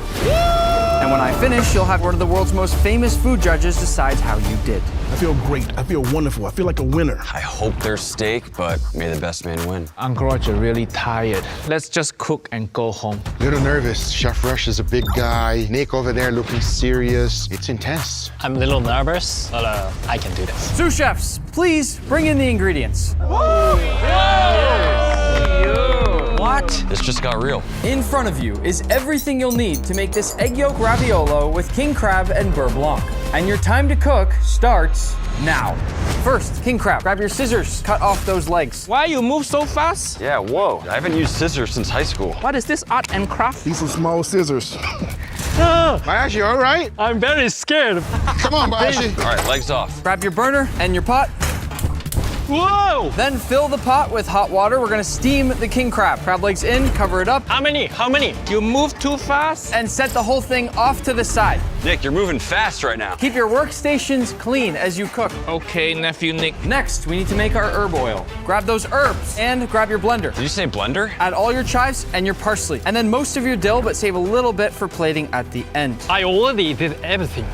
And when I finish, you'll have one of the world's most famous food judges decide how you did. I feel great. I feel wonderful. I feel like a winner. I hope there's steak, but may the best man win. Uncle Roger really tired. Let's just cook and go home. Little nervous. Chef Rush is a big guy. Nick over there looking serious. It's intense. I'm a little nervous, but I can do this. Sous chefs, please bring in the ingredients. What? This just got real. In front of you is everything you'll need to make this egg yolk raviolo with king crab and beurre blanc. And your time to cook starts now. First, king crab, grab your scissors, cut off those legs. Why you move so fast? Yeah, whoa. I haven't used scissors since high school. What is this art and craft? These are small scissors. Bayashi, all right? I'm very scared. Come on, Bayashi. All right, legs off. Grab your burner and your pot. Whoa! Then fill the pot with hot water. We're gonna steam the king crab. Crab legs in, cover it up. How many? How many? You move too fast? And set the whole thing off to the side. Nick, you're moving fast right now. Keep your workstations clean as you cook. Okay, nephew Nick. Next, we need to make our herb oil. Grab those herbs and grab your blender. Did you say blender? Add all your chives and your parsley. And then most of your dill, but save a little bit for plating at the end. I already did everything.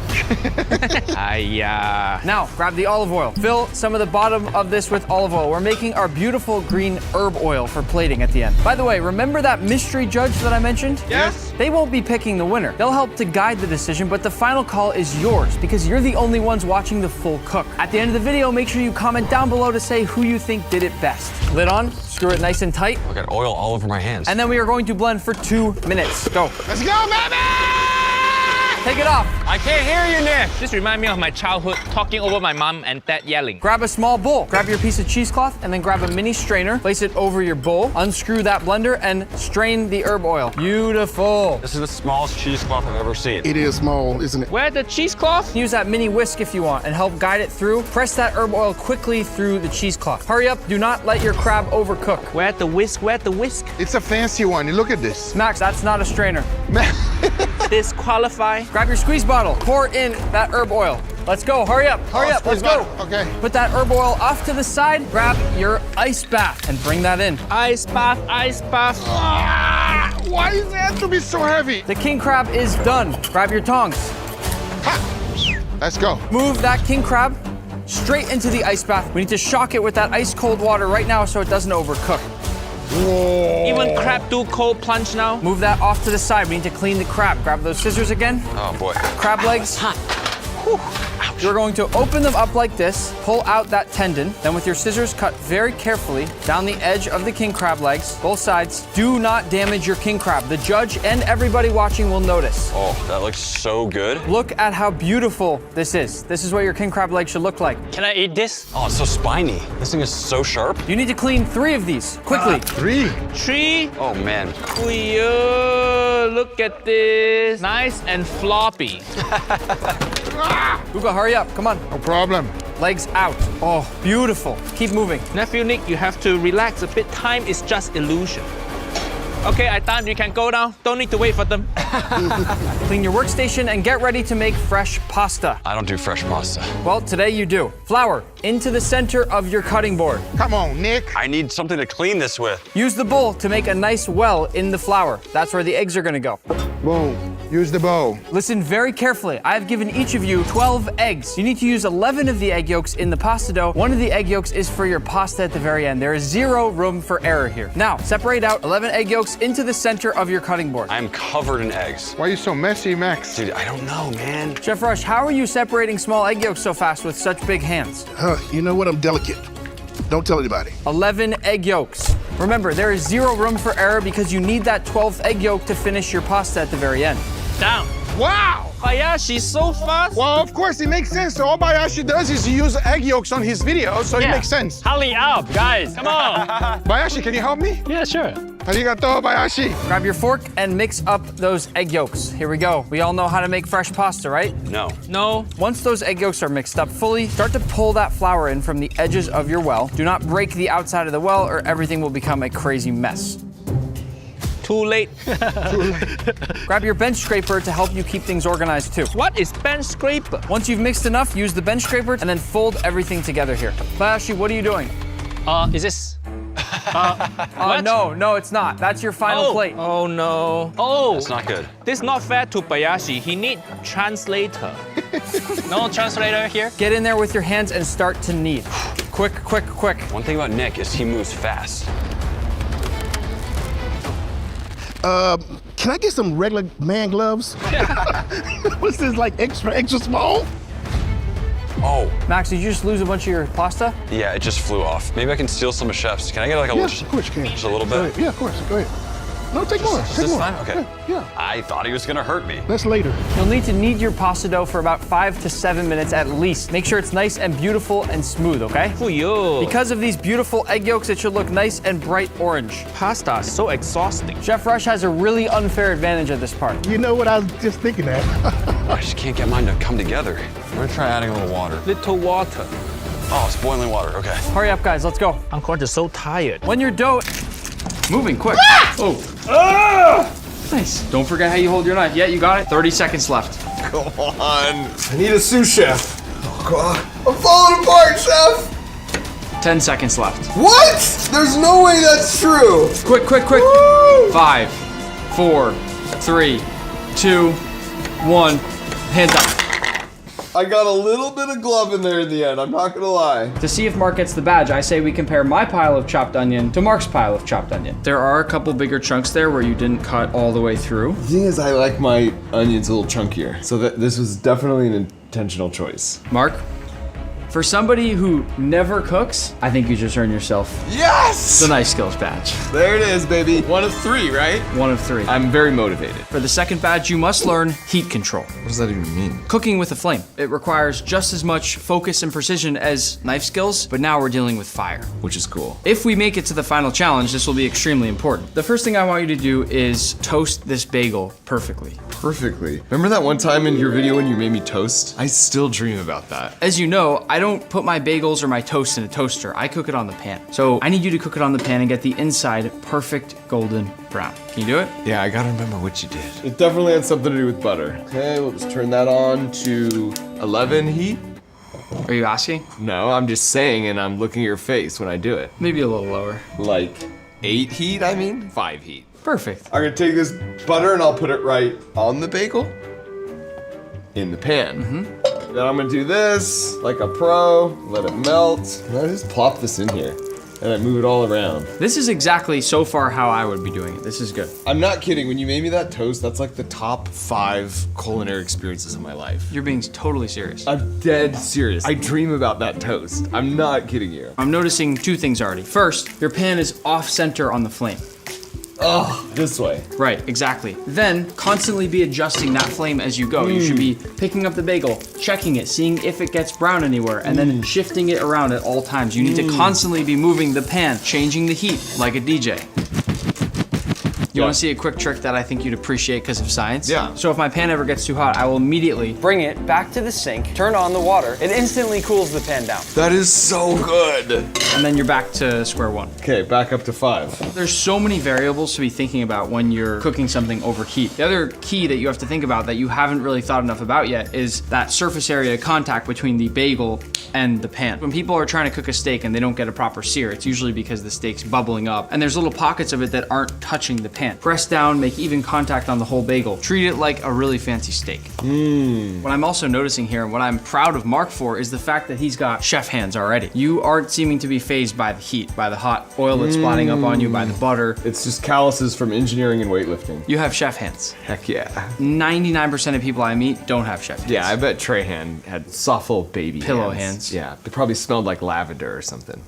Now, grab the olive oil. Fill some of the bottom of this with olive oil. We're making our beautiful green herb oil for plating at the end. By the way, remember that mystery judge that I mentioned? Yes. They won't be picking the winner. They'll help to guide the decision, but the final call is yours because you're the only ones watching the full cook. At the end of the video, make sure you comment down below to say who you think did it best. Lid on, screw it nice and tight. I got oil all over my hands. And then we are going to blend for 2 minutes. Go. Let's go, baby! Take it off. I can't hear you, Nick. This reminds me of my childhood, talking over my mom and dad yelling. Grab a small bowl. Grab your piece of cheesecloth and then grab a mini strainer. Place it over your bowl. Unscrew that blender and strain the herb oil. Beautiful. This is the smallest cheesecloth I've ever seen. It is small, isn't it? Where the cheesecloth? Use that mini whisk if you want and help guide it through. Press that herb oil quickly through the cheesecloth. Hurry up. Do not let your crab overcook. Where the whisk? Where the whisk? It's a fancy one. Look at this. Max, that's not a strainer. Disqualify. Grab your squeeze bottle. Pour in that herb oil. Let's go. Hurry up. Hurry up. Let's go. Okay. Put that herb oil off to the side. Grab your ice bath and bring that in. Ice bath, ice bath. Why does it have to be so heavy? The king crab is done. Grab your tongs. Ha! Let's go. Move that king crab straight into the ice bath. We need to shock it with that ice cold water right now so it doesn't overcook. Whoa. Even crab do cold plunge now. Move that off to the side. We need to clean the crab. Grab those scissors again. Oh boy. Crab legs. You're going to open them up like this, pull out that tendon, then with your scissors cut very carefully down the edge of the king crab legs, both sides. Do not damage your king crab. The judge and everybody watching will notice. Oh, that looks so good. Look at how beautiful this is. This is what your king crab leg should look like. Can I eat this? Oh, it's so spiny. This thing is so sharp. You need to clean 3 of these, quickly. 3? 3? Oh man. Look at this. Nice and floppy. Uga, hurry up, come on. No problem. Legs out. Oh, beautiful. Keep moving. Nephew Nick, you have to relax a bit. Time is just illusion. Okay, I done. You can go now. Don't need to wait for them. Clean your workstation and get ready to make fresh pasta. I don't do fresh pasta. Well, today you do. Flour into the center of your cutting board. Come on, Nick. I need something to clean this with. Use the bowl to make a nice well in the flour. That's where the eggs are gonna go. Boom. Use the bowl. Listen very carefully. I have given each of you 12 eggs. You need to use 11 of the egg yolks in the pasta dough. 1 of the egg yolks is for your pasta at the very end. There is 0 room for error here. Now, separate out 11 egg yolks into the center of your cutting board. I'm covered in eggs. Why are you so messy, Max? Dude, I don't know, man. Chef Rush, how are you separating small egg yolks so fast with such big hands? You know what? I'm delicate. Don't tell anybody. 11 egg yolks. Remember, there is 0 room for error because you need that 12th egg yolk to finish your pasta at the very end. Down. Wow! Bayashi, so fast. Well, of course, it makes sense. So all Bayashi does is use egg yolks on his video, so it makes sense. Hurry up, guys. Come on. Bayashi, can you help me? Yeah, sure. Arigato, Bayashi. Grab your fork and mix up those egg yolks. Here we go. We all know how to make fresh pasta, right? No. No. Once those egg yolks are mixed up fully, start to pull that flour in from the edges of your well. Do not break the outside of the well or everything will become a crazy mess. Too late. Grab your bench scraper to help you keep things organized too. What is bench scraper? Once you've mixed enough, use the bench scraper and then fold everything together here. Bayashi, what are you doing? Is this? No, it's not. That's your final plate. Oh no. Oh. That's not good. This is not fair to Bayashi. He need translator. No translator here? Get in there with your hands and start to knead. Quick. One thing about Nick is he moves fast. Can I get some regular man gloves? What's this, like extra small? Oh. Max, did you just lose a bunch of your pasta? Yeah, it just flew off. Maybe I can steal some of Chef's. Can I get like a little? Of course you can. Just a little bit? Yeah, of course. Go ahead. No, take more. Just Take this more. time? Okay. Yeah. I thought he was gonna hurt me. That's later. You'll need to knead your pasta dough for about 5 to 7 minutes at least. Make sure it's nice and beautiful and smooth, okay? Because of these beautiful egg yolks, it should look nice and bright orange. Pasta is so exhausting. Chef Rush has a really unfair advantage at this part. You know what I was just thinking that. I just can't get mine to come together. I'm gonna try adding a little water. Little water. Oh, it's boiling water. Okay. Hurry up, guys. Let's go. I'm going to so tired. When your dough... Moving quick. Nice. Don't forget how you hold your knife. Yeah, you got it. 30 seconds left. Come on. I need a sous chef. Oh, God. I'm falling apart, chef. 10 seconds left. What? There's no way that's true. Quick. Woo! 5, 4, 3, 2, 1. Hands up. I got a little bit of glove in there in the end, I'm not gonna lie. To see if Mark gets the badge, I say we compare my pile of chopped onion to Mark's pile of chopped onion. There are a couple bigger chunks there where you didn't cut all the way through. The thing is, I like my onions a little chunkier, so that this was definitely an intentional choice. Mark, for somebody who never cooks, I think you just earned yourself yes! the nice skills badge. There it is, baby. 1 of 3, right? 1 of 3. I'm very motivated. For the second badge, you must learn heat control. What does that even mean? Cooking with a flame. It requires just as much focus and precision as knife skills, but now we're dealing with fire. Which is cool. If we make it to the final challenge, this will be extremely important. The first thing I want you to do is toast this bagel perfectly. Perfectly. Remember that one time in your video when you made me toast? I still dream about that. As you know, I don't put my bagels or my toast in a toaster. I cook it on the pan. So I need you to cook it on the pan and get the inside perfect golden brown. Can you do it? Yeah, I gotta remember what you did. It definitely had something to do with butter. Okay, we'll just turn that on to 11 heat. Are you asking? No, I'm just saying, and I'm looking at your face when I do it. Maybe a little lower. Like 8 heat, I mean? 5 heat. Perfect. I'm gonna take this butter and I'll put it right on the bagel in the pan. Then I'm gonna do this like a pro, let it melt. And I just plop this in here and I move it all around. This is exactly so far how I would be doing it. This is good. I'm not kidding, when you made me that toast, that's like the top 5 culinary experiences of my life. You're being totally serious. I'm dead serious. I dream about that toast. I'm not kidding you. I'm noticing 2 things already. First, your pan is off center on the flame. Oh, this way. Right, exactly. Then, constantly be adjusting that flame as you go. You should be picking up the bagel, checking it, seeing if it gets brown anywhere, and then shifting it around at all times. You need to constantly be moving the pan, changing the heat like a DJ. You want to see a quick trick that I think you'd appreciate because of science? Yeah. So if my pan ever gets too hot, I will immediately bring it back to the sink, turn on the water. It instantly cools the pan down. That is so good. And then you're back to square one. Okay, back up to 5. There's so many variables to be thinking about when you're cooking something over heat. The other key that you have to think about that you haven't really thought enough about yet is that surface area of contact between the bagel and the pan. When people are trying to cook a steak and they don't get a proper sear, it's usually because the steak's bubbling up and there's little pockets of it that aren't touching the pan. Press down, make even contact on the whole bagel. Treat it like a really fancy steak. What I'm also noticing here and what I'm proud of Mark for is the fact that he's got chef hands already. You aren't seeming to be fazed by the heat, by the hot oil that's splatting up on you, by the butter. It's just calluses from engineering and weightlifting. You have chef hands. Heck yeah. 99% of people I meet don't have chef hands. Yeah, I bet Trahan had soft little baby pillow hands. Yeah, they probably smelled like lavender or something.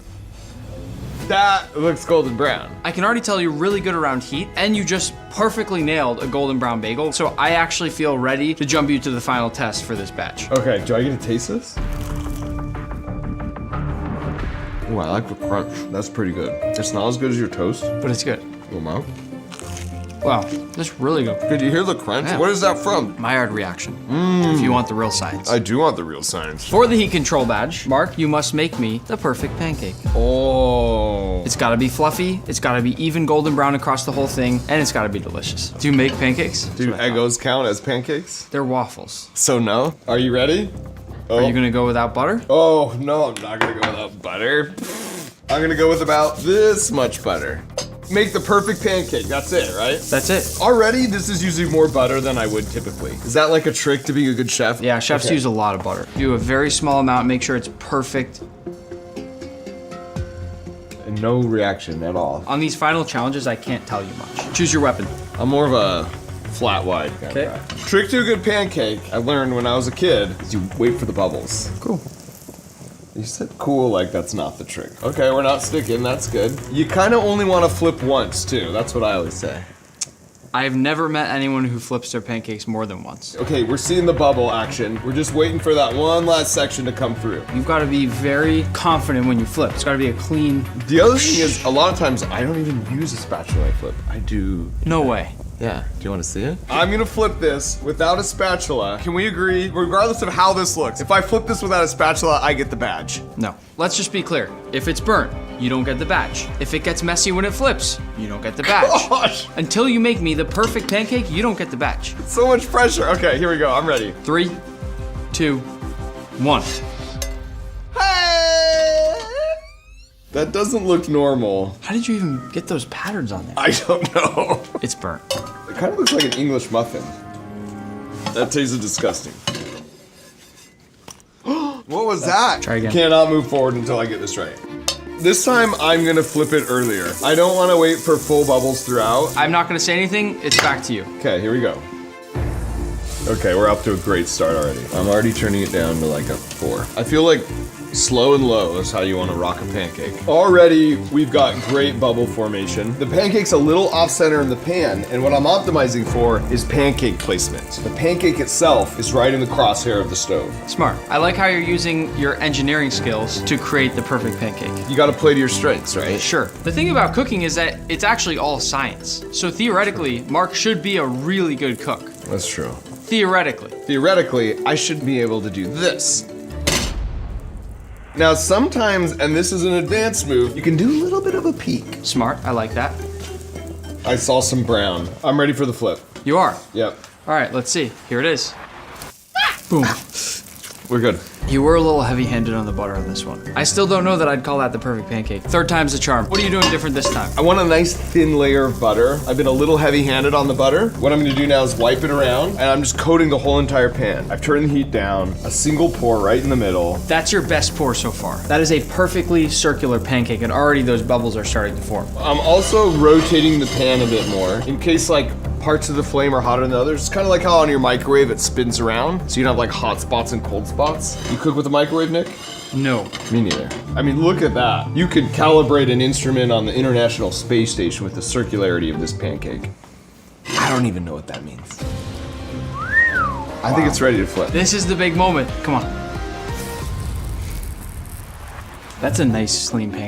That looks golden brown. I can already tell you're really good around heat and you just perfectly nailed a golden brown bagel. So I actually feel ready to jump you to the final test for this batch. Okay, do I get to taste this? Ooh, I like the crunch. That's pretty good. It's not as good as your toast, but it's good. Wow. Wow, that's really good. Did you hear the crunch? Yeah. What is that from? Maillard reaction. If you want the real science. I do want the real science. For the heat control badge, Mark, you must make me the perfect pancake. Oh. It's gotta be fluffy, it's gotta be even golden brown across the whole thing, and it's gotta be delicious. Do you make pancakes? Do Eggos count as pancakes? They're waffles. So no? Are you ready? Are you gonna go without butter? Oh, no, I'm not gonna go without butter. I'm gonna go with about this much butter. Make the perfect pancake, that's it, right? That's it. Already, this is using more butter than I would typically. Is that like a trick to being a good chef? Yeah, chefs use a lot of butter. Do a very small amount, make sure it's perfect. And no reaction at all. On these final challenges, I can't tell you much. Choose your weapon. I'm more of a flat wide kind of guy. Trick to a good pancake, I learned when I was a kid, is you wait for the bubbles. Cool. You said cool like that's not the trick. Okay, we're not sticking, that's good. You kind of only want to flip once too, that's what I always say. I've never met anyone who flips their pancakes more than once. Okay, we're seeing the bubble action. We're just waiting for that one last section to come through. You've got to be very confident when you flip. It's got to be a clean... The other thing is, a lot of times I don't even use a spatula when I flip. I do... No way. Yeah. Do you want to see it? I'm gonna flip this without a spatula. Can we agree, regardless of how this looks, if I flip this without a spatula, I get the badge? No. Let's just be clear. If it's burnt, you don't get the badge. If it gets messy when it flips, you don't get the badge. Gosh. Until you make me the perfect pancake, you don't get the badge. So much pressure. Okay, here we go. I'm ready. 3, 2, 1. That doesn't look normal. How did you even get those patterns on there? I don't know. It's burnt. It kind of looks like an English muffin. That tasted disgusting. What was that? Try again. Cannot move forward until I get this right. This time, I'm gonna flip it earlier. I don't wanna wait for full bubbles throughout. I'm not gonna say anything, it's back to you. Okay, here we go. Okay, we're off to a great start already. I'm already turning it down to like a 4. I feel like slow and low is how you want to rock a pancake. Already, we've got great bubble formation. The pancake's a little off center in the pan, and what I'm optimizing for is pancake placement. The pancake itself is right in the crosshair of the stove. Smart. I like how you're using your engineering skills to create the perfect pancake. You gotta play to your strengths, right? Sure. The thing about cooking is that it's actually all science. So theoretically, Mark should be a really good cook. That's true. Theoretically. Theoretically, I should be able to do this. Now sometimes, and this is an advanced move, you can do a little bit of a peek. Smart, I like that. I saw some brown. I'm ready for the flip. You are? Yep. All right, let's see. Here it is. Boom. We're good. You were a little heavy-handed on the butter on this one. I still don't know that I'd call that the perfect pancake. 3rd time's the charm. What are you doing different this time? I want a nice thin layer of butter. I've been a little heavy-handed on the butter. What I'm gonna do now is wipe it around, and I'm just coating the whole entire pan. I've turned the heat down, a single pour right in the middle. That's your best pour so far. That is a perfectly circular pancake, and already those bubbles are starting to form. I'm also rotating the pan a bit more, in case like parts of the flame are hotter than others. It's kind of like how on your microwave it spins around, so you don't have like hot spots and cold spots. You cook with a microwave, Nick? No. Me neither. I mean, look at that. You could calibrate an instrument on the International Space Station with the circularity of this pancake. I don't even know what that means. I think it's ready to flip. This is the big moment. Come on. That's a nice, lean pancake.